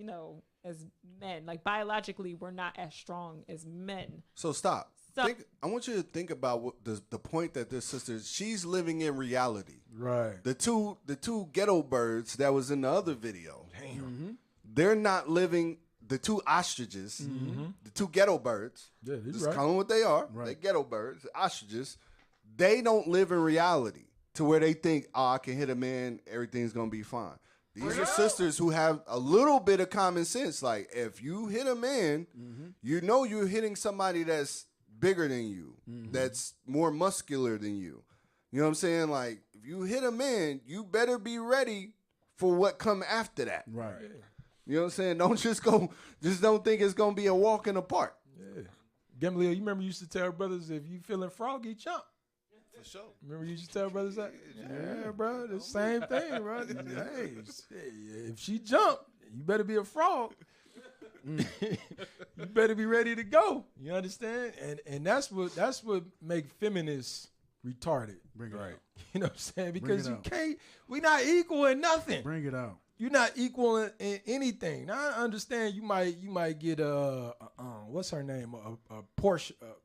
as men. Like biologically, we're not as strong as men. So stop. I want you to think about what the point that this sister, she's living in reality. Right. The two ghetto birds that was in the other video. Damn. Mm-hmm. They're not living. The two ostriches, the two ghetto birds. Yeah, just call them what they are. Right. They ghetto birds, ostriches. They don't live in reality to where they think, I can hit a man, everything's gonna be fine. These are sisters who have a little bit of common sense. Like, if you hit a man, you know you're hitting somebody that's bigger than you, that's more muscular than you. You know what I'm saying? Like, if you hit a man, you better be ready for what come after that. Right. You know what I'm saying? Don't don't think it's going to be a walk in the park. Yeah. Gamaliel, you remember you used to tell brothers, if you feeling froggy, jump. For sure. Remember you used to tell brothers that? Yeah, bro, the same thing, bro. Hey, if she jump, you better be a frog. You better be ready to go. You understand? And that's what make feminists retarded. Bring it out. You know what I'm saying? Because we're not equal in nothing. Bring it out. You're not equal in anything. Now I understand you might get what's her name? A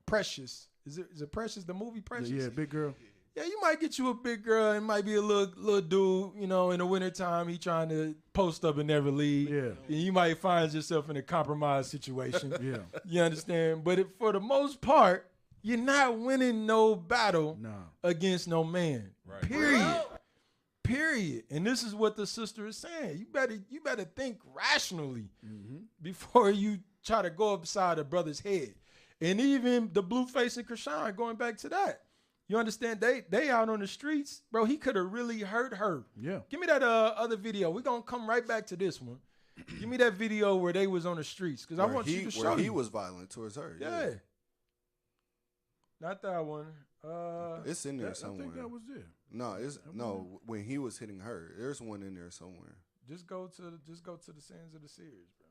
Precious. Is it Precious? The movie Precious? Yeah, big girl. Yeah, you might get you a big girl. It might be a little dude, you know, in the wintertime, he trying to post up and never leave. Yeah. And you might find yourself in a compromised situation. Yeah. You understand? But for the most part, you're not winning no battle against no man. Right. Period. And this is what the sister is saying. You better think rationally before you try to go upside a brother's head. And even the Blueface and Krishan, going back to that. You understand? They out on the streets. Bro, he could have really hurt her. Yeah. Give me that other video. We're going to come right back to this one. Give me that video where they was on the streets. Because I want you to show where he you. was violent towards her. Yeah. Not that one. It's in there somewhere. I think that was it. No, when he was hitting her. There's one in there somewhere. Just go to the sands of the SEERS, bro.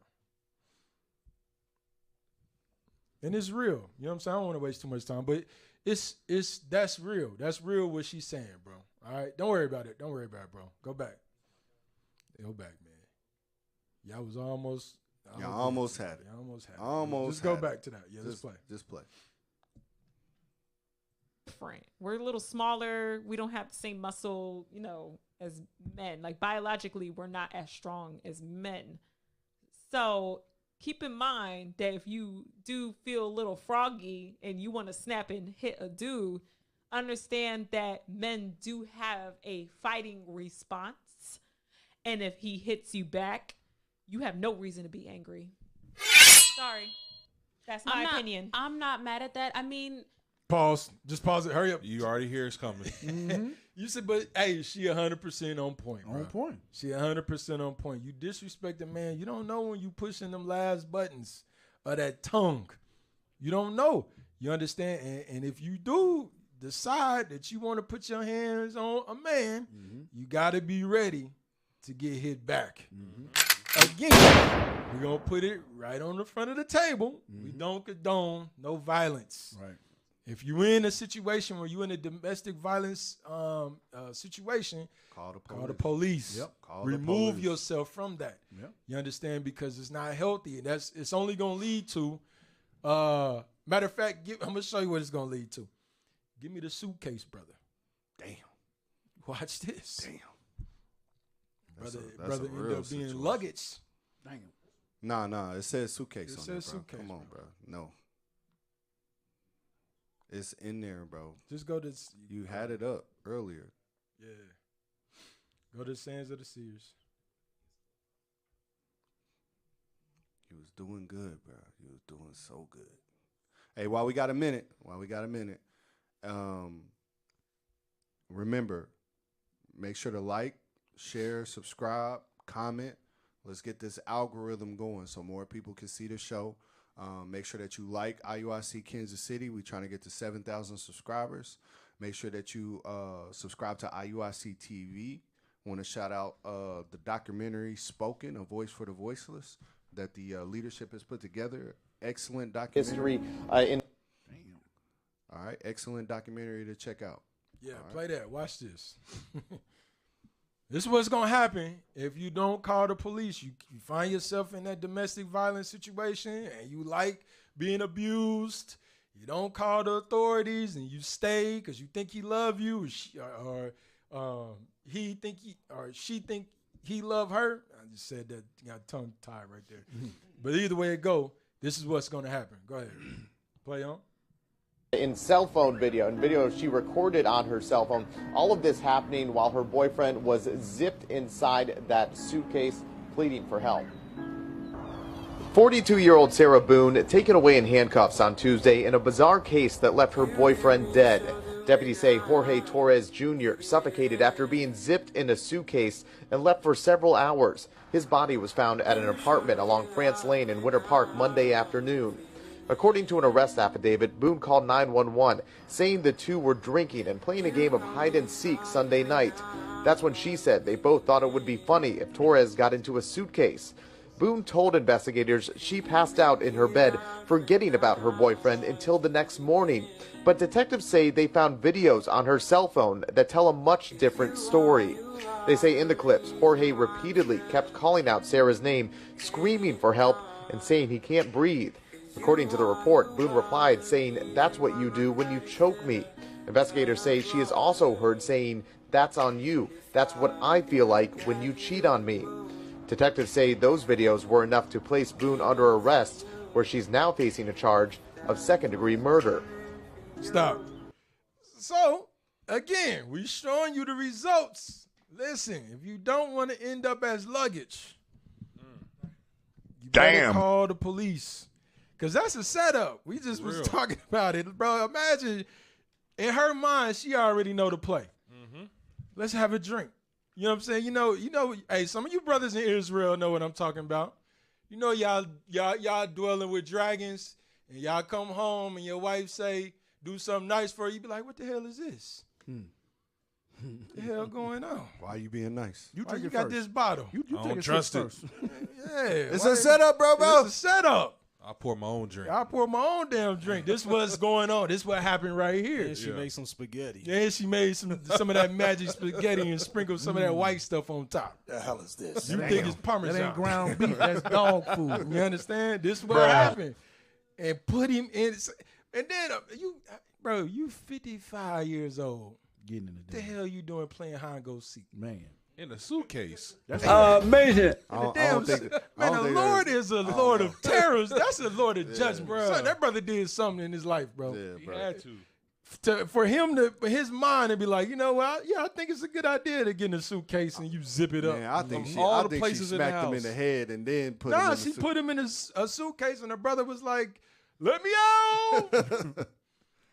And it's real. You know what I'm saying? I don't want to waste too much time, but that's real. That's real what she's saying, bro. All right? Don't worry about it. Don't worry about it, bro. Go back. Go back, man. Y'all was almost. Y'all almost had it. Y'all almost had it. Almost. Just go back to that. Yeah, let's play. Just play. Different. We're a little smaller. We don't have the same muscle, you know, as men. Like biologically, we're not as strong as men. So keep in mind that if you do feel a little froggy and you want to snap and hit a dude, understand that men do have a fighting response. And if he hits you back, you have no reason to be angry. Sorry. That's my opinion. I'm not mad at that. I mean, Pause. Just pause it. Hurry up. You already hear it's coming. You said, but hey, she 100% on point, bro. On point. She 100% on point. You disrespect a man. You don't know when you pushing them last buttons of that tongue. You don't know. You understand? And if you do decide that you want to put your hands on a man, you got to be ready to get hit back. Again, we're going to put it right on the front of the table. We don't condone no violence. Right. If you're in a situation where you're in a domestic violence situation, call the police. Yep. Remove yourself from that. Yep. You understand? Because it's not healthy. And it's only going to lead to, matter of fact, I'm going to show you what it's going to lead to. Give me the suitcase, brother. Damn. Watch this. Damn. Brother ended up being luggage. Damn. Nah. It says suitcase on there, bro. Suitcase, Come on, bro. No. It's in there, bro. Just go to. You had it up earlier. Yeah. Go to the sands of the SEERS. He was doing good, bro. He was doing so good. Hey, while we got a minute, remember, make sure to like, share, subscribe, comment. Let's get this algorithm going so more people can see the show. Make sure that you like IUIC Kansas City. We're trying to get to 7,000 subscribers. Make sure that you subscribe to IUIC TV. Want to shout out the documentary Spoken, A Voice for the Voiceless, that the leadership has put together. Excellent documentary. All right, excellent documentary to check out. Yeah, play that. Watch this. This is what's going to happen if you don't call the police. You find yourself in that domestic violence situation and you like being abused. You don't call the authorities and you stay because you think he love you or he think he or she think he love her. I just said that. You got tongue tied right there. But either way it go, this is what's going to happen. Go ahead. Play on. In cell phone video and video she recorded on her cell phone, all of this happening while her boyfriend was zipped inside that suitcase pleading for help. 42-year-old Sarah Boone taken away in handcuffs on Tuesday in a bizarre case that left her boyfriend dead. Deputies say Jorge Torres Jr. suffocated after being zipped in a suitcase and left for several hours. His body was found at an apartment along France Lane in Winter Park Monday afternoon. According to an arrest affidavit, Boone called 911, saying the two were drinking and playing a game of hide-and-seek Sunday night. That's when she said they both thought it would be funny if Torres got into a suitcase. Boone told investigators she passed out in her bed, forgetting about her boyfriend until the next morning. But detectives say they found videos on her cell phone that tell a much different story. They say in the clips, Jorge repeatedly kept calling out Sarah's name, screaming for help, and saying he can't breathe. According to the report, Boone replied saying, "That's what you do when you choke me." Investigators say she is also heard saying, "That's on you. That's what I feel like when you cheat on me." Detectives say those videos were enough to place Boone under arrest, where she's now facing a charge of second-degree murder. Stop. So, again, we're showing you the results. Listen, if you don't want to end up as luggage, you better call the police. Because that's a setup. We just was talking about it. Bro, imagine, in her mind, she already know the play. Let's have a drink. You know what I'm saying? You know, hey, some of you brothers in Israel know what I'm talking about. You know y'all dwelling with dragons, and y'all come home and your wife say, do something nice for you. You be like, what the hell is this? What the hell going on? Why you being nice? Why you got this bottle? You I don't trust it. Yeah. It's a setup, bro. It's a setup. I pour my own drink. I pour my own damn drink. This what's going on. This what happened right here. And she made some spaghetti. Yeah, she made some of that magic spaghetti and sprinkled some of that white stuff on top. The hell is this? You think it's Parmesan. That ain't ground beef. That's dog food. You understand? This is what happened. And put him in. And then, you 55 years old. Getting in What the hell you doing playing hide and go seek? Man. In a suitcase. That's amazing. Man, the Lord is a Lord of terrors. That's a Lord of judgment. bro. Son, that brother did something in his life, bro. Yeah, He bro. had to. For him for his mind to be like, you know what? Yeah, I think it's a good idea to get in a suitcase and you zip it up. Man, I think all I the think places she in the smacked him in house. the head and then put him in Nah, the she suit. put him in a suitcase and the brother was like, let me out.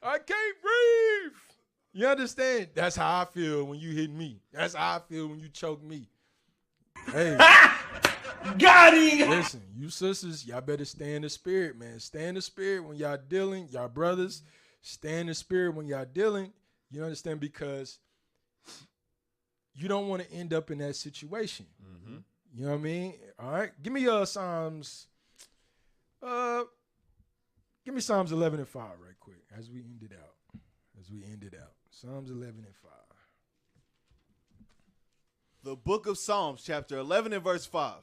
I can't breathe. You understand? That's how I feel when you hit me. That's how I feel when you choke me. Hey. Got him. Listen, you sisters, y'all better stay in the spirit, man. Stay in the spirit when y'all dealing. Y'all brothers, stay in the spirit when y'all dealing. You understand? Because you don't want to end up in that situation. You know what I mean? All right. Give me Psalms. Give me Psalms 11 and 5 right quick as we end it out. Psalms 11 and 5. The book of Psalms, chapter 11 and verse 5.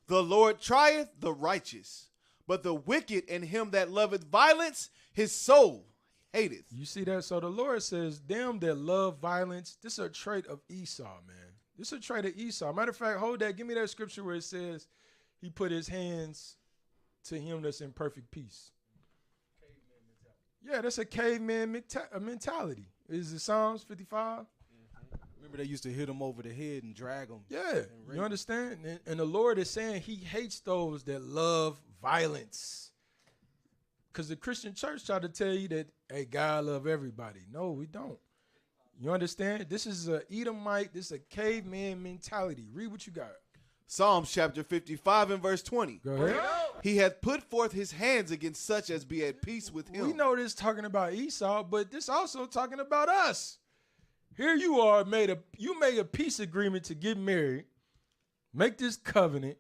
The Lord trieth the righteous, but the wicked and him that loveth violence, his soul hateth. You see that? So the Lord says, them that love violence, this is a trait of Esau, man. This is a trait of Esau. Matter of fact, hold that. Give me that scripture where it says he put his hands to him that's in perfect peace. Yeah, that's a caveman mentality. Is it Psalms 55? Remember they used to hit him over the head and drag him. Yeah, you understand? And the Lord is saying he hates those that love violence. Because the Christian church tried to tell you that, hey, God love everybody. No, we don't. You understand? This is a Edomite. This is a caveman mentality. Read what you got. Psalms chapter 55 and verse 20. Go ahead. He hath put forth his hands against such as be at peace with him. We know this talking about Esau, but this also talking about us. Here you are, you made a peace agreement to get married, make this covenant,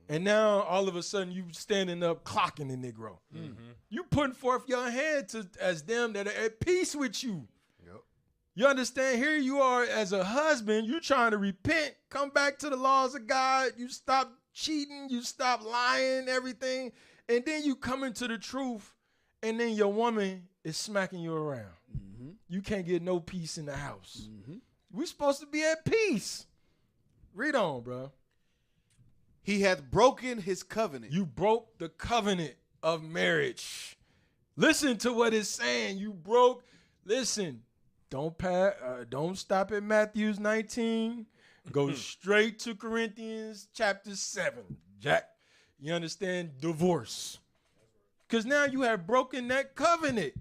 and now all of a sudden you standing up clocking the Negro. You putting forth your hand as them that are at peace with you. You understand? Here you are as a husband, you trying to repent, come back to the laws of God, you stop cheating, you stop lying, everything, and then you come into the truth, and then your woman is smacking you around. You can't get no peace in the house. We supposed to be at peace. Read on, bro. He hath broken his covenant. You broke the covenant of marriage. Listen to what it's saying. You broke. Listen. Don't stop at Matthew 19. Go straight to Corinthians chapter 7. Jack, you understand? Divorce. Because now you have broken that covenant.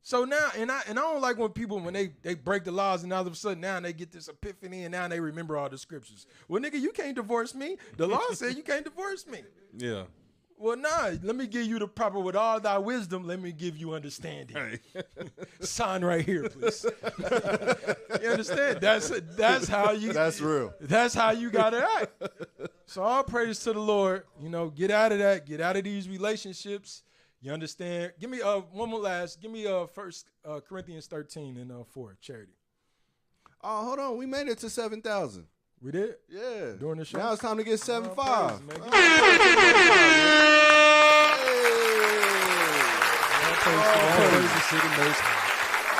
So now, and I don't like when people, when they break the laws and all of a sudden now they get this epiphany and now they remember all the scriptures. Well, nigga, you can't divorce me. The law said you can't divorce me. Yeah. Well, nah, let me give you the proper, with all thy wisdom, let me give you understanding. Sign right here, please. You understand? That's how you. That's real. That's how you got to act. So all praise to the Lord. You know, get out of that. Get out of these relationships. You understand? Give me one more last. Give me 1 Corinthians 13 and 4, charity. Oh, hold on. We made it to 7,000. We did? Yeah. During the show? Now it's time to get 7,500.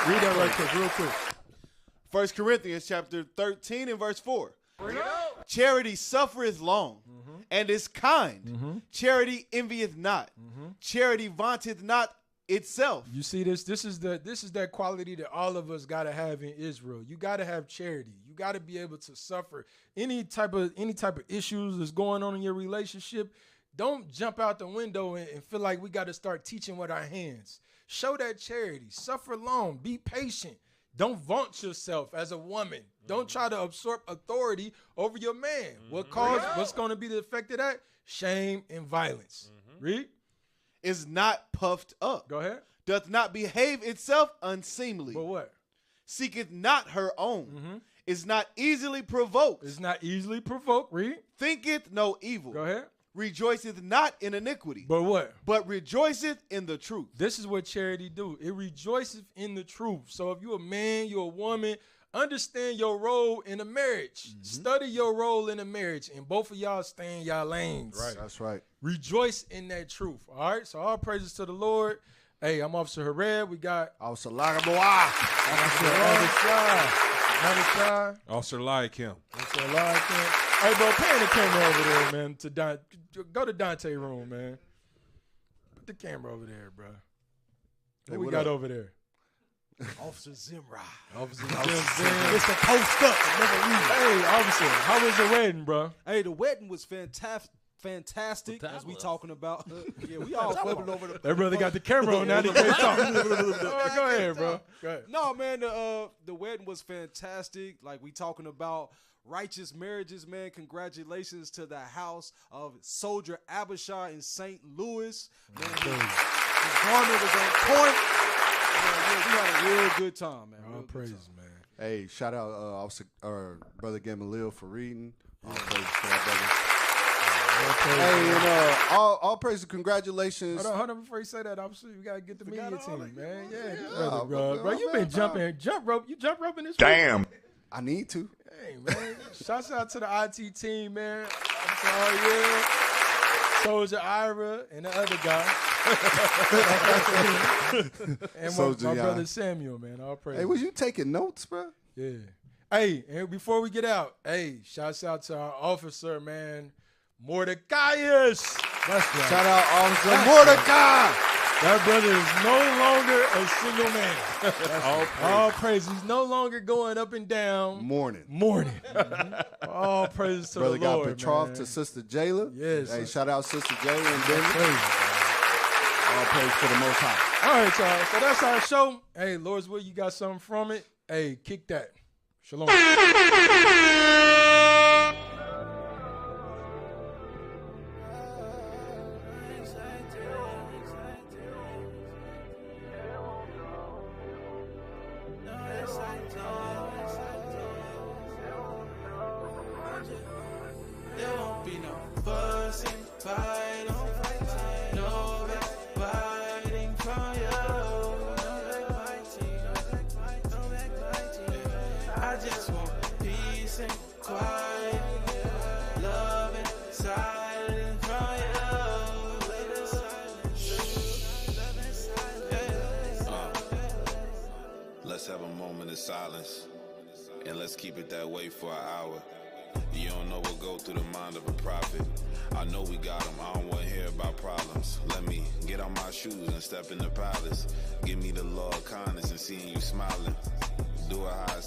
Read that right quick, real quick. 1 Corinthians chapter 13 and verse 4. Charity suffereth long and is kind. Charity envieth not. Charity vaunteth not itself. You see this? This is that quality that all of us gotta have in Israel. You gotta have charity. You gotta be able to suffer any type of issues that's going on in your relationship. Don't jump out the window and feel like we gotta start teaching with our hands. Show that charity. Suffer long. Be patient. Don't vaunt yourself as a woman. Don't try to absorb authority over your man. What's going to be the effect of that? Shame and violence. Read. Is not puffed up. Go ahead. Doth not behave itself unseemly. But what? Seeketh not her own. Is not easily provoked. Is not easily provoked. Read. Thinketh no evil. Go ahead. Rejoiceth not in iniquity. But what? But rejoiceth in the truth. This is what charity do. It rejoiceth in the truth. So if you're a man, you're a woman, understand your role in a marriage. Study your role in a marriage. And both of y'all stay in y'all lanes. Right. That's right. Rejoice in that truth. All right? So all praises to the Lord. Hey, I'm Officer Hared. We got Officer Lagaboa. Officer Eliakim. Officer Eliakim. Hey, bro, pan the camera over there, man. Go to Dante's room, man. Put the camera over there, bro. What we got over there? Officer Zimra. Officer Zimra. It's the post up. Hey, officer, how was the wedding, bro? Hey, the wedding was fantastic. As we talking about. Yeah, we all flipping over the. That brother got the camera on now. He can't talk. Go ahead, bro. Go ahead. No, man, the wedding was fantastic. Like we talking about righteous marriages, man. Congratulations to the house of Soldier Abishai in St. Louis. Man, his garment was on point. Man, we had a real good time, man. All praises, man. Hey, shout out Officer Brother Gamaliel for reading. All praises for that, brother. Hey, and all praises, congratulations. Hold on, before you say that, officer, you gotta get the media team, man. Yeah, bro. You been jumping, jump roping this Damn. week? I need to. Hey, man. Shouts out to the IT team, man. I'm sorry, Soldier Ira and the other guy. And my brother Samuel, man. All praise. Hey, was you taking notes, bro? Yeah. Hey, and before we get out, hey, shouts out to our officer, man, Mordecaius. That's right. Shout out Officer Mordecai. That brother is no longer a single man. All praise. He's no longer going up and down. Mourning. All praise to brother the Lord, got betrothed man. to Sister Jayla. Yes. Hey, shout out Sister Jayla and Denver. All praise to the Most High. All right, y'all. So that's our show. Hey, Lord's will, you got something from it? Hey, kick that. Shalom. Let's have a moment of silence, and let's keep it that way for an hour. You don't know what go through the mind of a prophet. I know we got them, I don't want to hear about problems. Let me get on my shoes and step in the palace. Give me the law of kindness and seeing you smiling. Do it how I